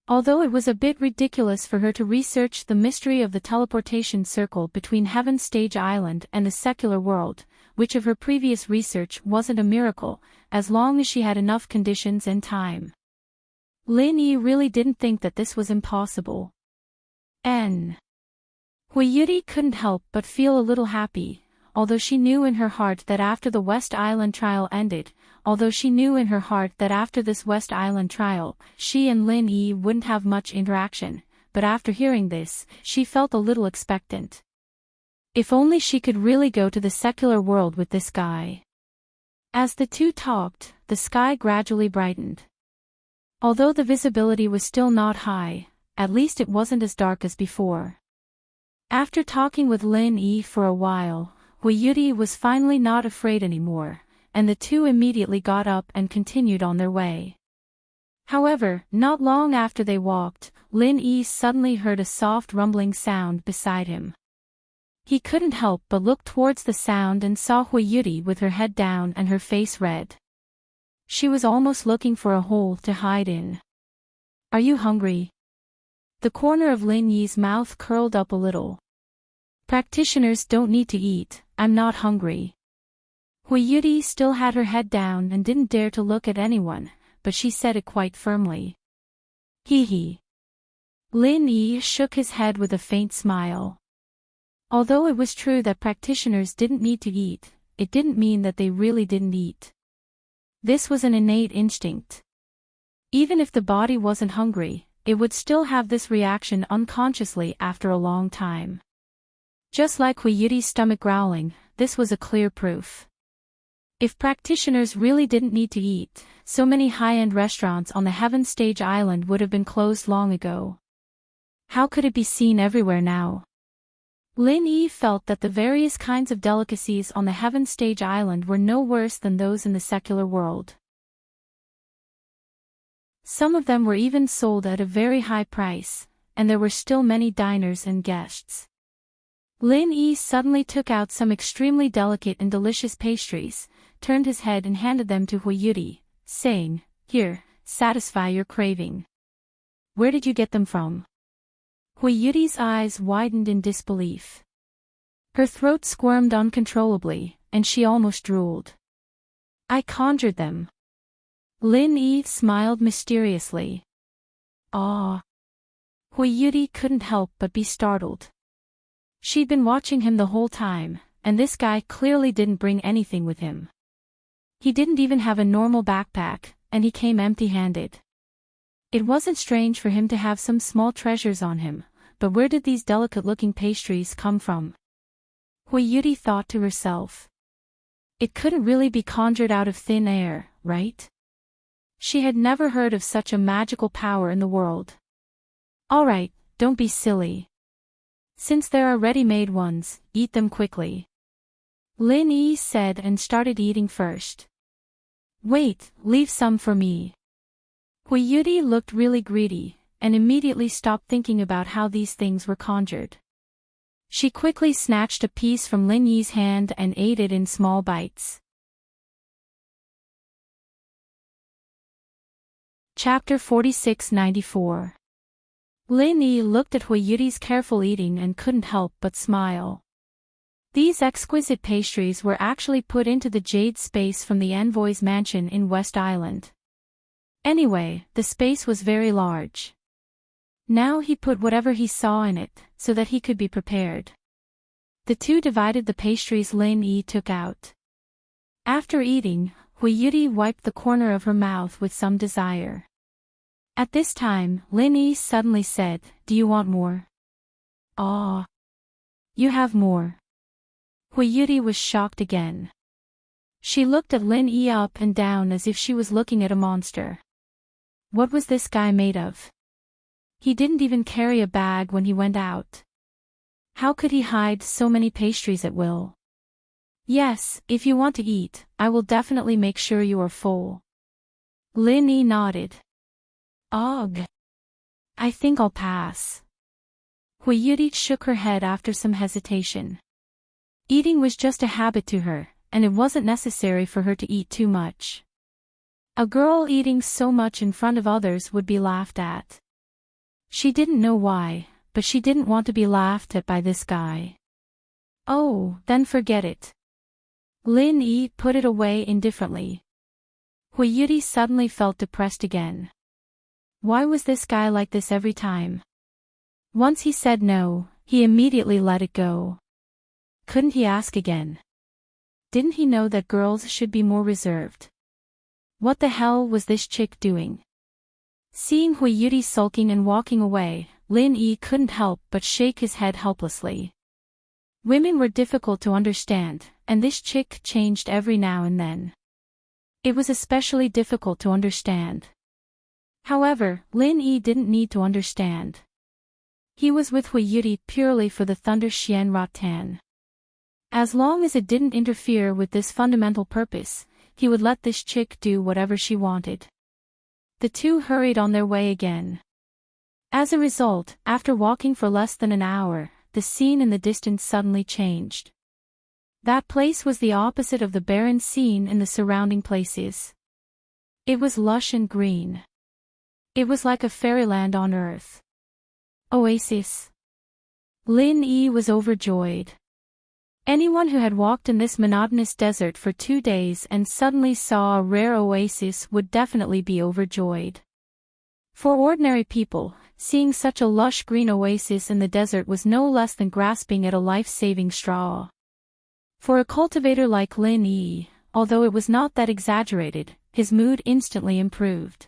Although it was a bit ridiculous for her to research the mystery of the teleportation circle between Heaven's Stage Island and the secular world, which of her previous research wasn't a miracle, as long as she had enough conditions and time. Lin Yi really didn't think that this was impossible. Hui Yuri couldn't help but feel a little happy, although she knew in her heart that after the West Island trial ended, this West Island trial, she and Lin Yi wouldn't have much interaction, but after hearing this, she felt a little expectant. If only she could really go to the secular world with this guy. As the two talked, the sky gradually brightened. Although the visibility was still not high, at least it wasn't as dark as before. After talking with Lin Yi for a while, Hui Yuri was finally not afraid anymore, and the two immediately got up and continued on their way. However, not long after they walked, Lin Yi suddenly heard a soft rumbling sound beside him. He couldn't help but look towards the sound and saw Hui Yuri with her head down and her face red. She was almost looking for a hole to hide in. "Are you hungry?" The corner of Lin Yi's mouth curled up a little. "Practitioners don't need to eat, I'm not hungry." Hui Yuri still had her head down and didn't dare to look at anyone, but she said it quite firmly. "Hee hee." Lin Yi shook his head with a faint smile. Although it was true that practitioners didn't need to eat, it didn't mean that they really didn't eat. This was an innate instinct. Even if the body wasn't hungry, it would still have this reaction unconsciously after a long time. Just like Hui Yuri's stomach growling, this was a clear proof. If practitioners really didn't need to eat, so many high-end restaurants on the Heaven Stage Island would have been closed long ago. How could it be seen everywhere now? Lin Yi felt that the various kinds of delicacies on the Heaven Stage Island were no worse than those in the secular world. Some of them were even sold at a very high price, and there were still many diners and guests. Lin Yi suddenly took out some extremely delicate and delicious pastries, turned his head and handed them to Hui Yuri, saying, "Here, satisfy your craving." "Where did you get them from?" Hui Yuri's eyes widened in disbelief. Her throat squirmed uncontrollably, and she almost drooled. "I conjured them." Lin Yi smiled mysteriously. "Ah." Hui Yuri couldn't help but be startled. She'd been watching him the whole time, and this guy clearly didn't bring anything with him. He didn't even have a normal backpack, and he came empty-handed. It wasn't strange for him to have some small treasures on him, but where did these delicate-looking pastries come from? Hui Yuri thought to herself. It couldn't really be conjured out of thin air, right? She had never heard of such a magical power in the world. "All right, don't be silly. Since there are ready-made ones, eat them quickly," Lin Yi said and started eating first. "Wait, leave some for me." Hui Yuri looked really greedy, and immediately stopped thinking about how these things were conjured. She quickly snatched a piece from Lin Yi's hand and ate it in small bites. Chapter 4694. Lin Yi looked at Hui Yuri's careful eating and couldn't help but smile. These exquisite pastries were actually put into the jade space from the envoy's mansion in West Island. Anyway, the space was very large. Now he put whatever he saw in it, so that he could be prepared. The two divided the pastries Lin Yi took out. After eating, Hui Yuri wiped the corner of her mouth with some desire. At this time, Lin Yi suddenly said, "Do you want more?" "Ah. You have more." Hui Yuri was shocked again. She looked at Lin Yi up and down as if she was looking at a monster. What was this guy made of? He didn't even carry a bag when he went out. How could he hide so many pastries at will? "Yes, if you want to eat, I will definitely make sure you are full." Lin Yi nodded. "Ugh. I think I'll pass." Hui Yuri shook her head after some hesitation. Eating was just a habit to her, and it wasn't necessary for her to eat too much. A girl eating so much in front of others would be laughed at. She didn't know why, but she didn't want to be laughed at by this guy. "Oh, then forget it." Lin Yi put it away indifferently. Hui Yuri suddenly felt depressed again. Why was this guy like this every time? Once he said no, he immediately let it go. Couldn't he ask again? Didn't he know that girls should be more reserved? What the hell was this chick doing? Seeing Hui Yuri sulking and walking away, Lin Yi couldn't help but shake his head helplessly. Women were difficult to understand, and this chick changed every now and then. It was especially difficult to understand. However, Lin Yi didn't need to understand. He was with Hui Yuri purely for the Thunder Xian Ratan. As long as it didn't interfere with this fundamental purpose, he would let this chick do whatever she wanted. The two hurried on their way again. As a result, after walking for less than an hour, the scene in the distance suddenly changed. That place was the opposite of the barren scene in the surrounding places. It was lush and green. It was like a fairyland on earth. Oasis. Lin Yi was overjoyed. Anyone who had walked in this monotonous desert for 2 days and suddenly saw a rare oasis would definitely be overjoyed. For ordinary people, seeing such a lush green oasis in the desert was no less than grasping at a life-saving straw. For a cultivator like Lin Yi, although it was not that exaggerated, his mood instantly improved.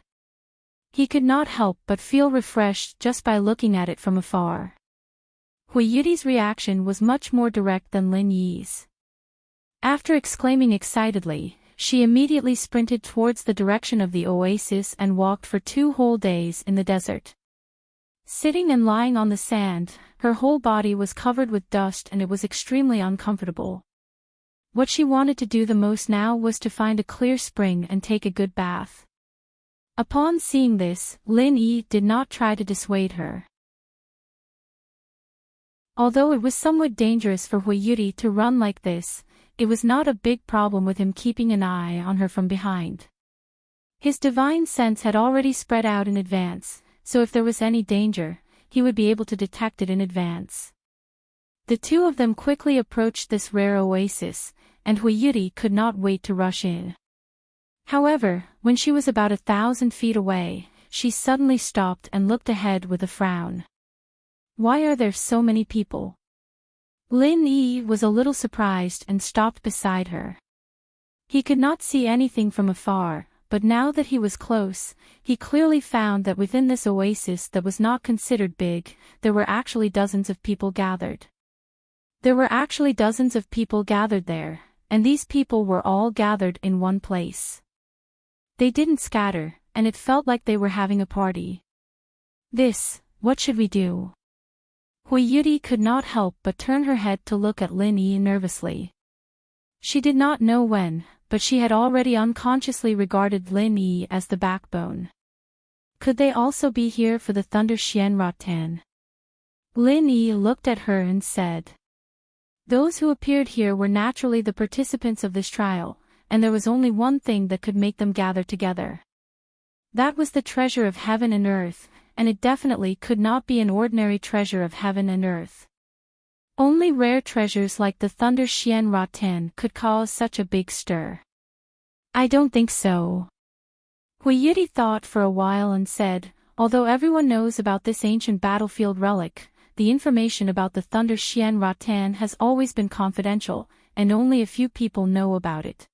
He could not help but feel refreshed just by looking at it from afar. Hui Yuri's reaction was much more direct than Lin Yi's. After exclaiming excitedly, she immediately sprinted towards the direction of the oasis and walked for 2 whole days in the desert. Sitting and lying on the sand, her whole body was covered with dust and it was extremely uncomfortable. What she wanted to do the most now was to find a clear spring and take a good bath. Upon seeing this, Lin Yi did not try to dissuade her. Although it was somewhat dangerous for Hui Yuri to run like this, it was not a big problem with him keeping an eye on her from behind. His divine sense had already spread out in advance, so if there was any danger, he would be able to detect it in advance. The two of them quickly approached this rare oasis, and Hui Yuri could not wait to rush in. However, when she was about 1,000 feet away, she suddenly stopped and looked ahead with a frown. Why are there so many people? Lin Yi was a little surprised and stopped beside her. He could not see anything from afar, but now that he was close, he clearly found that within this oasis that was not considered big, there were actually dozens of people gathered. There were actually dozens of people gathered there, and these people were all gathered in one place. They didn't scatter, and it felt like they were having a party. What should we do? Hui Yuri could not help but turn her head to look at Lin Yi nervously. She did not know when, but she had already unconsciously regarded Lin Yi as the backbone. Could they also be here for the Thunder Xian Ratan? Lin Yi looked at her and said. Those who appeared here were naturally the participants of this trial, and there was only one thing that could make them gather together. That was the treasure of heaven and earth, and it definitely could not be an ordinary treasure of heaven and earth. Only rare treasures like the Thunder Xian Ratan could cause such a big stir. I don't think so. Hui Yuri thought for a while and said, although everyone knows about this ancient battlefield relic, the information about the Thunder Xian Ratan has always been confidential, and only a few people know about it.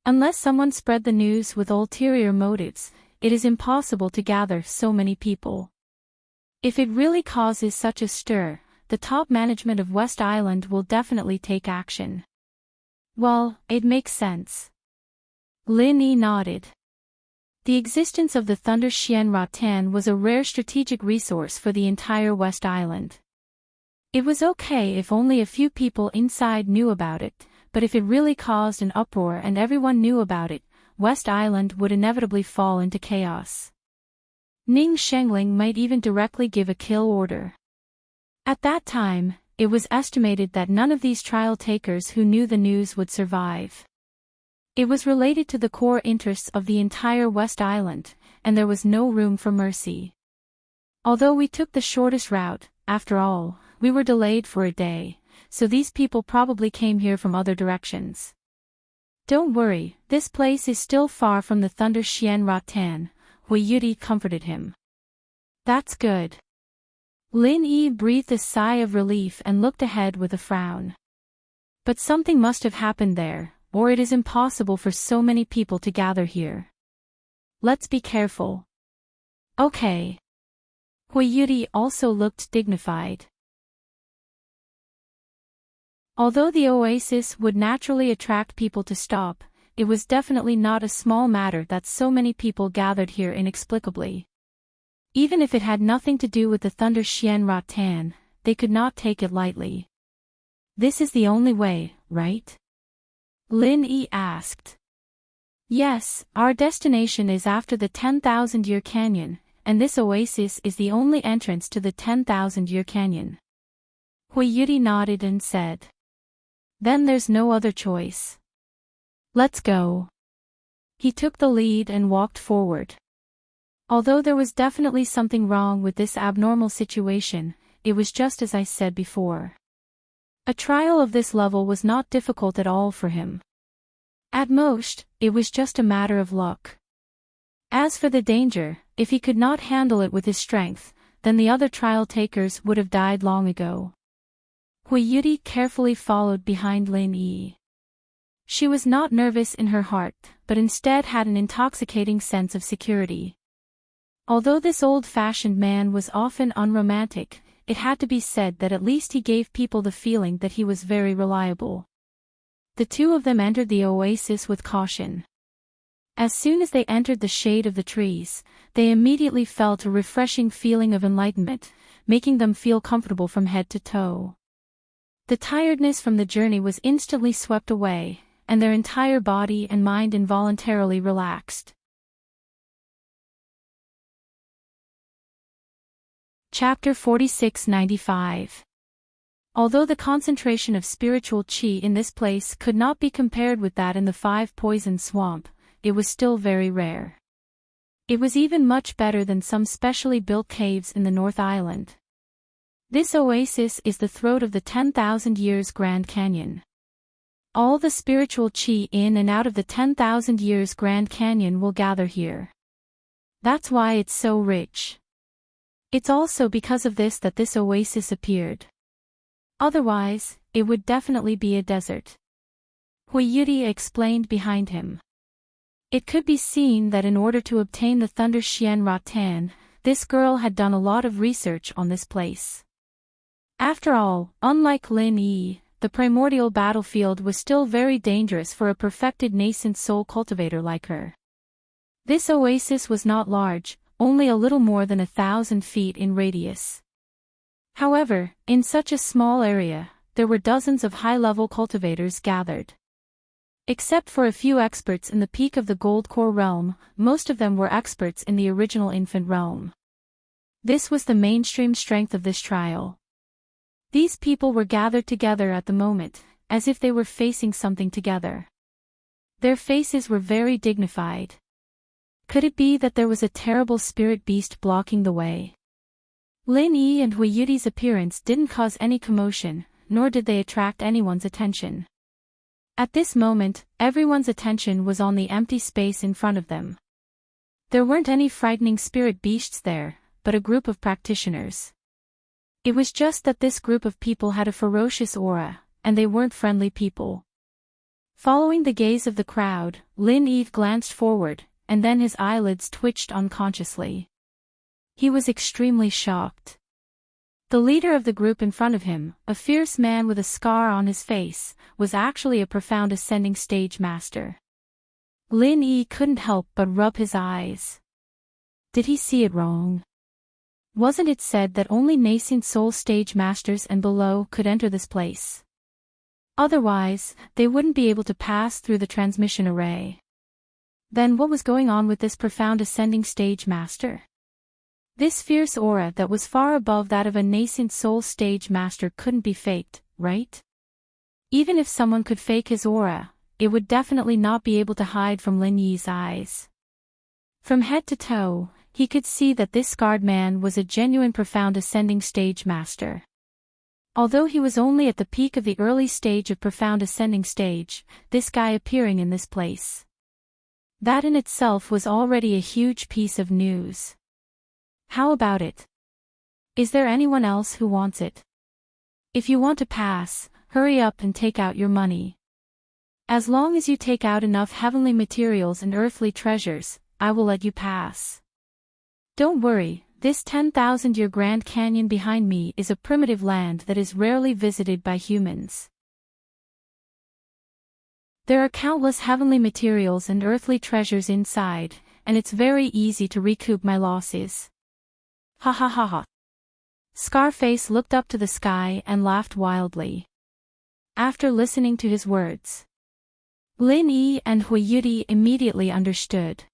Unless someone spread the news with ulterior motives, it is impossible to gather so many people. If it really causes such a stir, the top management of West Island will definitely take action. Well, it makes sense. Lin Yi nodded. The existence of the Thunder Xian Ratan was a rare strategic resource for the entire West Island. It was okay if only a few people inside knew about it, but if it really caused an uproar and everyone knew about it, West Island would inevitably fall into chaos. Ning Shengling might even directly give a kill order. At that time, it was estimated that none of these trial takers who knew the news would survive. It was related to the core interests of the entire West Island, and there was no room for mercy. Although we took the shortest route, after all, we were delayed for a day, so these people probably came here from other directions. Don't worry, this place is still far from the Thunder Xian Ratan, Hui Yuri comforted him. That's good. Lin Yi breathed a sigh of relief and looked ahead with a frown. But something must have happened there, or it is impossible for so many people to gather here. Let's be careful. Okay. Hui Yuri also looked dignified. Although the oasis would naturally attract people to stop, it was definitely not a small matter that so many people gathered here inexplicably. Even if it had nothing to do with the Thunder Xian Ratan, they could not take it lightly. This is the only way, right? Lin Yi asked. Yes, our destination is after the 10,000-year canyon, and this oasis is the only entrance to the 10,000-year canyon. Hui Yudi nodded and said. Then there's no other choice. Let's go. He took the lead and walked forward. Although there was definitely something wrong with this abnormal situation, it was just as I said before. A trial of this level was not difficult at all for him. At most, it was just a matter of luck. As for the danger, if he could not handle it with his strength, then the other trial takers would have died long ago. Hui Yudi carefully followed behind Lin Yi. She was not nervous in her heart, but instead had an intoxicating sense of security. Although this old-fashioned man was often unromantic, it had to be said that at least he gave people the feeling that he was very reliable. The two of them entered the oasis with caution. As soon as they entered the shade of the trees, they immediately felt a refreshing feeling of enlightenment, making them feel comfortable from head to toe. The tiredness from the journey was instantly swept away, and their entire body and mind involuntarily relaxed. Chapter 4695. Although the concentration of spiritual qi in this place could not be compared with that in the Five Poison Swamp, it was still very rare. It was even much better than some specially built caves in the North Island. This oasis is the throat of the 10,000 years Grand Canyon. All the spiritual qi in and out of the 10,000 years Grand Canyon will gather here. That's why it's so rich. It's also because of this that this oasis appeared. Otherwise, it would definitely be a desert. Hui Yudi explained behind him. It could be seen that in order to obtain the Thunder Xian Ratan, this girl had done a lot of research on this place. After all, unlike Lin Yi, the primordial battlefield was still very dangerous for a perfected nascent soul cultivator like her. This oasis was not large, only a little more than 1,000 feet in radius. However, in such a small area, there were dozens of high-level cultivators gathered. Except for a few experts in the peak of the Gold Core realm, most of them were experts in the original infant realm. This was the mainstream strength of this trial. These people were gathered together at the moment, as if they were facing something together. Their faces were very dignified. Could it be that there was a terrible spirit beast blocking the way? Lin Yi and Hui Yudi's appearance didn't cause any commotion, nor did they attract anyone's attention. At this moment, everyone's attention was on the empty space in front of them. There weren't any frightening spirit beasts there, but a group of practitioners. It was just that this group of people had a ferocious aura, and they weren't friendly people. Following the gaze of the crowd, Lin Yi glanced forward, and then his eyelids twitched unconsciously. He was extremely shocked. The leader of the group in front of him, a fierce man with a scar on his face, was actually a profound ascending stage master. Lin Yi couldn't help but rub his eyes. Did he see it wrong? Wasn't it said that only nascent soul stage masters and below could enter this place? Otherwise, they wouldn't be able to pass through the transmission array. Then what was going on with this profound ascending stage master? This fierce aura that was far above that of a nascent soul stage master couldn't be faked, right? Even if someone could fake his aura, it would definitely not be able to hide from Lin Yi's eyes. From head to toe, he could see that this scarred man was a genuine profound ascending stage master. Although he was only at the peak of the early stage of profound ascending stage, this guy appearing in this place. That in itself was already a huge piece of news. How about it? Is there anyone else who wants it? If you want to pass, hurry up and take out your money. As long as you take out enough heavenly materials and earthly treasures, I will let you pass. Don't worry, this 10,000-year Grand Canyon behind me is a primitive land that is rarely visited by humans. There are countless heavenly materials and earthly treasures inside, and it's very easy to recoup my losses. Ha ha ha ha. Scarface looked up to the sky and laughed wildly. After listening to his words, Lin Yi and Hui Yudi immediately understood.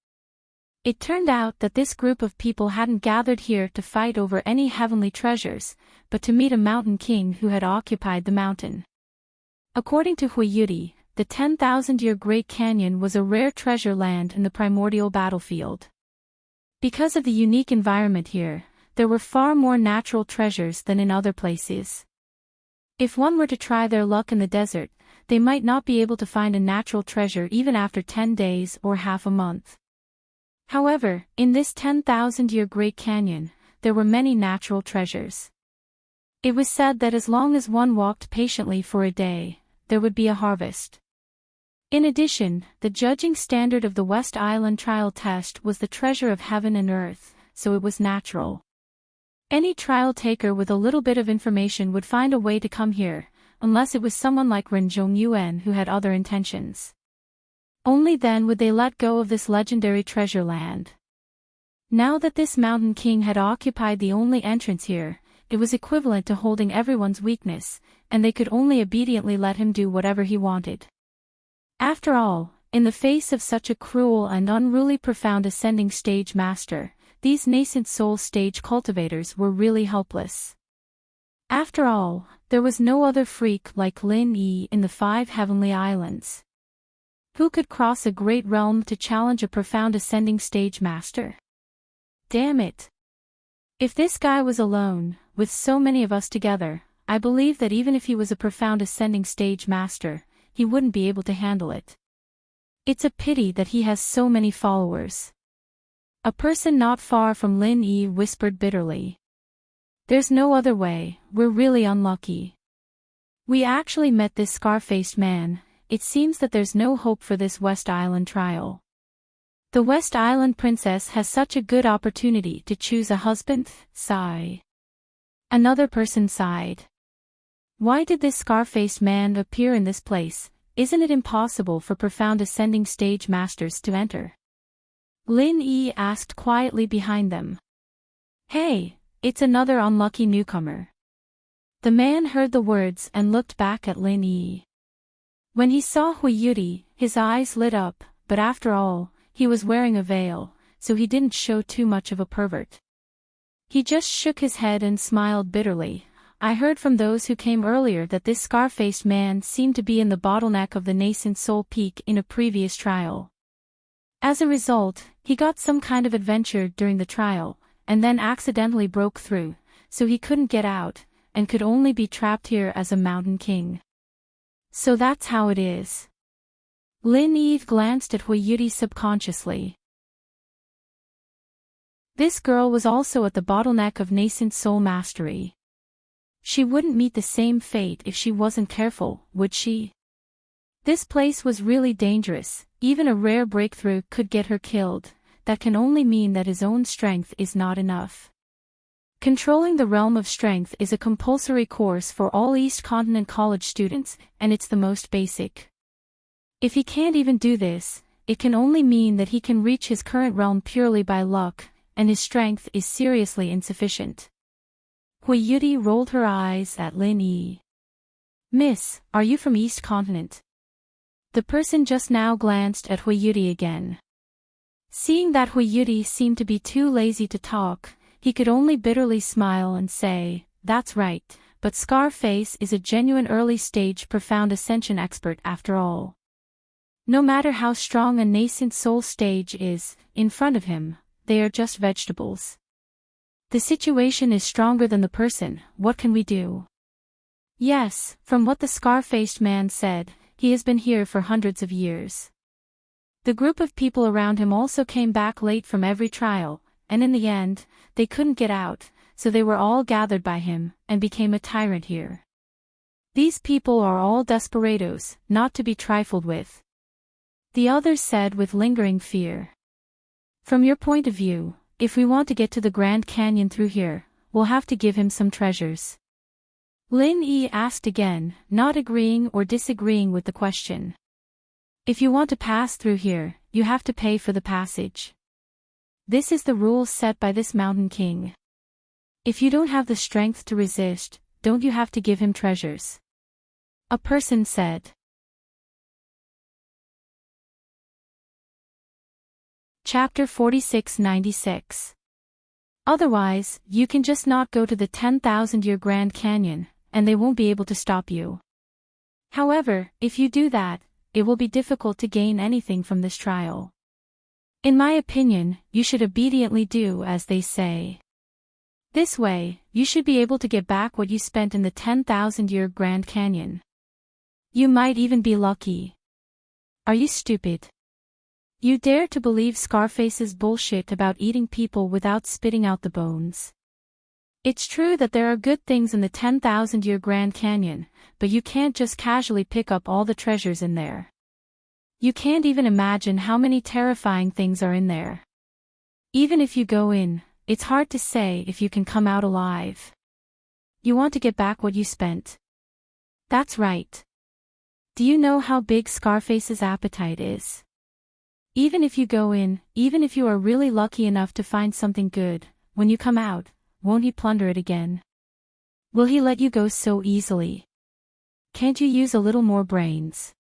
It turned out that this group of people hadn't gathered here to fight over any heavenly treasures, but to meet a mountain king who had occupied the mountain. According to Hui Yudi, the 10,000-year Great Canyon was a rare treasure land in the primordial battlefield. Because of the unique environment here, there were far more natural treasures than in other places. If one were to try their luck in the desert, they might not be able to find a natural treasure even after 10 days or half a month. However, in this 10,000-year Great Canyon, there were many natural treasures. It was said that as long as one walked patiently for a day, there would be a harvest. In addition, the judging standard of the West Island trial test was the treasure of heaven and earth, so it was natural. Any trial taker with a little bit of information would find a way to come here, unless it was someone like Ren Zhongyuan who had other intentions. Only then would they let go of this legendary treasure land. Now that this mountain king had occupied the only entrance here, it was equivalent to holding everyone's weakness, and they could only obediently let him do whatever he wanted. After all, in the face of such a cruel and unruly profound ascending stage master, these nascent soul stage cultivators were really helpless. After all, there was no other freak like Lin Yi in the 5 heavenly islands. Who could cross a great realm to challenge a profound ascending stage master? Damn it! If this guy was alone, with so many of us together, I believe that even if he was a profound ascending stage master, he wouldn't be able to handle it. It's a pity that he has so many followers. A person not far from Lin Yi whispered bitterly. There's no other way, we're really unlucky. We actually met this scar-faced man. It seems that there's no hope for this West Island trial. The West Island princess has such a good opportunity to choose a husband, sigh. Another person sighed. Why did this scar-faced man appear in this place? Isn't it impossible for profound ascending stage masters to enter? Lin Yi asked quietly behind them. Hey, it's another unlucky newcomer. The man heard the words and looked back at Lin Yi. When he saw Hui Yudi, his eyes lit up, but after all, he was wearing a veil, so he didn't show too much of a pervert. He just shook his head and smiled bitterly. I heard from those who came earlier that this scar-faced man seemed to be in the bottleneck of the nascent soul peak in a previous trial. As a result, he got some kind of adventure during the trial, and then accidentally broke through, so he couldn't get out, and could only be trapped here as a mountain king. So that's how it is. Lin Yi glanced at Hui Yudi subconsciously. This girl was also at the bottleneck of nascent soul mastery. She wouldn't meet the same fate if she wasn't careful, would she? This place was really dangerous. Even a rare breakthrough could get her killed. That can only mean that his own strength is not enough. Controlling the realm of strength is a compulsory course for all East Continent college students, and it's the most basic. If he can't even do this, it can only mean that he can reach his current realm purely by luck, and his strength is seriously insufficient. Hui Yudi rolled her eyes at Lin Yi. Miss, are you from East Continent? The person just now glanced at Hui Yudi again. Seeing that Hui Yudi seemed to be too lazy to talk, he could only bitterly smile and say, that's right, but Scarface is a genuine early-stage profound ascension expert after all. No matter how strong a nascent soul stage is, in front of him, they are just vegetables. The situation is stronger than the person, what can we do? Yes, from what the scar-faced man said, he has been here for hundreds of years. The group of people around him also came back late from every trial, and in the end, they couldn't get out, so they were all gathered by him, and became a tyrant here. These people are all desperados, not to be trifled with. The others said with lingering fear. From your point of view, if we want to get to the Grand Canyon through here, we'll have to give him some treasures. Lin Yi asked again, not agreeing or disagreeing with the question. If you want to pass through here, you have to pay for the passage. This is the rules set by this mountain king. If you don't have the strength to resist, don't you have to give him treasures? A person said. Chapter 4696. Otherwise, you can just not go to the 10,000-year Grand Canyon, and they won't be able to stop you. However, if you do that, it will be difficult to gain anything from this trial. In my opinion, you should obediently do as they say. This way, you should be able to get back what you spent in the 10,000-year Grand Canyon. You might even be lucky. Are you stupid? You dare to believe Scarface's bullshit about eating people without spitting out the bones? It's true that there are good things in the 10,000-year Grand Canyon, but you can't just casually pick up all the treasures in there. You can't even imagine how many terrifying things are in there. Even if you go in, it's hard to say if you can come out alive. You want to get back what you spent. That's right. Do you know how big Scarface's appetite is? Even if you go in, even if you are really lucky enough to find something good, when you come out, won't he plunder it again? Will he let you go so easily? Can't you use a little more brains?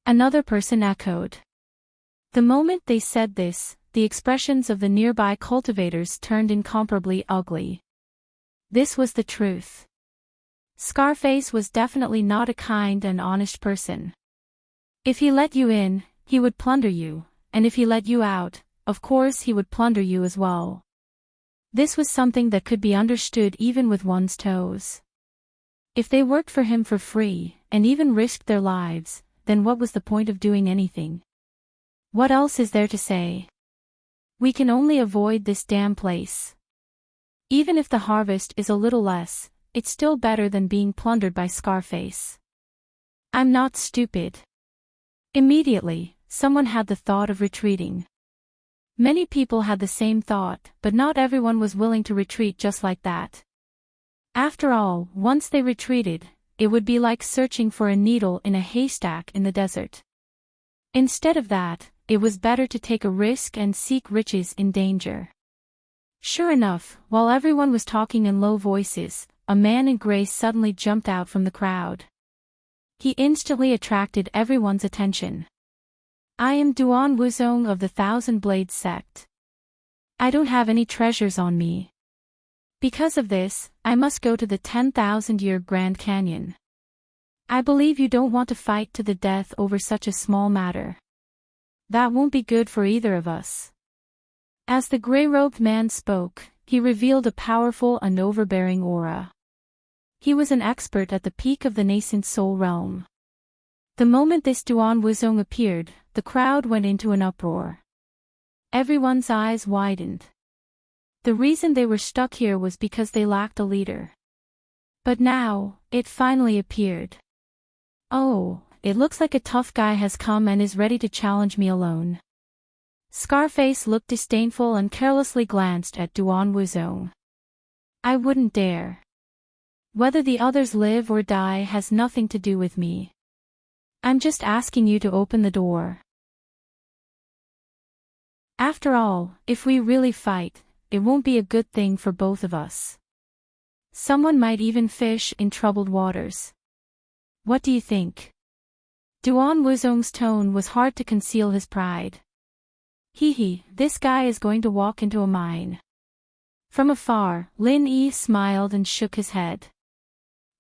Another person echoed. The moment they said this, the expressions of the nearby cultivators turned incomparably ugly. This was the truth. Scarface was definitely not a kind and honest person. If he let you in, he would plunder you, and if he let you out, of course he would plunder you as well. This was something that could be understood even with one's toes. If they worked for him for free, and even risked their lives, then what was the point of doing anything? What else is there to say? We can only avoid this damn place. Even if the harvest is a little less, it's still better than being plundered by Scarface. I'm not stupid. Immediately, someone had the thought of retreating. Many people had the same thought, but not everyone was willing to retreat just like that. After all, once they retreated, it would be like searching for a needle in a haystack in the desert. Instead of that, it was better to take a risk and seek riches in danger. Sure enough, while everyone was talking in low voices, a man in gray suddenly jumped out from the crowd. He instantly attracted everyone's attention. I am Duan Wuzong of the Thousand Blades sect. I don't have any treasures on me. Because of this, I must go to the 10,000-year Grand Canyon. I believe you don't want to fight to the death over such a small matter. That won't be good for either of us. As the gray-robed man spoke, he revealed a powerful and overbearing aura. He was an expert at the peak of the nascent soul realm. The moment this Duan Wuzong appeared, the crowd went into an uproar. Everyone's eyes widened. The reason they were stuck here was because they lacked a leader. But now, it finally appeared. Oh, it looks like a tough guy has come and is ready to challenge me alone. Scarface looked disdainful and carelessly glanced at Duan Wuzong. I wouldn't dare. Whether the others live or die has nothing to do with me. I'm just asking you to open the door. After all, if we really fight, it won't be a good thing for both of us. Someone might even fish in troubled waters. What do you think? Duan Wuzong's tone was hard to conceal his pride. Hee, this guy is going to walk into a mine. From afar, Lin Yi smiled and shook his head.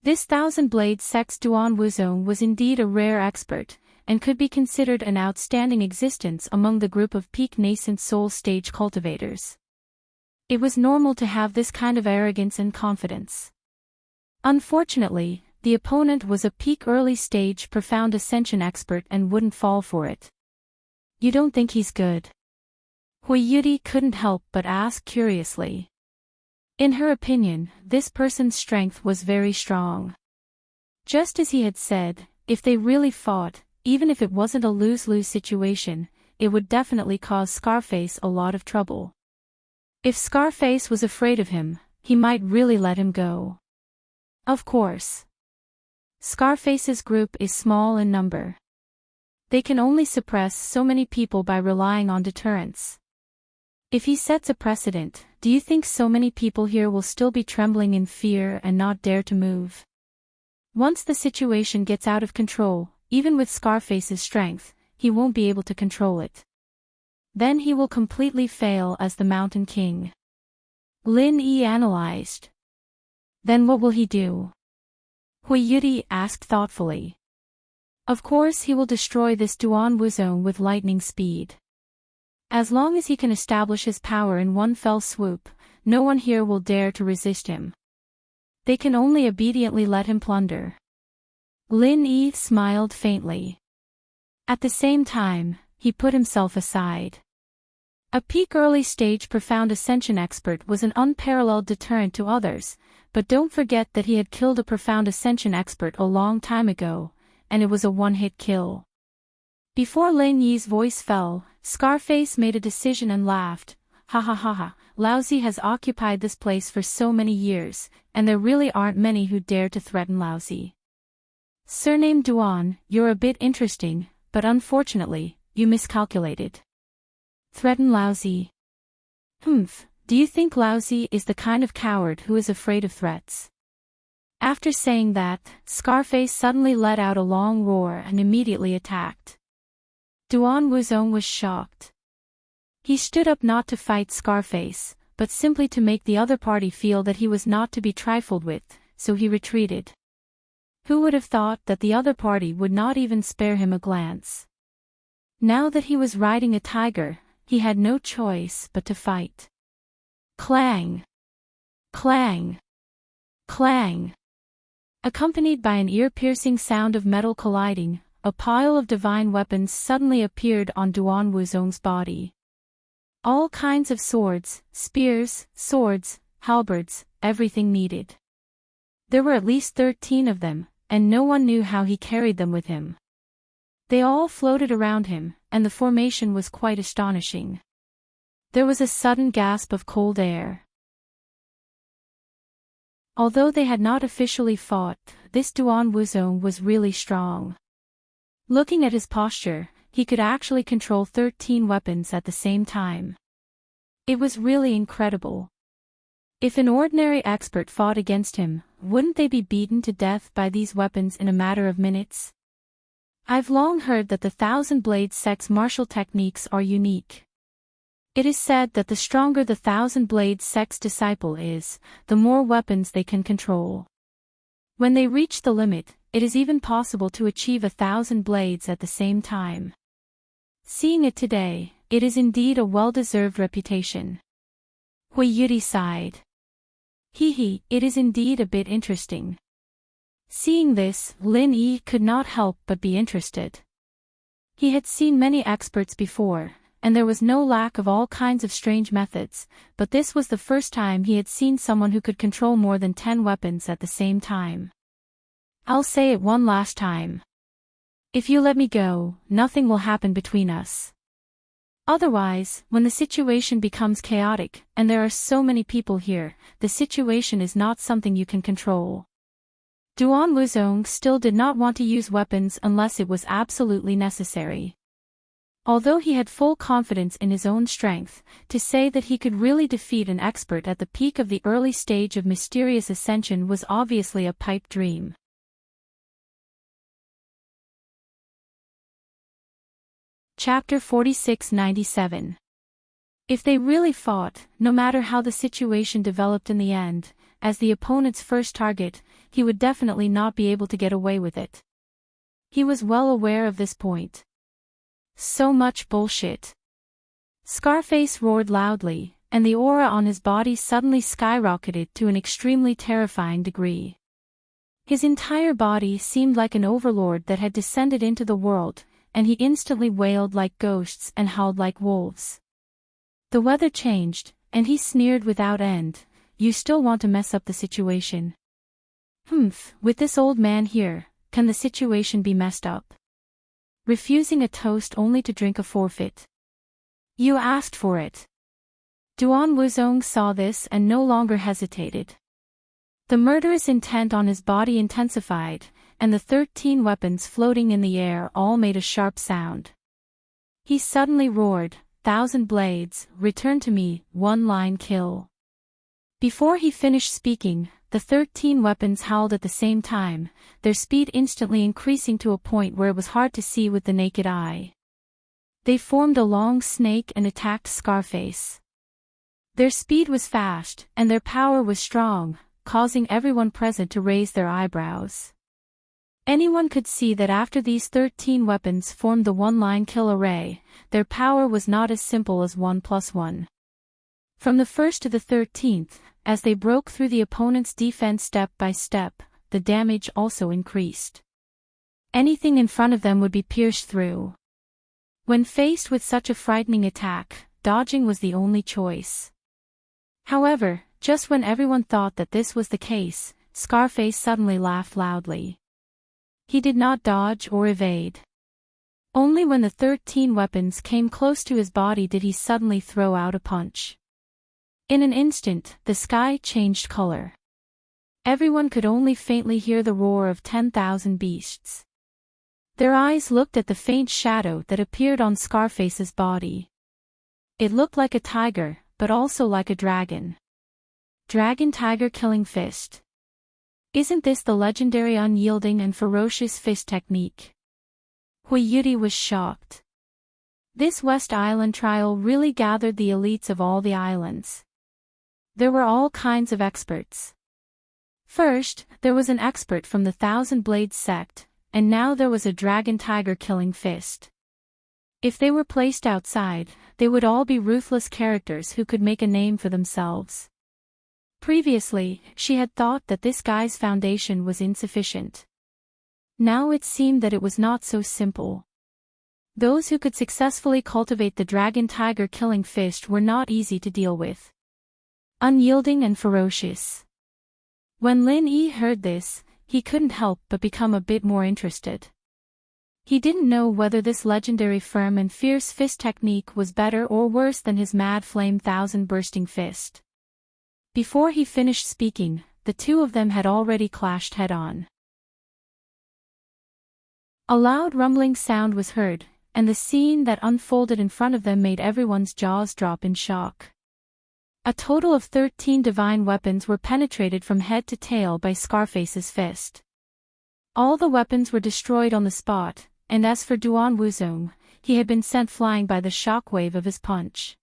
This thousand-blade sect's Duan Wuzong was indeed a rare expert, and could be considered an outstanding existence among the group of peak nascent soul stage cultivators. It was normal to have this kind of arrogance and confidence. Unfortunately, the opponent was a peak early stage profound ascension expert and wouldn't fall for it. You don't think he's good? Hui Yudi couldn't help but ask curiously. In her opinion, this person's strength was very strong. Just as he had said, if they really fought, even if it wasn't a lose-lose situation, it would definitely cause Scarface a lot of trouble. If Scarface was afraid of him, he might really let him go. Of course. Scarface's group is small in number. They can only suppress so many people by relying on deterrence. If he sets a precedent, do you think so many people here will still be trembling in fear and not dare to move? Once the situation gets out of control, even with Scarface's strength, he won't be able to control it. Then he will completely fail as the Mountain King. Lin Yi analyzed. Then what will he do? Hui Yuri asked thoughtfully. Of course he will destroy this Duan Wuzong with lightning speed. As long as he can establish his power in one fell swoop, no one here will dare to resist him. They can only obediently let him plunder. Lin Yi smiled faintly. At the same time, he put himself aside. A peak early-stage profound ascension expert was an unparalleled deterrent to others, but don't forget that he had killed a profound ascension expert a long time ago, and it was a one-hit kill. Before Lin Yi's voice fell, Scarface made a decision and laughed. Ha ha ha ha, Laozi has occupied this place for so many years, and there really aren't many who dare to threaten Laozi. Surname Duan, you're a bit interesting, but unfortunately, you miscalculated. Threaten Laozi? Do you think Laozi is the kind of coward who is afraid of threats? After saying that, Scarface suddenly let out a long roar and immediately attacked. Duan Wuzong was shocked. He stood up not to fight Scarface, but simply to make the other party feel that he was not to be trifled with, so he retreated. Who would have thought that the other party would not even spare him a glance? Now that he was riding a tiger, he had no choice but to fight. Clang! Clang! Clang! Accompanied by an ear-piercing sound of metal colliding, a pile of divine weapons suddenly appeared on Duan Wuzong's body. All kinds of swords, spears, swords, halberds, everything needed. There were at least 13 of them, and no one knew how he carried them with him. They all floated around him, and the formation was quite astonishing. There was a sudden gasp of cold air. Although they had not officially fought, this Duan Wuzong was really strong. Looking at his posture, he could actually control 13 weapons at the same time. It was really incredible. If an ordinary expert fought against him, wouldn't they be beaten to death by these weapons in a matter of minutes? I've long heard that the Thousand Blade sect's martial techniques are unique. It is said that the stronger the Thousand Blade sect's disciple is, the more weapons they can control. When they reach the limit, it is even possible to achieve 1,000 blades at the same time. Seeing it today, it is indeed a well-deserved reputation. Hui Yuri sighed. Hee, it is indeed a bit interesting. Seeing this, Lin Yi could not help but be interested. He had seen many experts before, and there was no lack of all kinds of strange methods, but this was the first time he had seen someone who could control more than 10 weapons at the same time. I'll say it one last time. If you let me go, nothing will happen between us. Otherwise, when the situation becomes chaotic, and there are so many people here, the situation is not something you can control. Duan Wuzong still did not want to use weapons unless it was absolutely necessary. Although he had full confidence in his own strength, to say that he could really defeat an expert at the peak of the early stage of mysterious ascension was obviously a pipe dream. Chapter 4697. If they really fought, no matter how the situation developed in the end, as the opponent's first target, he would definitely not be able to get away with it. He was well aware of this point. So much bullshit. Scarface roared loudly, and the aura on his body suddenly skyrocketed to an extremely terrifying degree. His entire body seemed like an overlord that had descended into the world, and he instantly wailed like ghosts and howled like wolves. The weather changed, and he sneered without end. You still want to mess up the situation? With this old man here, can the situation be messed up? Refusing a toast only to drink a forfeit. You asked for it. Duan Wuzong saw this and no longer hesitated. The murderous intent on his body intensified, and the 13 weapons floating in the air all made a sharp sound. He suddenly roared, "1,000 blades, return to me, one-line kill." Before he finished speaking, the 13 weapons howled at the same time, their speed instantly increasing to a point where it was hard to see with the naked eye. They formed a long snake and attacked Scarface. Their speed was fast, and their power was strong, causing everyone present to raise their eyebrows. Anyone could see that after these 13 weapons formed the one-line kill array, their power was not as simple as 1 plus 1. From the first to the 13th, as they broke through the opponent's defense step by step, the damage also increased. Anything in front of them would be pierced through. When faced with such a frightening attack, dodging was the only choice. However, just when everyone thought that this was the case, Scarface suddenly laughed loudly. He did not dodge or evade. Only when the 13 weapons came close to his body did he suddenly throw out a punch. In an instant, the sky changed color. Everyone could only faintly hear the roar of 10,000 beasts. Their eyes looked at the faint shadow that appeared on Scarface's body. It looked like a tiger, but also like a dragon. Dragon-tiger killing fist. Isn't this the legendary unyielding and ferocious fist technique? Huiyuti was shocked. This West Island trial really gathered the elites of all the islands. There were all kinds of experts. First, there was an expert from the Thousand Blades sect, and now there was a dragon-tiger killing fist. If they were placed outside, they would all be ruthless characters who could make a name for themselves. Previously, she had thought that this guy's foundation was insufficient. Now it seemed that it was not so simple. Those who could successfully cultivate the dragon-tiger killing fist were not easy to deal with. Unyielding and ferocious. When Lin Yi heard this, he couldn't help but become a bit more interested. He didn't know whether this legendary firm and fierce fist technique was better or worse than his mad flame thousand bursting fist. Before he finished speaking, the two of them had already clashed head-on. A loud rumbling sound was heard, and the scene that unfolded in front of them made everyone's jaws drop in shock. A total of 13 divine weapons were penetrated from head to tail by Scarface's fist. All the weapons were destroyed on the spot, and as for Duan Wuzong, he had been sent flying by the shockwave of his punch.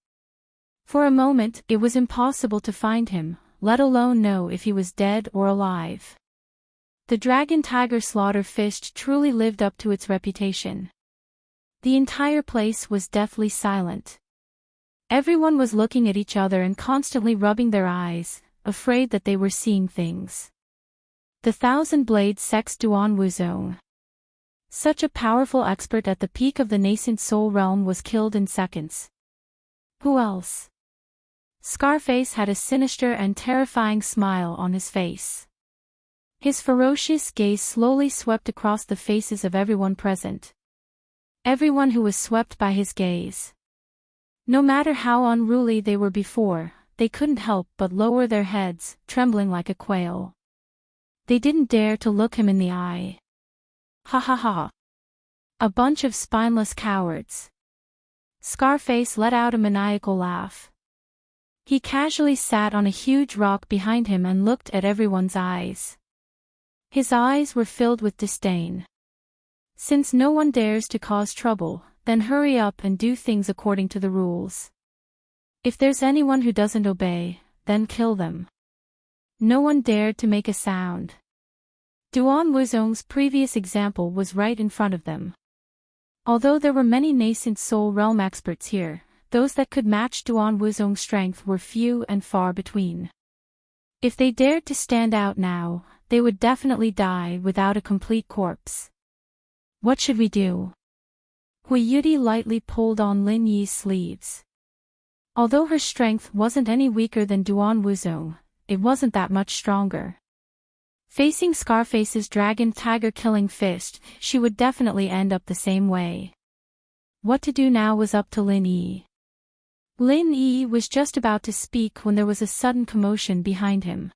For a moment, it was impossible to find him, let alone know if he was dead or alive. The dragon-tiger slaughter fist truly lived up to its reputation. The entire place was deathly silent. Everyone was looking at each other and constantly rubbing their eyes, afraid that they were seeing things. The Thousand Blades sect's Duan Wuzong. Such a powerful expert at the peak of the nascent soul realm was killed in seconds. Who else? Scarface had a sinister and terrifying smile on his face. His ferocious gaze slowly swept across the faces of everyone present. Everyone who was swept by his gaze. No matter how unruly they were before, they couldn't help but lower their heads, trembling like a quail. They didn't dare to look him in the eye. Ha ha ha. A bunch of spineless cowards. Scarface let out a maniacal laugh. He casually sat on a huge rock behind him and looked at everyone's eyes. His eyes were filled with disdain. Since no one dares to cause trouble, then hurry up and do things according to the rules. If there's anyone who doesn't obey, then kill them. No one dared to make a sound. Duan Wuzong's previous example was right in front of them. Although there were many nascent soul realm experts here, those that could match Duan Wuzong's strength were few and far between. If they dared to stand out now, they would definitely die without a complete corpse. What should we do? Huiyuti lightly pulled on Lin Yi's sleeves. Although her strength wasn't any weaker than Duan Wuzong, it wasn't that much stronger. Facing Scarface's dragon-tiger killing fist, she would definitely end up the same way. What to do now was up to Lin Yi. Lin Yi was just about to speak when there was a sudden commotion behind him.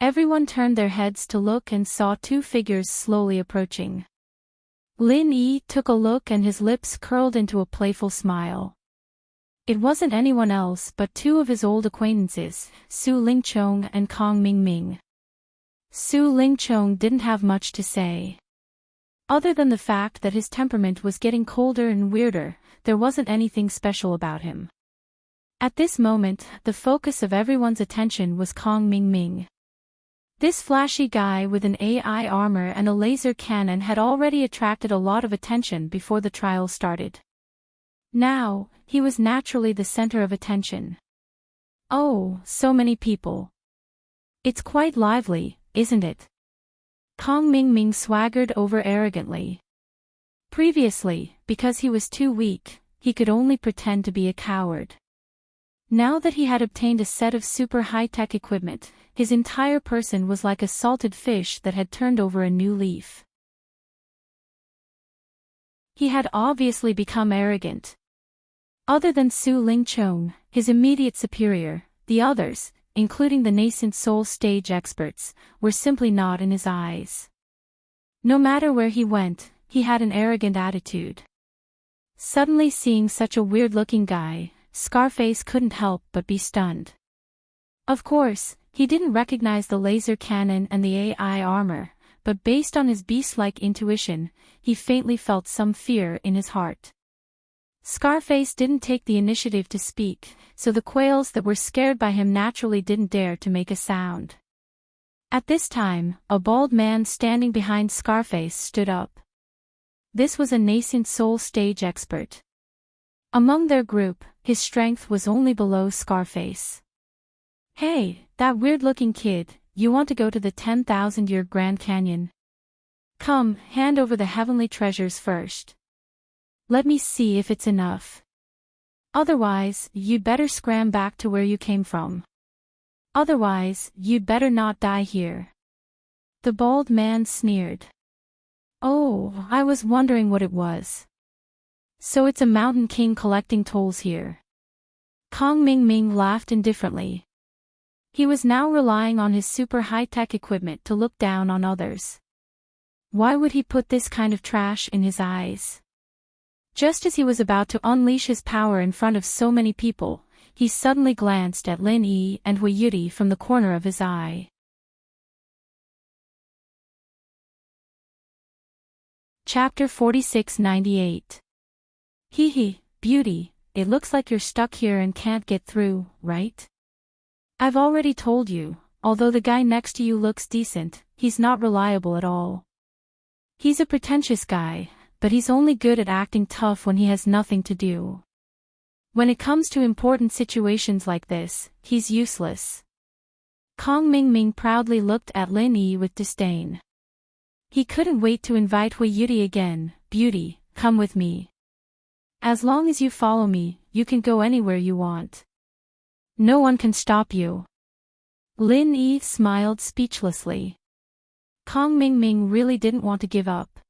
Everyone turned their heads to look and saw two figures slowly approaching. Lin Yi took a look and his lips curled into a playful smile. It wasn't anyone else but two of his old acquaintances, Su Lingchong and Kong Mingming. Su Lingchong didn't have much to say. Other than the fact that his temperament was getting colder and weirder, there wasn't anything special about him. At this moment, the focus of everyone's attention was Kong Mingming. This flashy guy with an AI armor and a laser cannon had already attracted a lot of attention before the trial started. Now, he was naturally the center of attention. Oh, so many people. It's quite lively, isn't it? Kong Mingming swaggered over arrogantly. Previously, because he was too weak, he could only pretend to be a coward. Now that he had obtained a set of super high-tech equipment, his entire person was like a salted fish that had turned over a new leaf. He had obviously become arrogant. Other than Su Lingchong, his immediate superior, the others, including the nascent soul stage experts, were simply not in his eyes. No matter where he went, he had an arrogant attitude. Suddenly seeing such a weird-looking guy, Scarface couldn't help but be stunned. Of course, he didn't recognize the laser cannon and the AI armor, but based on his beast-like intuition, he faintly felt some fear in his heart. Scarface didn't take the initiative to speak, so the quails that were scared by him naturally didn't dare to make a sound. At this time, a bald man standing behind Scarface stood up. This was a nascent soul stage expert. Among their group, his strength was only below Scarface. Hey, that weird-looking kid, you want to go to the 10,000-year Grand Canyon? Come, hand over the heavenly treasures first. Let me see if it's enough. Otherwise, you'd better scram back to where you came from. Otherwise, you'd better not die here. The bald man sneered. Oh, I was wondering what it was. So it's a mountain king collecting tolls here. Kong Mingming laughed indifferently. He was now relying on his super high-tech equipment to look down on others. Why would he put this kind of trash in his eyes? Just as he was about to unleash his power in front of so many people, he suddenly glanced at Lin Yi and Hui Yudi from the corner of his eye. Chapter 4698. Hee, beauty, it looks like you're stuck here and can't get through, right? I've already told you, although the guy next to you looks decent, he's not reliable at all. He's a pretentious guy, but he's only good at acting tough when he has nothing to do. When it comes to important situations like this, he's useless. Kong Mingming proudly looked at Lin Yi with disdain. He couldn't wait to invite Hui Yudi again. Beauty, come with me. As long as you follow me, you can go anywhere you want. No one can stop you. Lin Yi smiled speechlessly. Kong Mingming really didn't want to give up.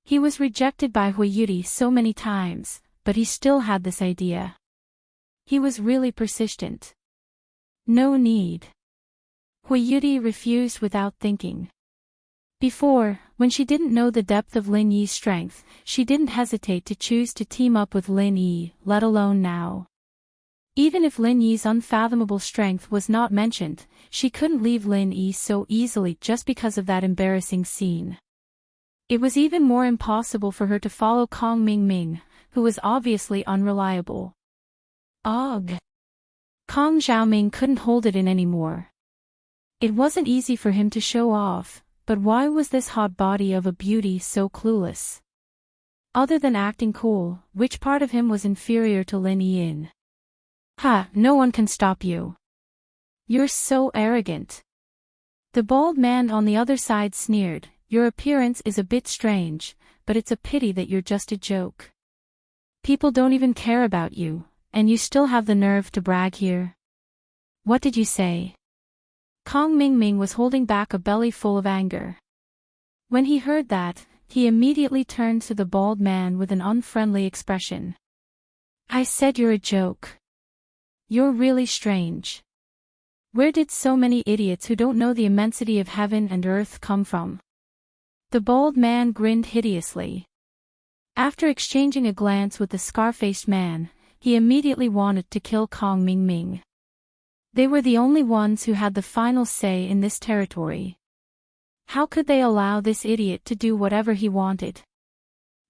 He was rejected by Hui Yudi so many times, but he still had this idea. He was really persistent. No need. Hui Yudi refused without thinking. Before, when she didn't know the depth of Lin Yi's strength, she didn't hesitate to choose to team up with Lin Yi, let alone now. Even if Lin Yi's unfathomable strength was not mentioned, she couldn't leave Lin Yi so easily just because of that embarrassing scene. It was even more impossible for her to follow Kong Mingming, who was obviously unreliable. Ugh! Kong Xiaoming couldn't hold it in anymore. It wasn't easy for him to show off, but why was this hot body of a beauty so clueless? Other than acting cool, which part of him was inferior to Lin Yin? Ha, no one can stop you. You're so arrogant. The bald man on the other side sneered. Your appearance is a bit strange, but it's a pity that you're just a joke. People don't even care about you, and you still have the nerve to brag here. What did you say? Kong Mingming was holding back a belly full of anger. When he heard that, he immediately turned to the bald man with an unfriendly expression. I said you're a joke. You're really strange. Where did so many idiots who don't know the immensity of heaven and earth come from? The bald man grinned hideously. After exchanging a glance with the scar-faced man, he immediately wanted to kill Kong Ming Ming. They were the only ones who had the final say in this territory. How could they allow this idiot to do whatever he wanted?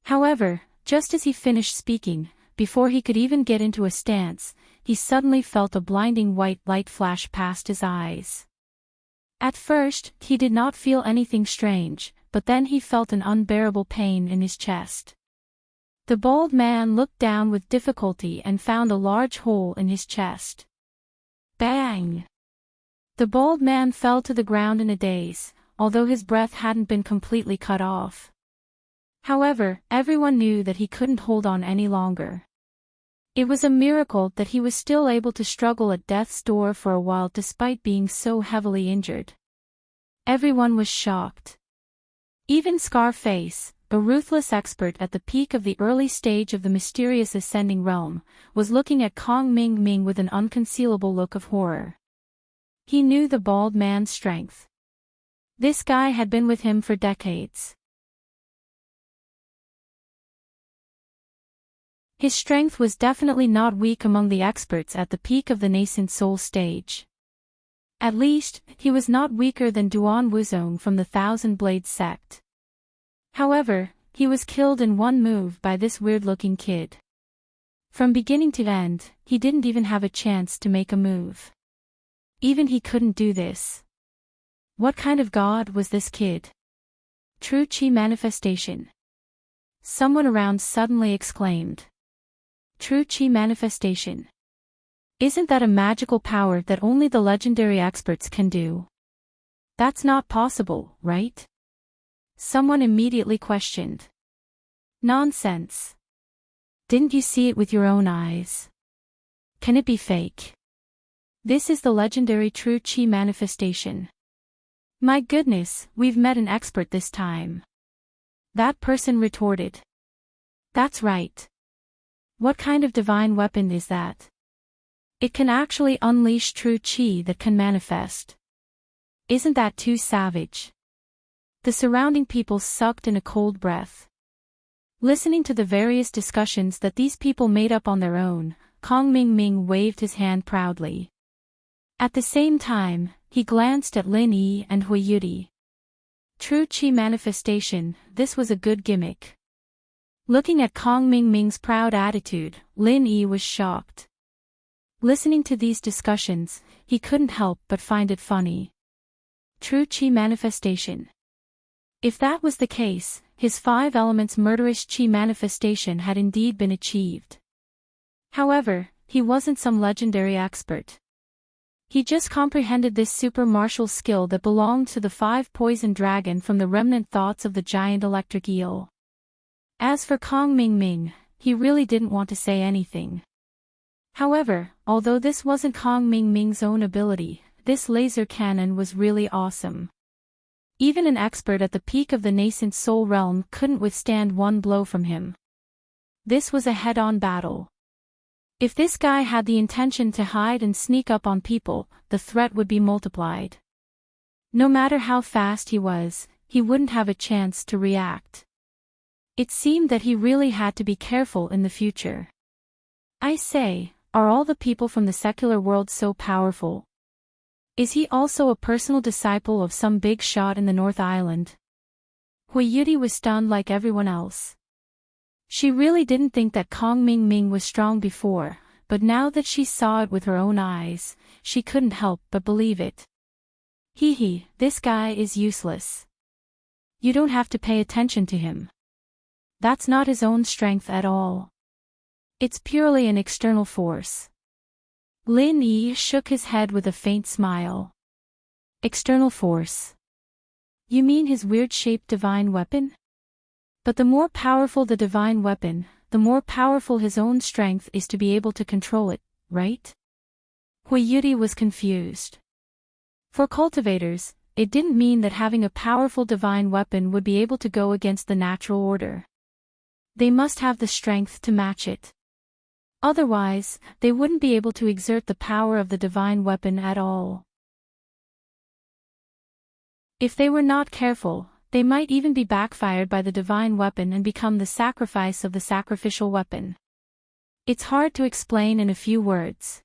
However, just as he finished speaking, before he could even get into a stance, he suddenly felt a blinding white light flash past his eyes. At first, he did not feel anything strange, but then he felt an unbearable pain in his chest. The bald man looked down with difficulty and found a large hole in his chest. Bang! The bald man fell to the ground in a daze, although his breath hadn't been completely cut off. However, everyone knew that he couldn't hold on any longer. It was a miracle that he was still able to struggle at death's door for a while despite being so heavily injured. Everyone was shocked. Even Scarface, a ruthless expert at the peak of the early stage of the mysterious ascending realm, was looking at Kong Ming Ming with an unconcealable look of horror. He knew the bald man's strength. This guy had been with him for decades. His strength was definitely not weak among the experts at the peak of the nascent soul stage. At least, he was not weaker than Duan Wuzong from the Thousand Blades sect. However, he was killed in one move by this weird-looking kid. From beginning to end, he didn't even have a chance to make a move. Even he couldn't do this. What kind of god was this kid? True Chi manifestation. Someone around suddenly exclaimed. True Chi manifestation. Isn't that a magical power that only the legendary experts can do? That's not possible, right? Someone immediately questioned. Nonsense. Didn't you see it with your own eyes? Can it be fake? This is the legendary True Chi manifestation. My goodness, we've met an expert this time. That person retorted. That's right. What kind of divine weapon is that? It can actually unleash true chi that can manifest. Isn't that too savage? The surrounding people sucked in a cold breath. Listening to the various discussions that these people made up on their own, Kong Ming Ming waved his hand proudly. At the same time, he glanced at Lin Yi and Hui Yudi. True chi manifestation, this was a good gimmick. Looking at Kong Ming Ming's proud attitude, Lin Yi was shocked. Listening to these discussions, he couldn't help but find it funny. True chi manifestation. If that was the case, his 5 elements murderous chi manifestation had indeed been achieved. However, he wasn't some legendary expert. He just comprehended this super martial skill that belonged to the 5 poison dragon from the remnant thoughts of the giant electric eel. As for Kong Ming Ming, he really didn't want to say anything. However, although this wasn't Kong Ming Ming's own ability, this laser cannon was really awesome. Even an expert at the peak of the nascent soul realm couldn't withstand one blow from him. This was a head-on battle. If this guy had the intention to hide and sneak up on people, the threat would be multiplied. No matter how fast he was, he wouldn't have a chance to react. It seemed that he really had to be careful in the future. I say, are all the people from the secular world so powerful? Is he also a personal disciple of some big shot in the North Island? Hui Yudi was stunned like everyone else. She really didn't think that Kong Ming Ming was strong before, but now that she saw it with her own eyes, she couldn't help but believe it. This guy is useless. You don't have to pay attention to him. That's not his own strength at all. It's purely an external force. Lin Yi shook his head with a faint smile. External force. You mean his weird-shaped divine weapon? But the more powerful the divine weapon, the more powerful his own strength is to be able to control it, right? Hui Yudi was confused. For cultivators, it didn't mean that having a powerful divine weapon would be able to go against the natural order. They must have the strength to match it. Otherwise, they wouldn't be able to exert the power of the divine weapon at all. If they were not careful, they might even be backfired by the divine weapon and become the sacrifice of the sacrificial weapon. It's hard to explain in a few words.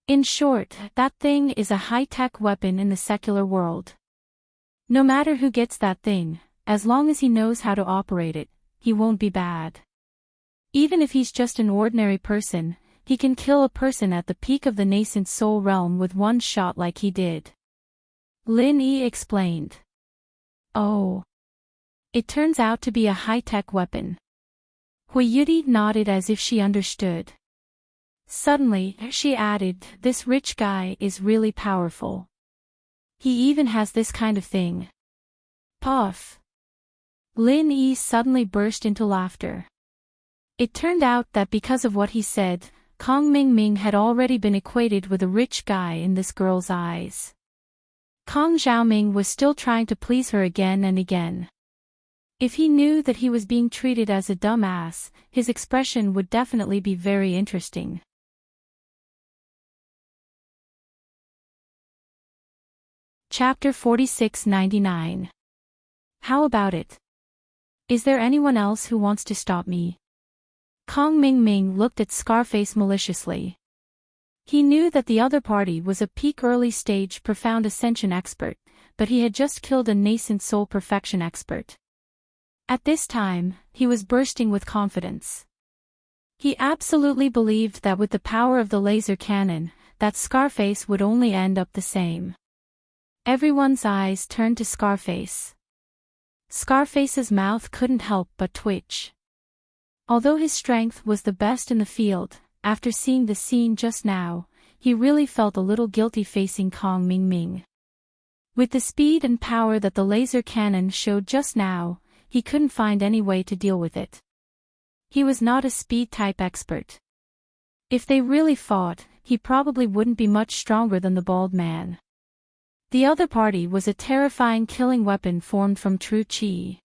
In short, that thing is a high-tech weapon in the secular world. No matter who gets that thing, as long as he knows how to operate it, he won't be bad. Even if he's just an ordinary person, he can kill a person at the peak of the nascent soul realm with one shot like he did. Lin Yi explained. Oh. It turns out to be a high-tech weapon. Hui Yudi nodded as if she understood. Suddenly, she added, this rich guy is really powerful. He even has this kind of thing. Puff. Lin Yi suddenly burst into laughter. It turned out that because of what he said, Kong Mingming had already been equated with a rich guy in this girl's eyes. Kong Xiaoming was still trying to please her again and again. If he knew that he was being treated as a dumbass, his expression would definitely be very interesting. Chapter 4699. How about it? Is there anyone else who wants to stop me? Kong Mingming looked at Scarface maliciously. He knew that the other party was a peak early stage profound ascension expert, but he had just killed a nascent soul perfection expert. At this time, he was bursting with confidence. He absolutely believed that with the power of the laser cannon, that Scarface would only end up the same. Everyone's eyes turned to Scarface. Scarface's mouth couldn't help but twitch. Although his strength was the best in the field, after seeing the scene just now, he really felt a little guilty facing Kong Mingming. With the speed and power that the laser cannon showed just now, he couldn't find any way to deal with it. He was not a speed-type expert. If they really fought, he probably wouldn't be much stronger than the bald man. The other party was a terrifying killing weapon formed from true chi.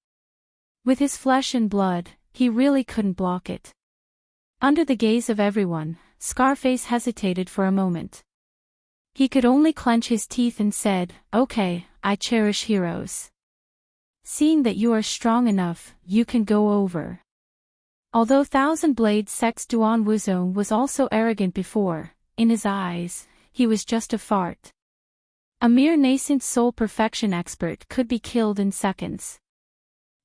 With his flesh and blood, he really couldn't block it. Under the gaze of everyone, Scarface hesitated for a moment. He could only clench his teeth and said, "Okay, I cherish heroes. Seeing that you are strong enough, you can go over." Although Thousand Blade Sex Duan Wuzong was also arrogant before, in his eyes, he was just a fart. A mere nascent soul perfection expert could be killed in seconds.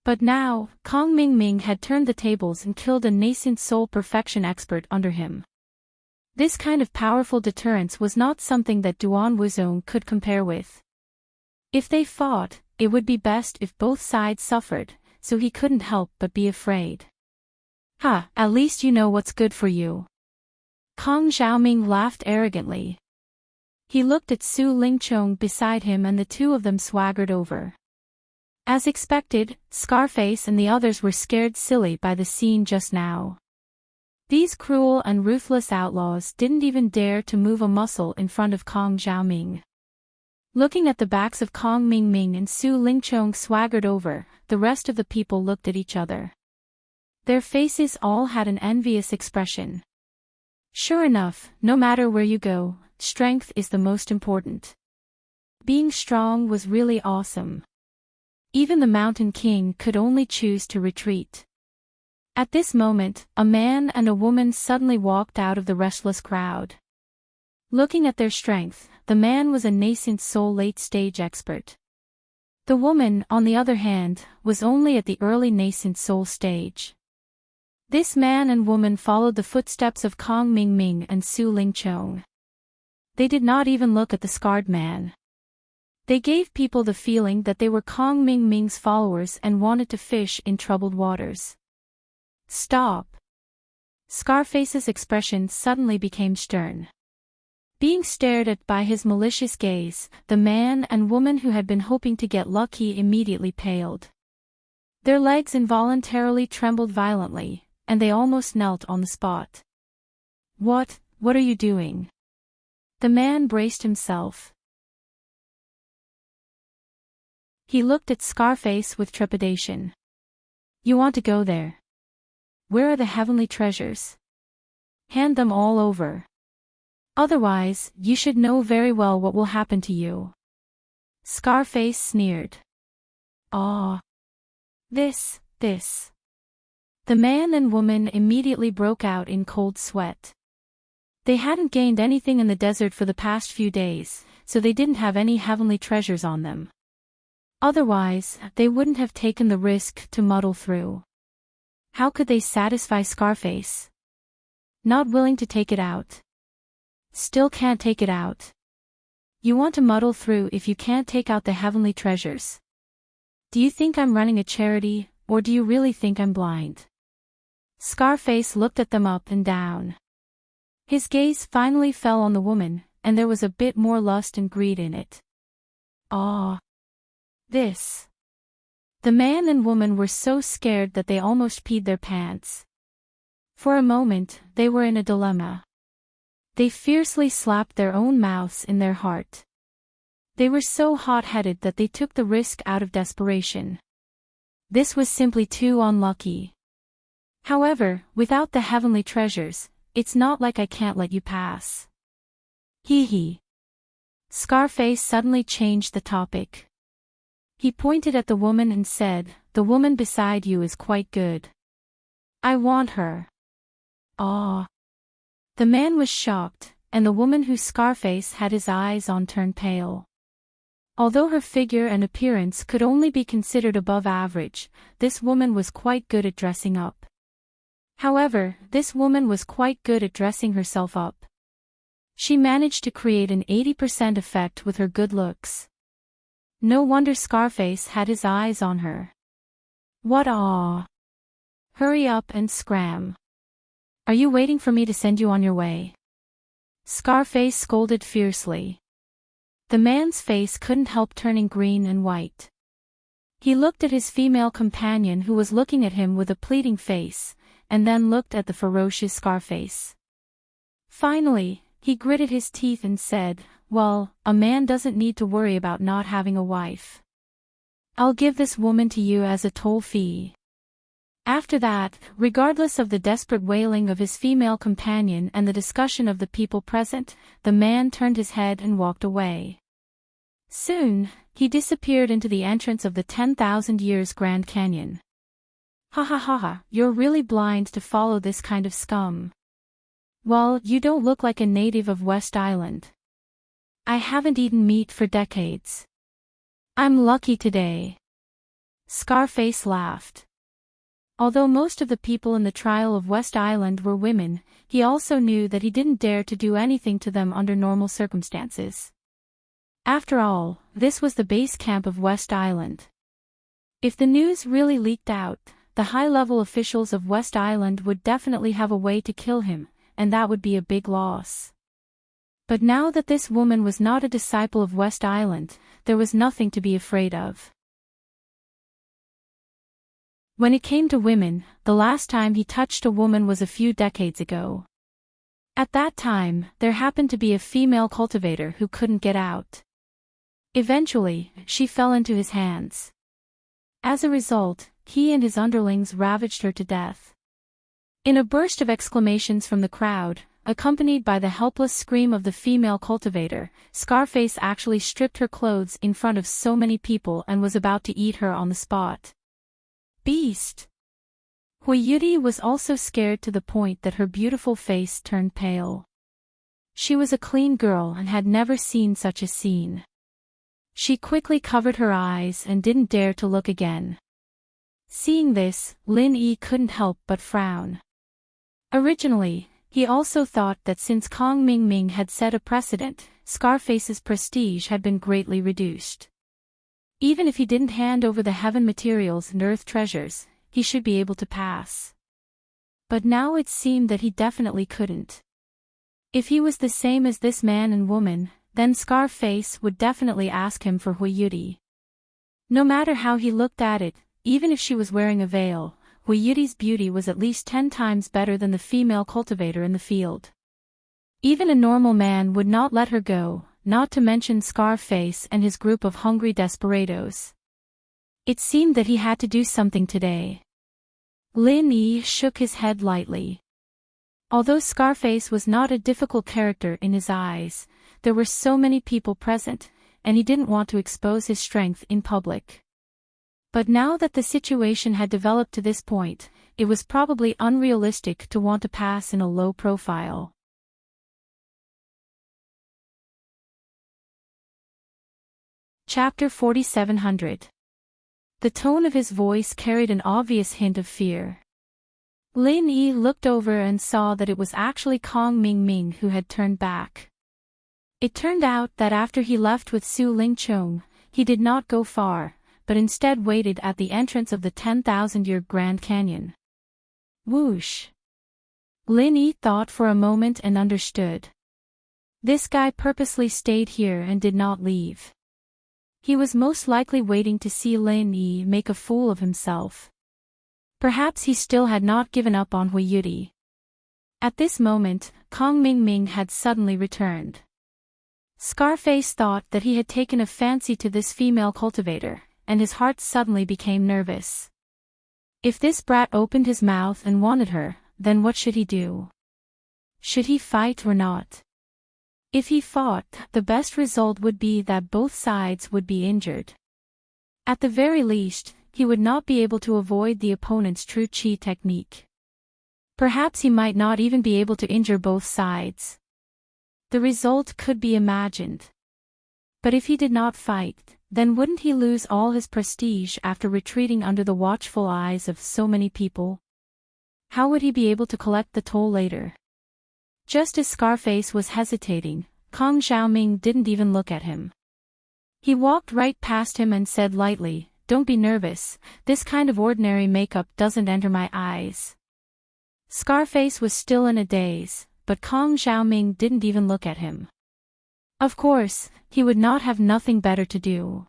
But now, Kong Mingming had turned the tables and killed a nascent soul perfection expert under him. This kind of powerful deterrence was not something that Duan Wuzong could compare with. If they fought, it would be best if both sides suffered, so he couldn't help but be afraid. "Ha, at least you know what's good for you." Kong Xiaoming laughed arrogantly. He looked at Su Lingchong beside him and the two of them swaggered over. As expected, Scarface and the others were scared silly by the scene just now. These cruel and ruthless outlaws didn't even dare to move a muscle in front of Kong Xiaoming. Looking at the backs of Kong Mingming and Su Lingchong swaggered over, the rest of the people looked at each other. Their faces all had an envious expression. Sure enough, no matter where you go, strength is the most important. Being strong was really awesome. Even the Mountain King could only choose to retreat. At this moment, a man and a woman suddenly walked out of the restless crowd. Looking at their strength, the man was a nascent soul late-stage expert. The woman, on the other hand, was only at the early nascent soul stage. This man and woman followed the footsteps of Kong Mingming and Su Lingchong. They did not even look at the scarred man. They gave people the feeling that they were Kong Mingming's followers and wanted to fish in troubled waters. "Stop!" Scarface's expression suddenly became stern. Being stared at by his malicious gaze, the man and woman who had been hoping to get lucky immediately paled. Their legs involuntarily trembled violently, and they almost knelt on the spot. What are you doing?" The man braced himself. He looked at Scarface with trepidation. "You want to go there? Where are the heavenly treasures? Hand them all over. Otherwise, you should know very well what will happen to you." Scarface sneered. "Ah. This. The man and woman immediately broke out in cold sweat. They hadn't gained anything in the desert for the past few days, so they didn't have any heavenly treasures on them. Otherwise, they wouldn't have taken the risk to muddle through. How could they satisfy Scarface? Not willing to take it out. Still can't take it out. You want to muddle through if you can't take out the heavenly treasures. Do you think I'm running a charity, or do you really think I'm blind?" Scarface looked at them up and down. His gaze finally fell on the woman, and there was a bit more lust and greed in it. "Ah. This." The man and woman were so scared that they almost peed their pants. For a moment, they were in a dilemma. They fiercely slapped their own mouths in their heart. They were so hot-headed that they took the risk out of desperation. This was simply too unlucky. However, without the heavenly treasures, it's not like I can't let you pass. Hee hee. Scarface suddenly changed the topic. He pointed at the woman and said, "The woman beside you is quite good. I want her." "Ah." The man was shocked, and the woman who Scarface had his eyes on turned pale. Although her figure and appearance could only be considered above average, this woman was quite good at dressing up. However, this woman was quite good at dressing herself up. She managed to create an 80% effect with her good looks. No wonder Scarface had his eyes on her. "What aw? Hurry up and scram. Are you waiting for me to send you on your way?" Scarface scolded fiercely. The man's face couldn't help turning green and white. He looked at his female companion who was looking at him with a pleading face, and then looked at the ferocious Scarface. Finally, he gritted his teeth and said, "Well, a man doesn't need to worry about not having a wife. I'll give this woman to you as a toll fee." After that, regardless of the desperate wailing of his female companion and the discussion of the people present, the man turned his head and walked away. Soon, he disappeared into the entrance of the 10,000 Years Grand Canyon. "Ha ha ha ha, you're really blind to follow this kind of scum. Well, you don't look like a native of West Island. I haven't eaten meat for decades. I'm lucky today." Scarface laughed. Although most of the people in the trial of West Island were women, he also knew that he didn't dare to do anything to them under normal circumstances. After all, this was the base camp of West Island. If the news really leaked out, the high-level officials of West Island would definitely have a way to kill him, and that would be a big loss. But now that this woman was not a disciple of West Island, there was nothing to be afraid of. When it came to women, the last time he touched a woman was a few decades ago. At that time, there happened to be a female cultivator who couldn't get out. Eventually, she fell into his hands. As a result, he and his underlings ravaged her to death. In a burst of exclamations from the crowd, accompanied by the helpless scream of the female cultivator, Scarface actually stripped her clothes in front of so many people and was about to eat her on the spot. Beast! Huiyuti was also scared to the point that her beautiful face turned pale. She was a clean girl and had never seen such a scene. She quickly covered her eyes and didn't dare to look again. Seeing this, Lin Yi couldn't help but frown. Originally, he also thought that since Kong Ming Ming had set a precedent, Scarface's prestige had been greatly reduced. Even if he didn't hand over the heaven materials and earth treasures, he should be able to pass. But now it seemed that he definitely couldn't. If he was the same as this man and woman, then Scarface would definitely ask him for Huiyuti. No matter how he looked at it, even if she was wearing a veil, Huiyuti's beauty was at least 10 times better than the female cultivator in the field. Even a normal man would not let her go, not to mention Scarface and his group of hungry desperados. It seemed that he had to do something today. Lin Yi shook his head lightly. Although Scarface was not a difficult character in his eyes, there were so many people present, and he didn't want to expose his strength in public. But now that the situation had developed to this point, it was probably unrealistic to want to pass in a low profile. Chapter 4700. The tone of his voice carried an obvious hint of fear. Lin Yi looked over and saw that it was actually Kong Ming who had turned back. It turned out that after he left with Su Lingchong, he did not go far, but instead waited at the entrance of the 10,000-year Grand Canyon. Whoosh! Lin Yi thought for a moment and understood. This guy purposely stayed here and did not leave. He was most likely waiting to see Lin Yi make a fool of himself. Perhaps he still had not given up on Hui Yudi. At this moment, Kong Ming had suddenly returned. Scarface thought that he had taken a fancy to this female cultivator, and his heart suddenly became nervous. If this brat opened his mouth and wanted her, then what should he do? Should he fight or not? If he fought, the best result would be that both sides would be injured. At the very least, he would not be able to avoid the opponent's true chi technique. Perhaps he might not even be able to injure both sides. The result could be imagined. But if he did not fight, then wouldn't he lose all his prestige after retreating under the watchful eyes of so many people? How would he be able to collect the toll later? Just as Scarface was hesitating, Kong Xiaoming didn't even look at him. He walked right past him and said lightly, "Don't be nervous, this kind of ordinary makeup doesn't enter my eyes." Scarface was still in a daze, but Kong Xiaoming didn't even look at him. Of course, he would not have nothing better to do.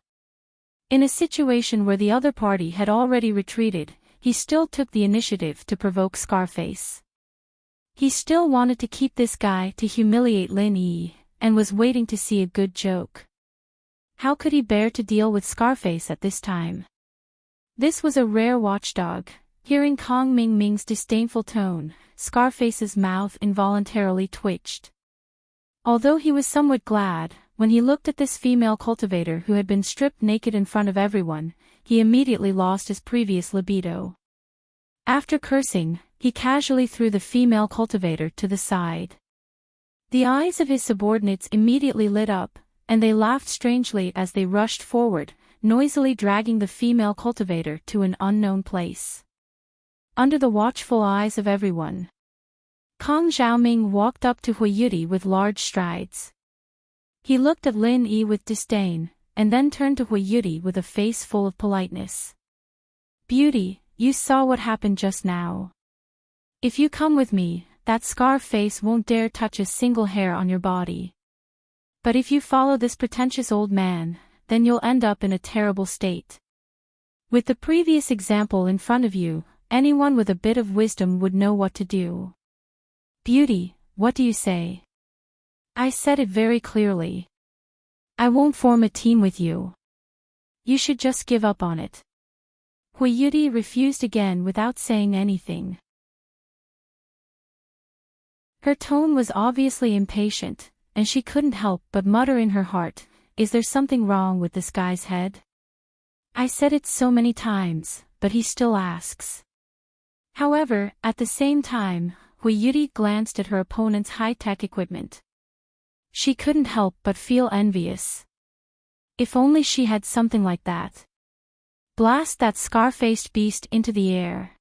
In a situation where the other party had already retreated, he still took the initiative to provoke Scarface. He still wanted to keep this guy to humiliate Lin Yi, and was waiting to see a good joke. How could he bear to deal with Scarface at this time? This was a rare watchdog. Hearing Kong Ming's disdainful tone, Scarface's mouth involuntarily twitched. Although he was somewhat glad, when he looked at this female cultivator who had been stripped naked in front of everyone, he immediately lost his previous libido. After cursing, he casually threw the female cultivator to the side. The eyes of his subordinates immediately lit up, and they laughed strangely as they rushed forward, noisily dragging the female cultivator to an unknown place. Under the watchful eyes of everyone, Kong Xiaoming walked up to Hui Yudi with large strides. He looked at Lin Yi with disdain, and then turned to Hui Yudi with a face full of politeness. "Beauty, you saw what happened just now. If you come with me, that Scarface won't dare touch a single hair on your body. But if you follow this pretentious old man, then you'll end up in a terrible state. With the previous example in front of you, anyone with a bit of wisdom would know what to do. Beauty, what do you say? I said it very clearly. I won't form a team with you. You should just give up on it." Hui Yudi refused again without saying anything. Her tone was obviously impatient, and she couldn't help but mutter in her heart, "Is there something wrong with this guy's head? I said it so many times, but he still asks." However, at the same time, Hui Yudi glanced at her opponent's high-tech equipment. She couldn't help but feel envious. If only she had something like that. Blast that scar-faced beast into the air.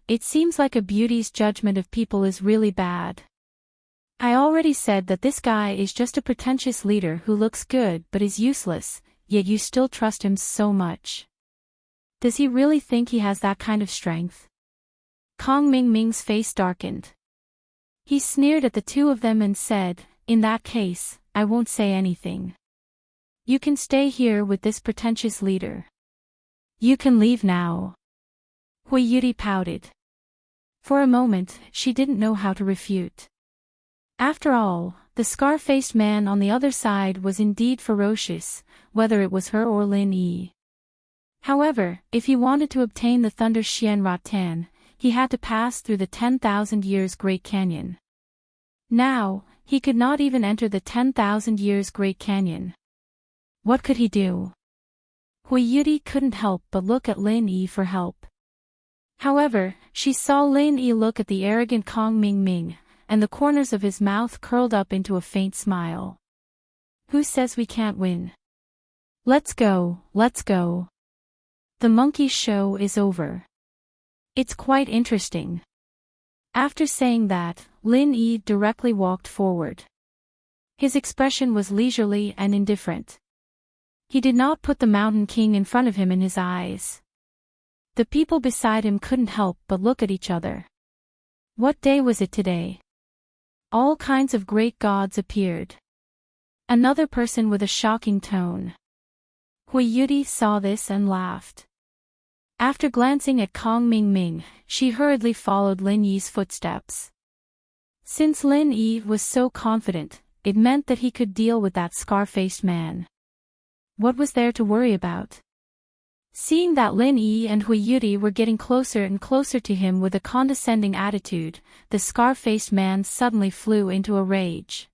It seems like a beauty's judgment of people is really bad. I already said that this guy is just a pretentious leader who looks good but is useless, yet you still trust him so much. Does he really think he has that kind of strength? Kong Ming's face darkened. He sneered at the two of them and said, "In that case, I won't say anything. You can stay here with this pretentious leader. You can leave now." Hui Yudi pouted. For a moment, she didn't know how to refute. After all, the scar-faced man on the other side was indeed ferocious, whether it was her or Lin Yi. However, if he wanted to obtain the Thunder Xian Ratan, he had to pass through the 10,000 years Great Canyon. Now, he could not even enter the 10,000 years Great Canyon. What could he do? Hui Yuri couldn't help but look at Lin Yi for help. However, she saw Lin Yi look at the arrogant Kong Ming Ming, and the corners of his mouth curled up into a faint smile. Who says we can't win? Let's go, let's go. The monkey show is over. It's quite interesting. After saying that, Lin Yi directly walked forward. His expression was leisurely and indifferent. He did not put the Mountain King in front of him in his eyes. The people beside him couldn't help but look at each other. What day was it today? All kinds of great gods appeared. Another person with a shocking tone. Hui Yuri saw this and laughed. After glancing at Kong Ming Ming, she hurriedly followed Lin Yi's footsteps. Since Lin Yi was so confident, it meant that he could deal with that scar-faced man. What was there to worry about? Seeing that Lin Yi and Hui Yuri were getting closer and closer to him with a condescending attitude, the scar-faced man suddenly flew into a rage.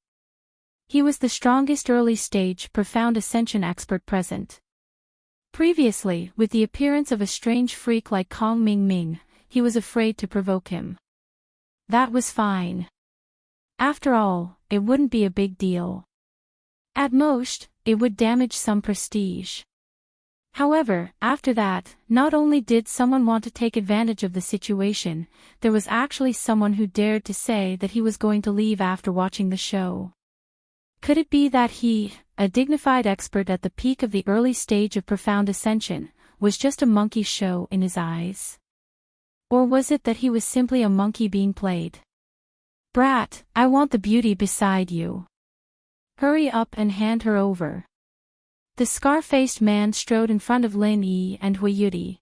He was the strongest early-stage profound ascension expert present. Previously, with the appearance of a strange freak like Kong Ming Ming, he was afraid to provoke him. That was fine. After all, it wouldn't be a big deal. At most, it would damage some prestige. However, after that, not only did someone want to take advantage of the situation, there was actually someone who dared to say that he was going to leave after watching the show. Could it be that he, a dignified expert at the peak of the early stage of profound ascension, was just a monkey show in his eyes? Or was it that he was simply a monkey being played? Brat, I want the beauty beside you. Hurry up and hand her over. The scar-faced man strode in front of Lin Yi and Hui Yuri.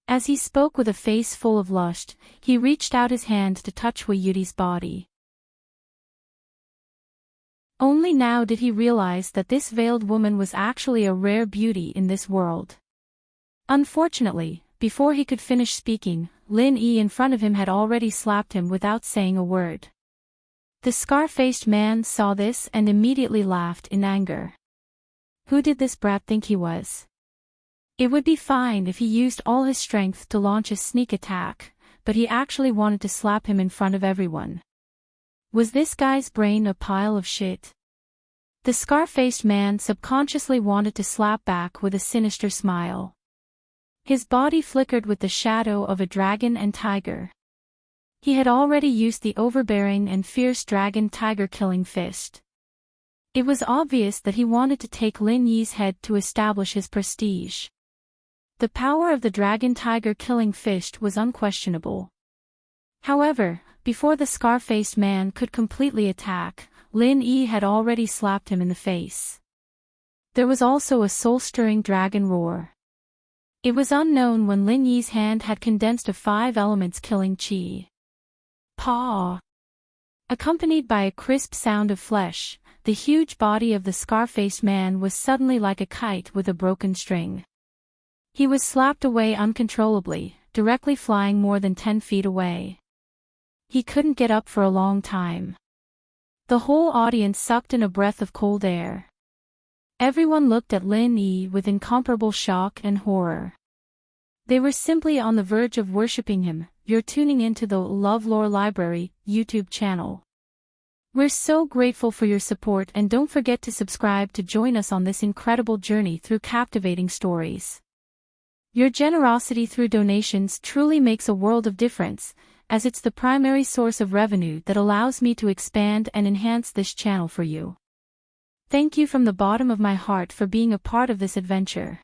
As he spoke with a face full of lust, he reached out his hand to touch Hui Yuri's body. Only now did he realize that this veiled woman was actually a rare beauty in this world. Unfortunately, before he could finish speaking, Lin Yi in front of him had already slapped him without saying a word. The scar-faced man saw this and immediately laughed in anger. Who did this brat think he was? It would be fine if he used all his strength to launch a sneak attack, but he actually wanted to slap him in front of everyone. Was this guy's brain a pile of shit? The scar-faced man subconsciously wanted to slap back with a sinister smile. His body flickered with the shadow of a dragon and tiger. He had already used the overbearing and fierce dragon-tiger killing fist. It was obvious that he wanted to take Lin Yi's head to establish his prestige. The power of the dragon-tiger killing fist was unquestionable. However, before the scar-faced man could completely attack, Lin Yi had already slapped him in the face. There was also a soul-stirring dragon roar. It was unknown when Lin Yi's hand had condensed a 5 elements killing chi. Paw! Accompanied by a crisp sound of flesh, the huge body of the scar-faced man was suddenly like a kite with a broken string. He was slapped away uncontrollably, directly flying more than 10 feet away. He couldn't get up for a long time. The whole audience sucked in a breath of cold air. Everyone looked at Lin Yi with incomparable shock and horror. They were simply on the verge of worshipping him. You're tuning into the LoveLore Library YouTube channel. We're so grateful for your support, and don't forget to subscribe to join us on this incredible journey through captivating stories. Your generosity through donations truly makes a world of difference, as it's the primary source of revenue that allows me to expand and enhance this channel for you. Thank you from the bottom of my heart for being a part of this adventure.